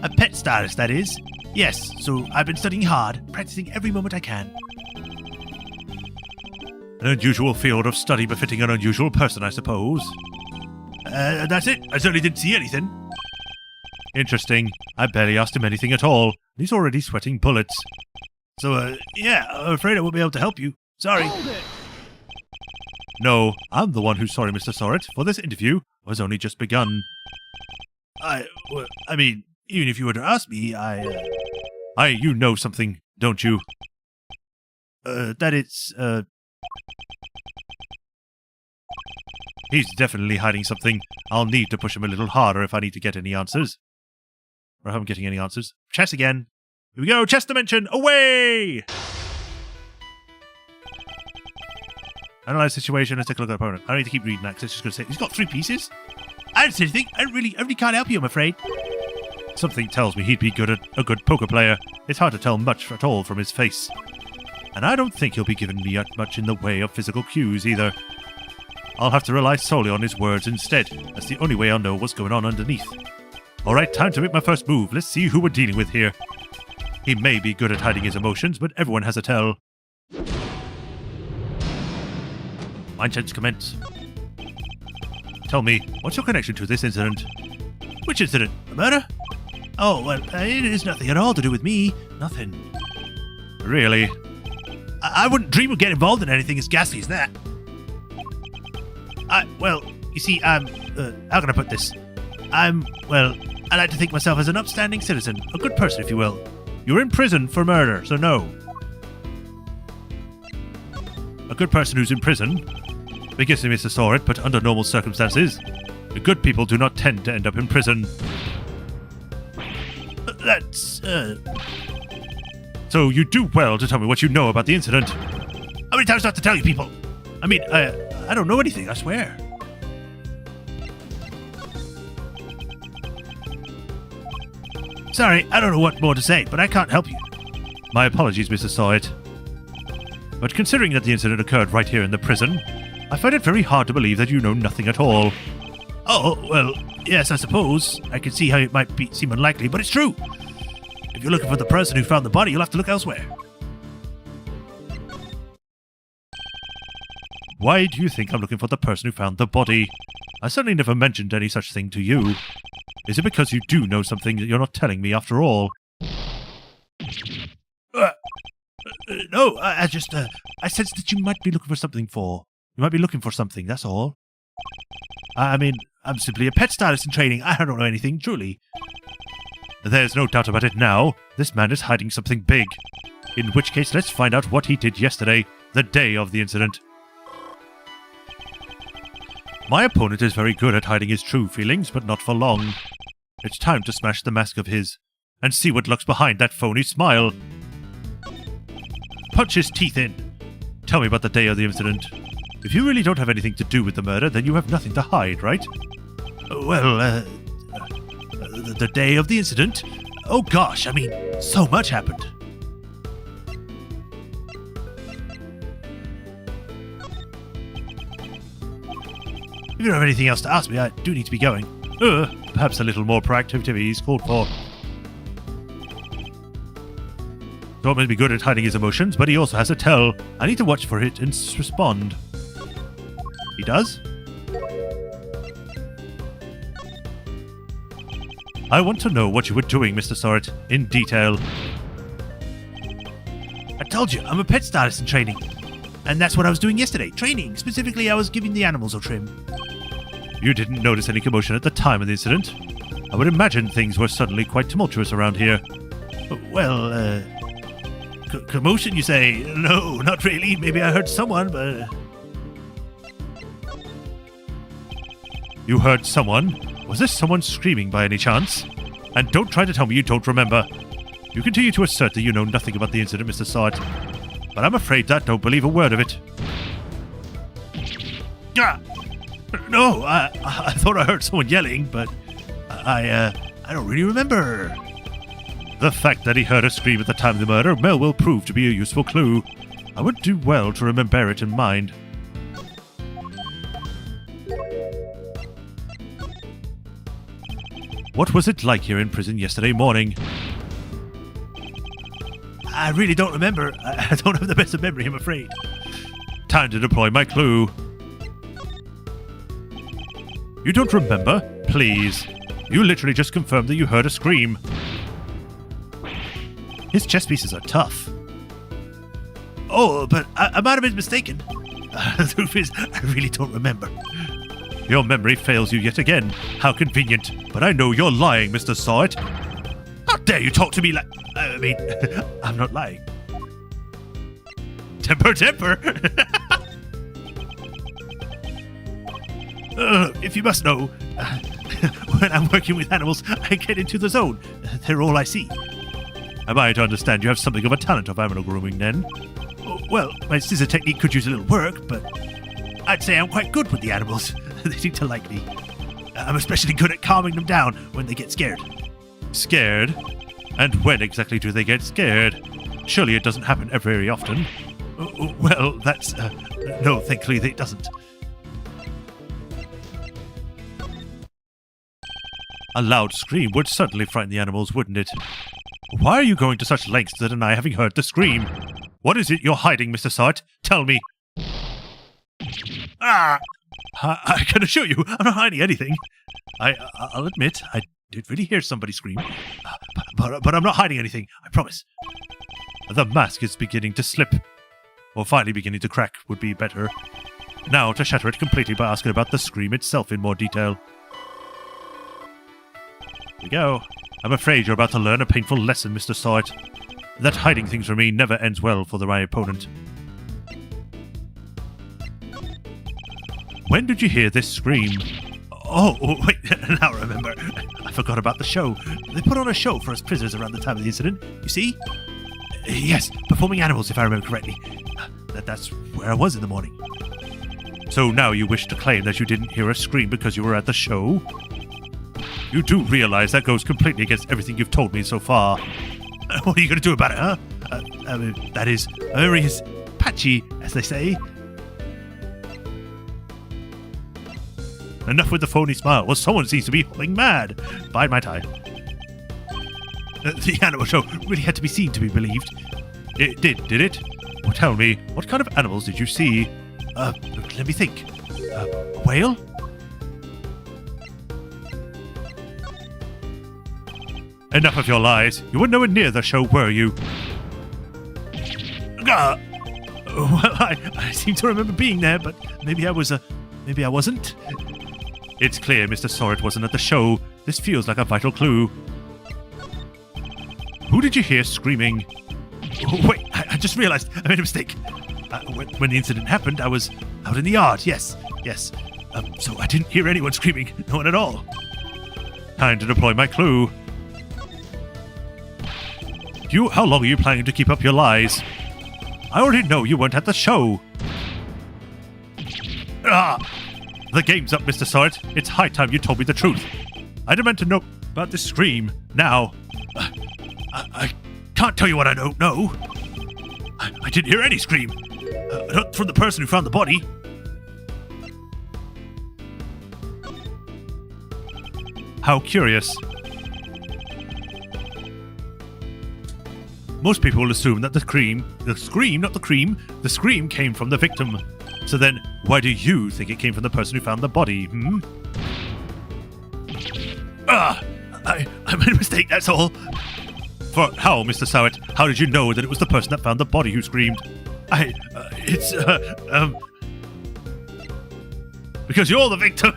[SPEAKER 3] A pet stylist, that is. Yes, so I've been studying hard, practicing every moment I can.
[SPEAKER 2] An unusual field of study befitting an unusual person, I suppose.
[SPEAKER 3] That's it. I certainly didn't see anything.
[SPEAKER 2] Interesting. I barely asked him anything at all. He's already sweating bullets.
[SPEAKER 3] So, yeah, I'm afraid I won't be able to help you. Sorry.
[SPEAKER 4] Hold it.
[SPEAKER 2] No, I'm the one who's sorry, Mr. Sorrett, for this interview was only just begun.
[SPEAKER 3] I mean, even if you were to ask me,
[SPEAKER 2] You know something, don't you?
[SPEAKER 3] that it's,
[SPEAKER 2] He's definitely hiding something. I'll need to push him a little harder if I need to get any answers. Or if I'm getting any answers. Chess again. Here we go, chess dimension, away! Analyze situation, let's take a look at opponent. I don't need to keep reading that because it's just going to say, he's got 3 pieces?
[SPEAKER 3] I don't see anything. I really can't help you, I'm afraid.
[SPEAKER 2] Something tells me he'd be a good poker player. It's hard to tell much at all from his face. And I don't think he'll be giving me much in the way of physical cues either. I'll have to rely solely on his words instead. That's the only way I'll know what's going on underneath. Alright, time to make my first move. Let's see who we're dealing with here. He may be good at hiding his emotions, but everyone has a tell. Mind checks commence. Tell me, what's your connection to this incident?
[SPEAKER 3] Which incident? The murder? Oh, well, it is nothing at all to do with me. Nothing.
[SPEAKER 2] Really?
[SPEAKER 3] I wouldn't dream of getting involved in anything as ghastly as that. Well, you see, how can I put this? I like to think myself as an upstanding citizen, a good person, if you will.
[SPEAKER 2] You're in prison for murder, so no. A good person who's in prison? Forgive me, Mr. Sorrett, but under normal circumstances, the good people do not tend to end up in prison. So you do well to tell me what you know about the incident.
[SPEAKER 3] How many times do I have to tell you people? I mean, I don't know anything, I swear. Sorry, I don't know what more to say, but I can't help you.
[SPEAKER 2] My apologies, Mr. Sorrett. But considering that the incident occurred right here in the prison, I find it very hard to believe that you know nothing at all.
[SPEAKER 3] Oh, well, yes, I suppose. I can see how it might seem unlikely, but it's true. If you're looking for the person who found the body, you'll have to look elsewhere.
[SPEAKER 2] Why do you think I'm looking for the person who found the body? I certainly never mentioned any such thing to you. Is it because you do know something that you're not telling me after all?
[SPEAKER 3] No, I sensed that you might be looking for something You might be looking for something, that's all. I mean, I'm simply a pet stylist in training. I don't know anything, truly.
[SPEAKER 2] There's no doubt about it now. This man is hiding something big. In which case, let's find out what he did yesterday, the day of the incident. My opponent is very good at hiding his true feelings, but not for long. It's time to smash the mask of his, and see what lurks behind that phony smile. Punch his teeth in. Tell me about the day of the incident. If you really don't have anything to do with the murder, then you have nothing to hide, right?
[SPEAKER 3] Well, the day of the incident? Oh gosh, I mean, so much happened. If you don't have anything else to ask me, I do need to be going.
[SPEAKER 2] Perhaps a little more proactivity is called for. Thor may be good at hiding his emotions, but he also has a tell. I need to watch for it and respond. He does? I want to know what you were doing, Mr. Sorrett, in detail.
[SPEAKER 3] I told you, I'm a pet stylist in training. And that's what I was doing yesterday, training. Specifically, I was giving the animals a trim.
[SPEAKER 2] You didn't notice any commotion at the time of the incident? I would imagine things were suddenly quite tumultuous around here.
[SPEAKER 3] Well, commotion, you say? No, not really. Maybe I heard someone, but...
[SPEAKER 2] You heard someone? Was this someone screaming by any chance? And don't try to tell me you don't remember. You continue to assert that you know nothing about the incident, Mr. Sorrett. But I'm afraid that don't believe a word of it.
[SPEAKER 3] No, I thought I heard someone yelling, but I don't really remember.
[SPEAKER 2] The fact that he heard a scream at the time of the murder may well prove to be a useful clue. I would do well to remember it in mind. What was it like here in prison yesterday morning?
[SPEAKER 3] I really don't remember. I don't have the best of memory, I'm afraid.
[SPEAKER 2] Time to deploy my clue. You don't remember? Please. You literally just confirmed that you heard a scream.
[SPEAKER 3] His chess pieces are tough. Oh, but I might have been mistaken. The truth is, I really don't remember.
[SPEAKER 2] Your memory fails you yet again. How convenient. But I know you're lying, Mr. Sawit.
[SPEAKER 3] How dare you talk to me like... I mean, I'm not lying. Temper! If you must know, when I'm working with animals, I get into the zone. They're all I see.
[SPEAKER 2] Am I to understand you have something of a talent of animal grooming, then?
[SPEAKER 3] Well, my scissor technique could use a little work, but I'd say I'm quite good with the animals. They seem to like me. I'm especially good at calming them down when they get scared.
[SPEAKER 2] Scared? And when exactly do they get scared? Surely it doesn't happen very often.
[SPEAKER 3] Well, that's... no, thankfully it doesn't.
[SPEAKER 2] A loud scream would certainly frighten the animals, wouldn't it? Why are you going to such lengths to deny having heard the scream? What is it you're hiding, Mr. Sawit? Tell me.
[SPEAKER 3] I can assure you, I'm not hiding anything. I'll admit, I did really hear somebody scream. But I'm not hiding anything, I promise.
[SPEAKER 2] The mask is beginning to slip. Or finally beginning to crack would be better. Now to shatter it completely by asking about the scream itself in more detail. Here we go. I'm afraid you're about to learn a painful lesson, Mr. Sawit. That hiding things from me never ends well for my opponent. When did you hear this scream?
[SPEAKER 3] Oh, wait, now I remember. I forgot about the show. They put on a show for us prisoners around the time of the incident, you see? Yes, performing animals, if I remember correctly. That's where I was in the morning.
[SPEAKER 2] So now you wish to claim that you didn't hear a scream because you were at the show? You do realize that goes completely against everything you've told me so far.
[SPEAKER 3] What are you going to do about it, huh? That is, memory is patchy, as they say.
[SPEAKER 2] Enough with the phony smile. Well, someone seems to be going mad. Bide my time.
[SPEAKER 3] The animal show really had to be seen to be believed.
[SPEAKER 2] It did it? Well, tell me, what kind of animals did you see?
[SPEAKER 3] Let me think. A whale?
[SPEAKER 2] Enough of your lies. You were nowhere near the show, were you?
[SPEAKER 3] Well, I seem to remember being there, but maybe I wasn't.
[SPEAKER 2] It's clear Mr. Sawit wasn't at the show. This feels like a vital clue. Who did you hear screaming?
[SPEAKER 3] Oh, wait, I just realized I made a mistake. When the incident happened, I was out in the yard, yes. So I didn't hear anyone screaming, no one at all.
[SPEAKER 2] Time to deploy my clue. How long are you planning to keep up your lies? I already know you weren't at the show. The game's up, Mr. Sawit. It's high time you told me the truth. I demand to know about this scream, now.
[SPEAKER 3] I can't tell you what I don't know. I didn't hear any scream. Not from the person who found the body.
[SPEAKER 2] How curious. Most people will assume that the scream came from the victim. So then, why do you think it came from the person who found the body,
[SPEAKER 3] I made a mistake, that's all.
[SPEAKER 2] For how, Mr. Sawit? How did you know that it was the person that found the body who screamed?
[SPEAKER 3] Because you're the victim.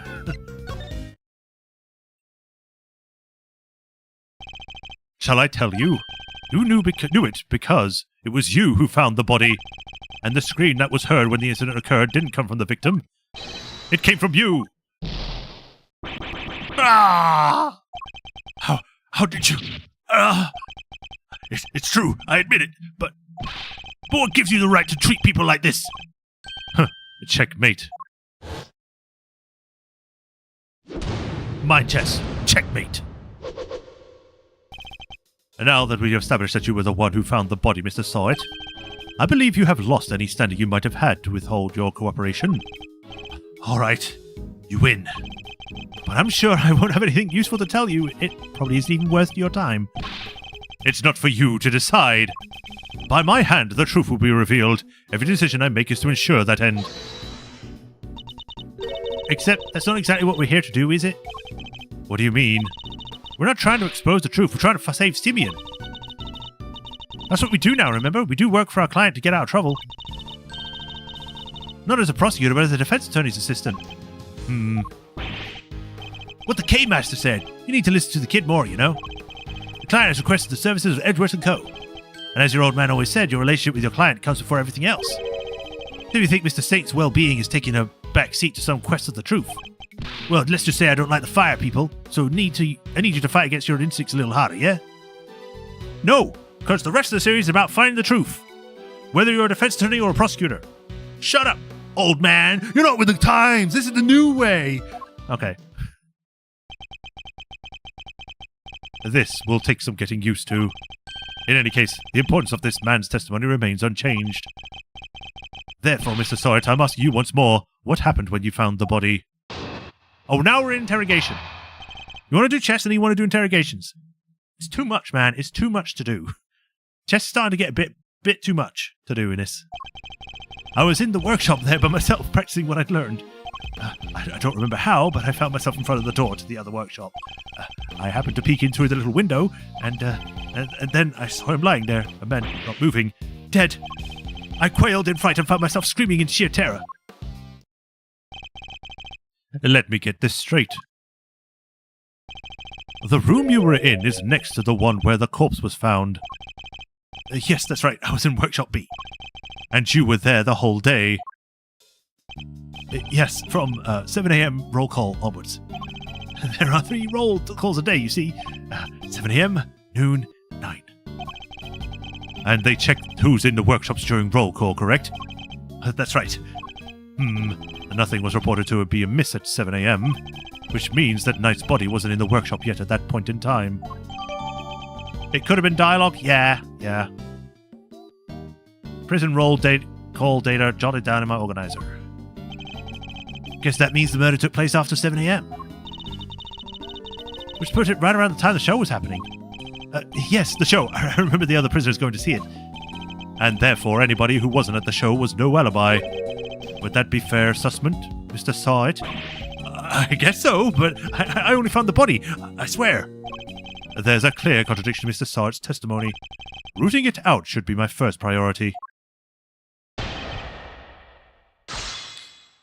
[SPEAKER 2] Shall I tell you? You knew it because it was you who found the body. And the scream that was heard when the incident occurred didn't come from the victim. It came from you.
[SPEAKER 3] How did you... It's true, I admit it, but what gives you the right to treat people like this?
[SPEAKER 2] Checkmate.
[SPEAKER 3] Mind chess, checkmate.
[SPEAKER 2] And now that we have established that you were the one who found the body, Mr. Sawit, I believe you have lost any standing you might have had to withhold your cooperation.
[SPEAKER 3] All right, you win. But I'm sure I won't have anything useful to tell you. It probably isn't even worth your time.
[SPEAKER 2] It's not for you to decide. By my hand, the truth will be revealed. Every decision I make is to ensure that end.
[SPEAKER 3] Except that's not exactly what we're here to do, is it?
[SPEAKER 2] What do you mean?
[SPEAKER 3] We're not trying to expose the truth. We're trying to save Simeon. That's what we do now, remember? We do work for our client to get out of trouble. Not as a prosecutor, but as a defense attorney's assistant. What the K-Master said. You need to listen to the kid more, you know? The client has requested the services of Edgeworth & Co. And as your old man always said, your relationship with your client comes before everything else. Do you think Mr. Saint's well-being is taking a back seat to some quest of the truth? Well, let's just say I don't like the fire people, so I need you to fight against your instincts a little harder, yeah? No, because the rest of the series is about finding the truth. Whether you're a defense attorney or a prosecutor. Shut up, old man! You're not with the times! This is the new way! Okay.
[SPEAKER 2] This will take some getting used to. In any case, the importance of this man's testimony remains unchanged. Therefore, Mr. Sawit, I'm asking you once more, what happened when you found the body?
[SPEAKER 3] Oh, now we're in interrogation. You want to do chess and then you want to do interrogations. It's too much, man. It's too much to do. Chess is starting to get a bit too much to do in this. I was in the workshop there by myself, practicing what I'd learned. I don't remember how, but I found myself in front of the door to the other workshop. I happened to peek in through the little window, and then I saw him lying there, a man not moving, dead. I quailed in fright and found myself screaming in sheer terror.
[SPEAKER 2] Let me get this straight. The room you were in is next to the one where the corpse was found.
[SPEAKER 3] Yes, that's right. I was in Workshop B.
[SPEAKER 2] And you were there the whole day?
[SPEAKER 3] Yes, from 7 a.m. roll call onwards. There are 3 roll calls a day, you see. 7 a.m., noon, 9.
[SPEAKER 2] And they checked who's in the workshops during roll call, correct?
[SPEAKER 3] That's right.
[SPEAKER 2] Nothing was reported to be amiss at 7 a.m., which means that Knight's body wasn't in the workshop yet at that point in time.
[SPEAKER 3] It could have been dialogue? Yeah. Prison roll call data jotted down in my organizer. Guess that means the murder took place after 7 a.m. Which put it right around the time the show was happening. Yes, the show. I remember the other prisoners going to see it.
[SPEAKER 2] And therefore anybody who wasn't at the show was no alibi. Would that be fair assessment, Mr. Sawit?
[SPEAKER 3] I guess so, but I only found the body. I swear.
[SPEAKER 2] There's a clear contradiction to Mr. Sawit's testimony. Rooting it out should be my first priority.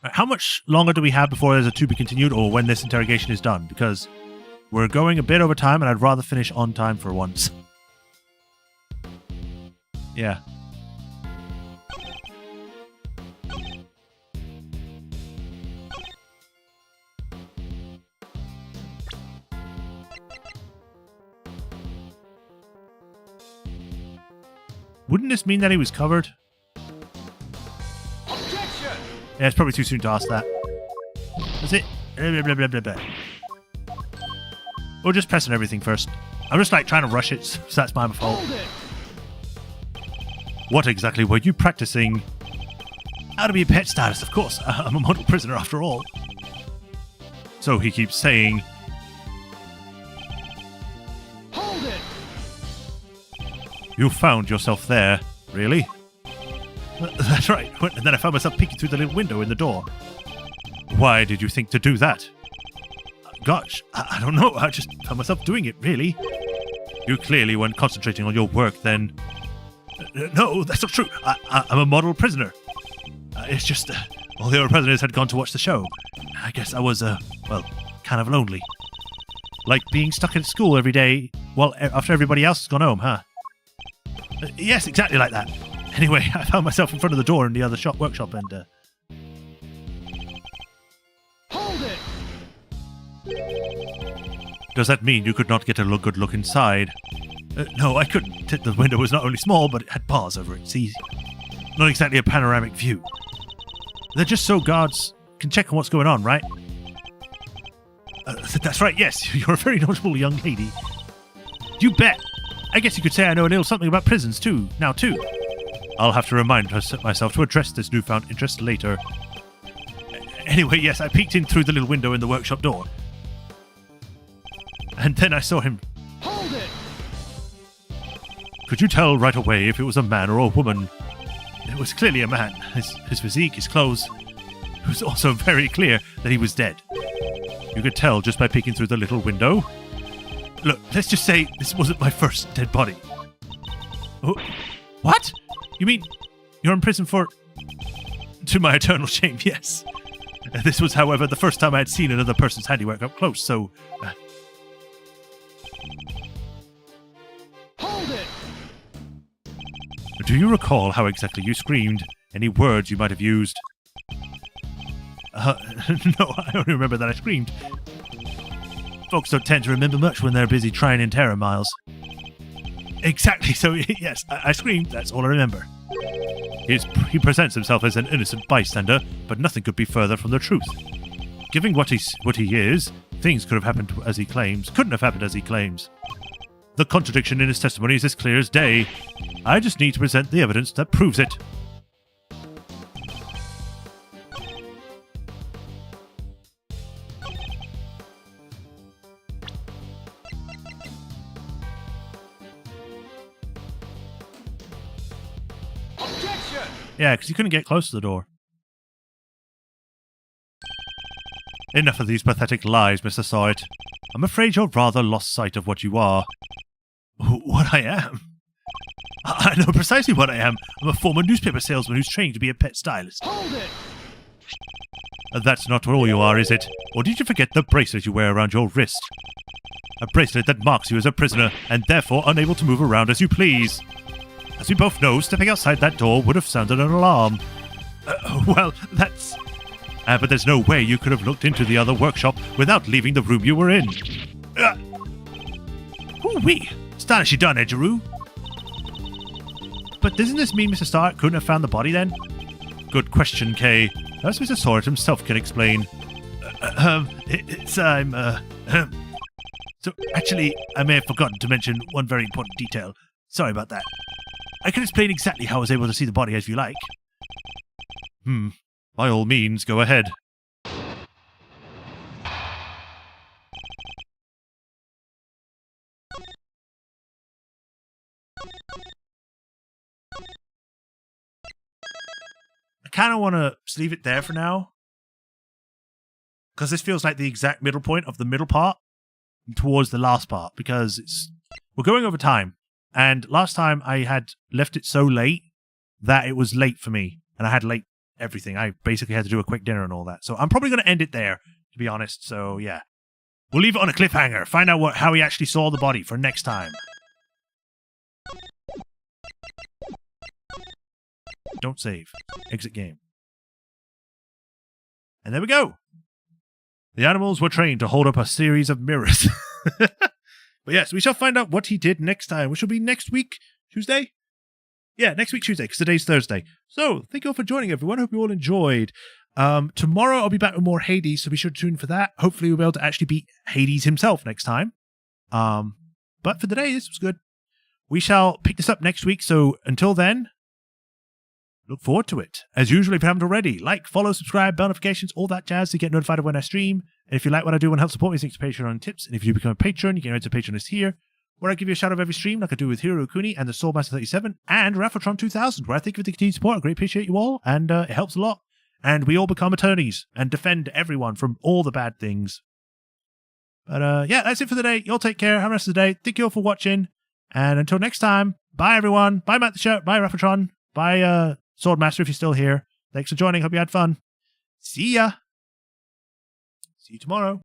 [SPEAKER 3] How much longer do we have before there's a to be continued or when this interrogation is done? Because we're going a bit over time and I'd rather finish on time for once. Yeah. Wouldn't this mean that he was covered?
[SPEAKER 4] Objection!
[SPEAKER 3] Yeah, it's probably too soon to ask that. That's it. Blah, blah, blah, blah, blah. We're just pressing everything first. I'm just like trying to rush it, so that's my fault.
[SPEAKER 4] Hold it!
[SPEAKER 2] What exactly were you practicing?
[SPEAKER 3] How to be a pet status, of course. I'm a model prisoner after all.
[SPEAKER 2] So he keeps saying...
[SPEAKER 4] Hold it!
[SPEAKER 2] You found yourself there, really?
[SPEAKER 3] That's right. And then I found myself peeking through the little window in the door.
[SPEAKER 2] Why did you think to do that?
[SPEAKER 3] Gosh, I don't know. I just found myself doing it, really.
[SPEAKER 2] You clearly weren't concentrating on your work then.
[SPEAKER 3] No, that's not true. I'm a model prisoner. It's just all the other prisoners had gone to watch the show. I guess I was, kind of lonely. Like being stuck at school every day, after everybody else has gone home, huh? Yes, exactly like that. Anyway, I found myself in front of the door in the other workshop and,
[SPEAKER 4] Hold it!
[SPEAKER 2] Does that mean you could not get a good look inside?
[SPEAKER 3] No, I couldn't. The window was not only small, but it had bars over it. See, not exactly a panoramic view. They're just so guards can check on what's going on, right? That's right, yes. You're a very notable young lady. You bet. I guess you could say I know a little something about prisons, too. I'll have to remind myself to address this newfound interest later. Anyway, yes, I peeked in through the little window in the workshop door. And then I saw him.
[SPEAKER 4] Hold it!
[SPEAKER 3] Could you tell right away if it was a man or a woman? It was clearly a man. His physique, his clothes. It was also very clear that he was dead. You could tell just by peeking through the little window. Look, let's just say this wasn't my first dead body. Oh, what? You mean you're in prison for... To my eternal shame, yes. This was, however, the first time I had seen another person's handiwork up close, so...
[SPEAKER 4] Hold it!
[SPEAKER 3] Do you recall how exactly you screamed? Any words you might have used? No, I only remember that I screamed. Folks don't tend to remember much when they're busy trying in terror, Miles. Exactly, so yes, I screamed, that's all I remember. He presents himself as an innocent bystander, but nothing could be further from the truth. Given what he is, things could have happened as he claims, couldn't have happened as he claims. The contradiction in his testimony is as clear as day. I just need to present the evidence that proves it.
[SPEAKER 4] Objection!
[SPEAKER 3] Yeah, because you couldn't get close to the door. Enough of these pathetic lies, Mr. Sawyer. I'm afraid you're rather lost sight of what you are. What I am? I know precisely what I am. I'm a former newspaper salesman who's trained to be a pet stylist.
[SPEAKER 4] Hold it!
[SPEAKER 3] That's not all you are, is it? Or did you forget the bracelet you wear around your wrist? A bracelet that marks you as a prisoner, and therefore unable to move around as you please. As we both know, stepping outside that door would have sounded an alarm. Well, that's... but there's no way you could have looked into the other workshop without leaving the room you were in. Ooh-wee! Astonishingly done, Edgeworth. But doesn't this mean Mr. Stark couldn't have found the body then? Good question, Kay. As Mr. Sawyer himself can explain. So, actually, I may have forgotten to mention one very important detail. Sorry about that. I can explain exactly how I was able to see the body as you like. By all means, go ahead. I kind of want to leave it there for now. Because this feels like the exact middle point of the middle part towards the last part. Because we're going over time. And last time I had left it so late that it was late for me. And I had late everything. I basically had to do a quick dinner and all that. So I'm probably going to end it there, to be honest. So, yeah. We'll leave it on a cliffhanger. Find out how he actually saw the body for next time. Don't save. Exit game. And there we go. The animals were trained to hold up a series of mirrors. But yes, we shall find out what he did next time, which will be next week, Tuesday? Yeah, next week, Tuesday, because today's Thursday. So, thank you all for joining, everyone. Hope you all enjoyed. Tomorrow, I'll be back with more Hades, so be sure to tune in for that. Hopefully, we'll be able to actually beat Hades himself next time. But for today, this was good. We shall pick this up next week, so until then, look forward to it. As usual, if you haven't already, like, follow, subscribe, bell notifications, all that jazz to get notified of when I stream. And if you like what I do and help support me, thanks to Patreon and tips. And if you become a patron, you can enter to Patreon list here, where I give you a shout out of every stream, like I do with Hiro Kuni and the Swordmaster 37 and Raffletron 2000, where I think of the continued support. I greatly appreciate you all, and it helps a lot. And we all become attorneys and defend everyone from all the bad things. But yeah, that's it for the day. Y'all take care. Have a rest of the day. Thank you all for watching. And until next time, bye everyone. Bye Matt the Shirt. Bye Raffletron. Bye Swordmaster if you're still here. Thanks for joining. Hope you had fun. See ya. See you tomorrow.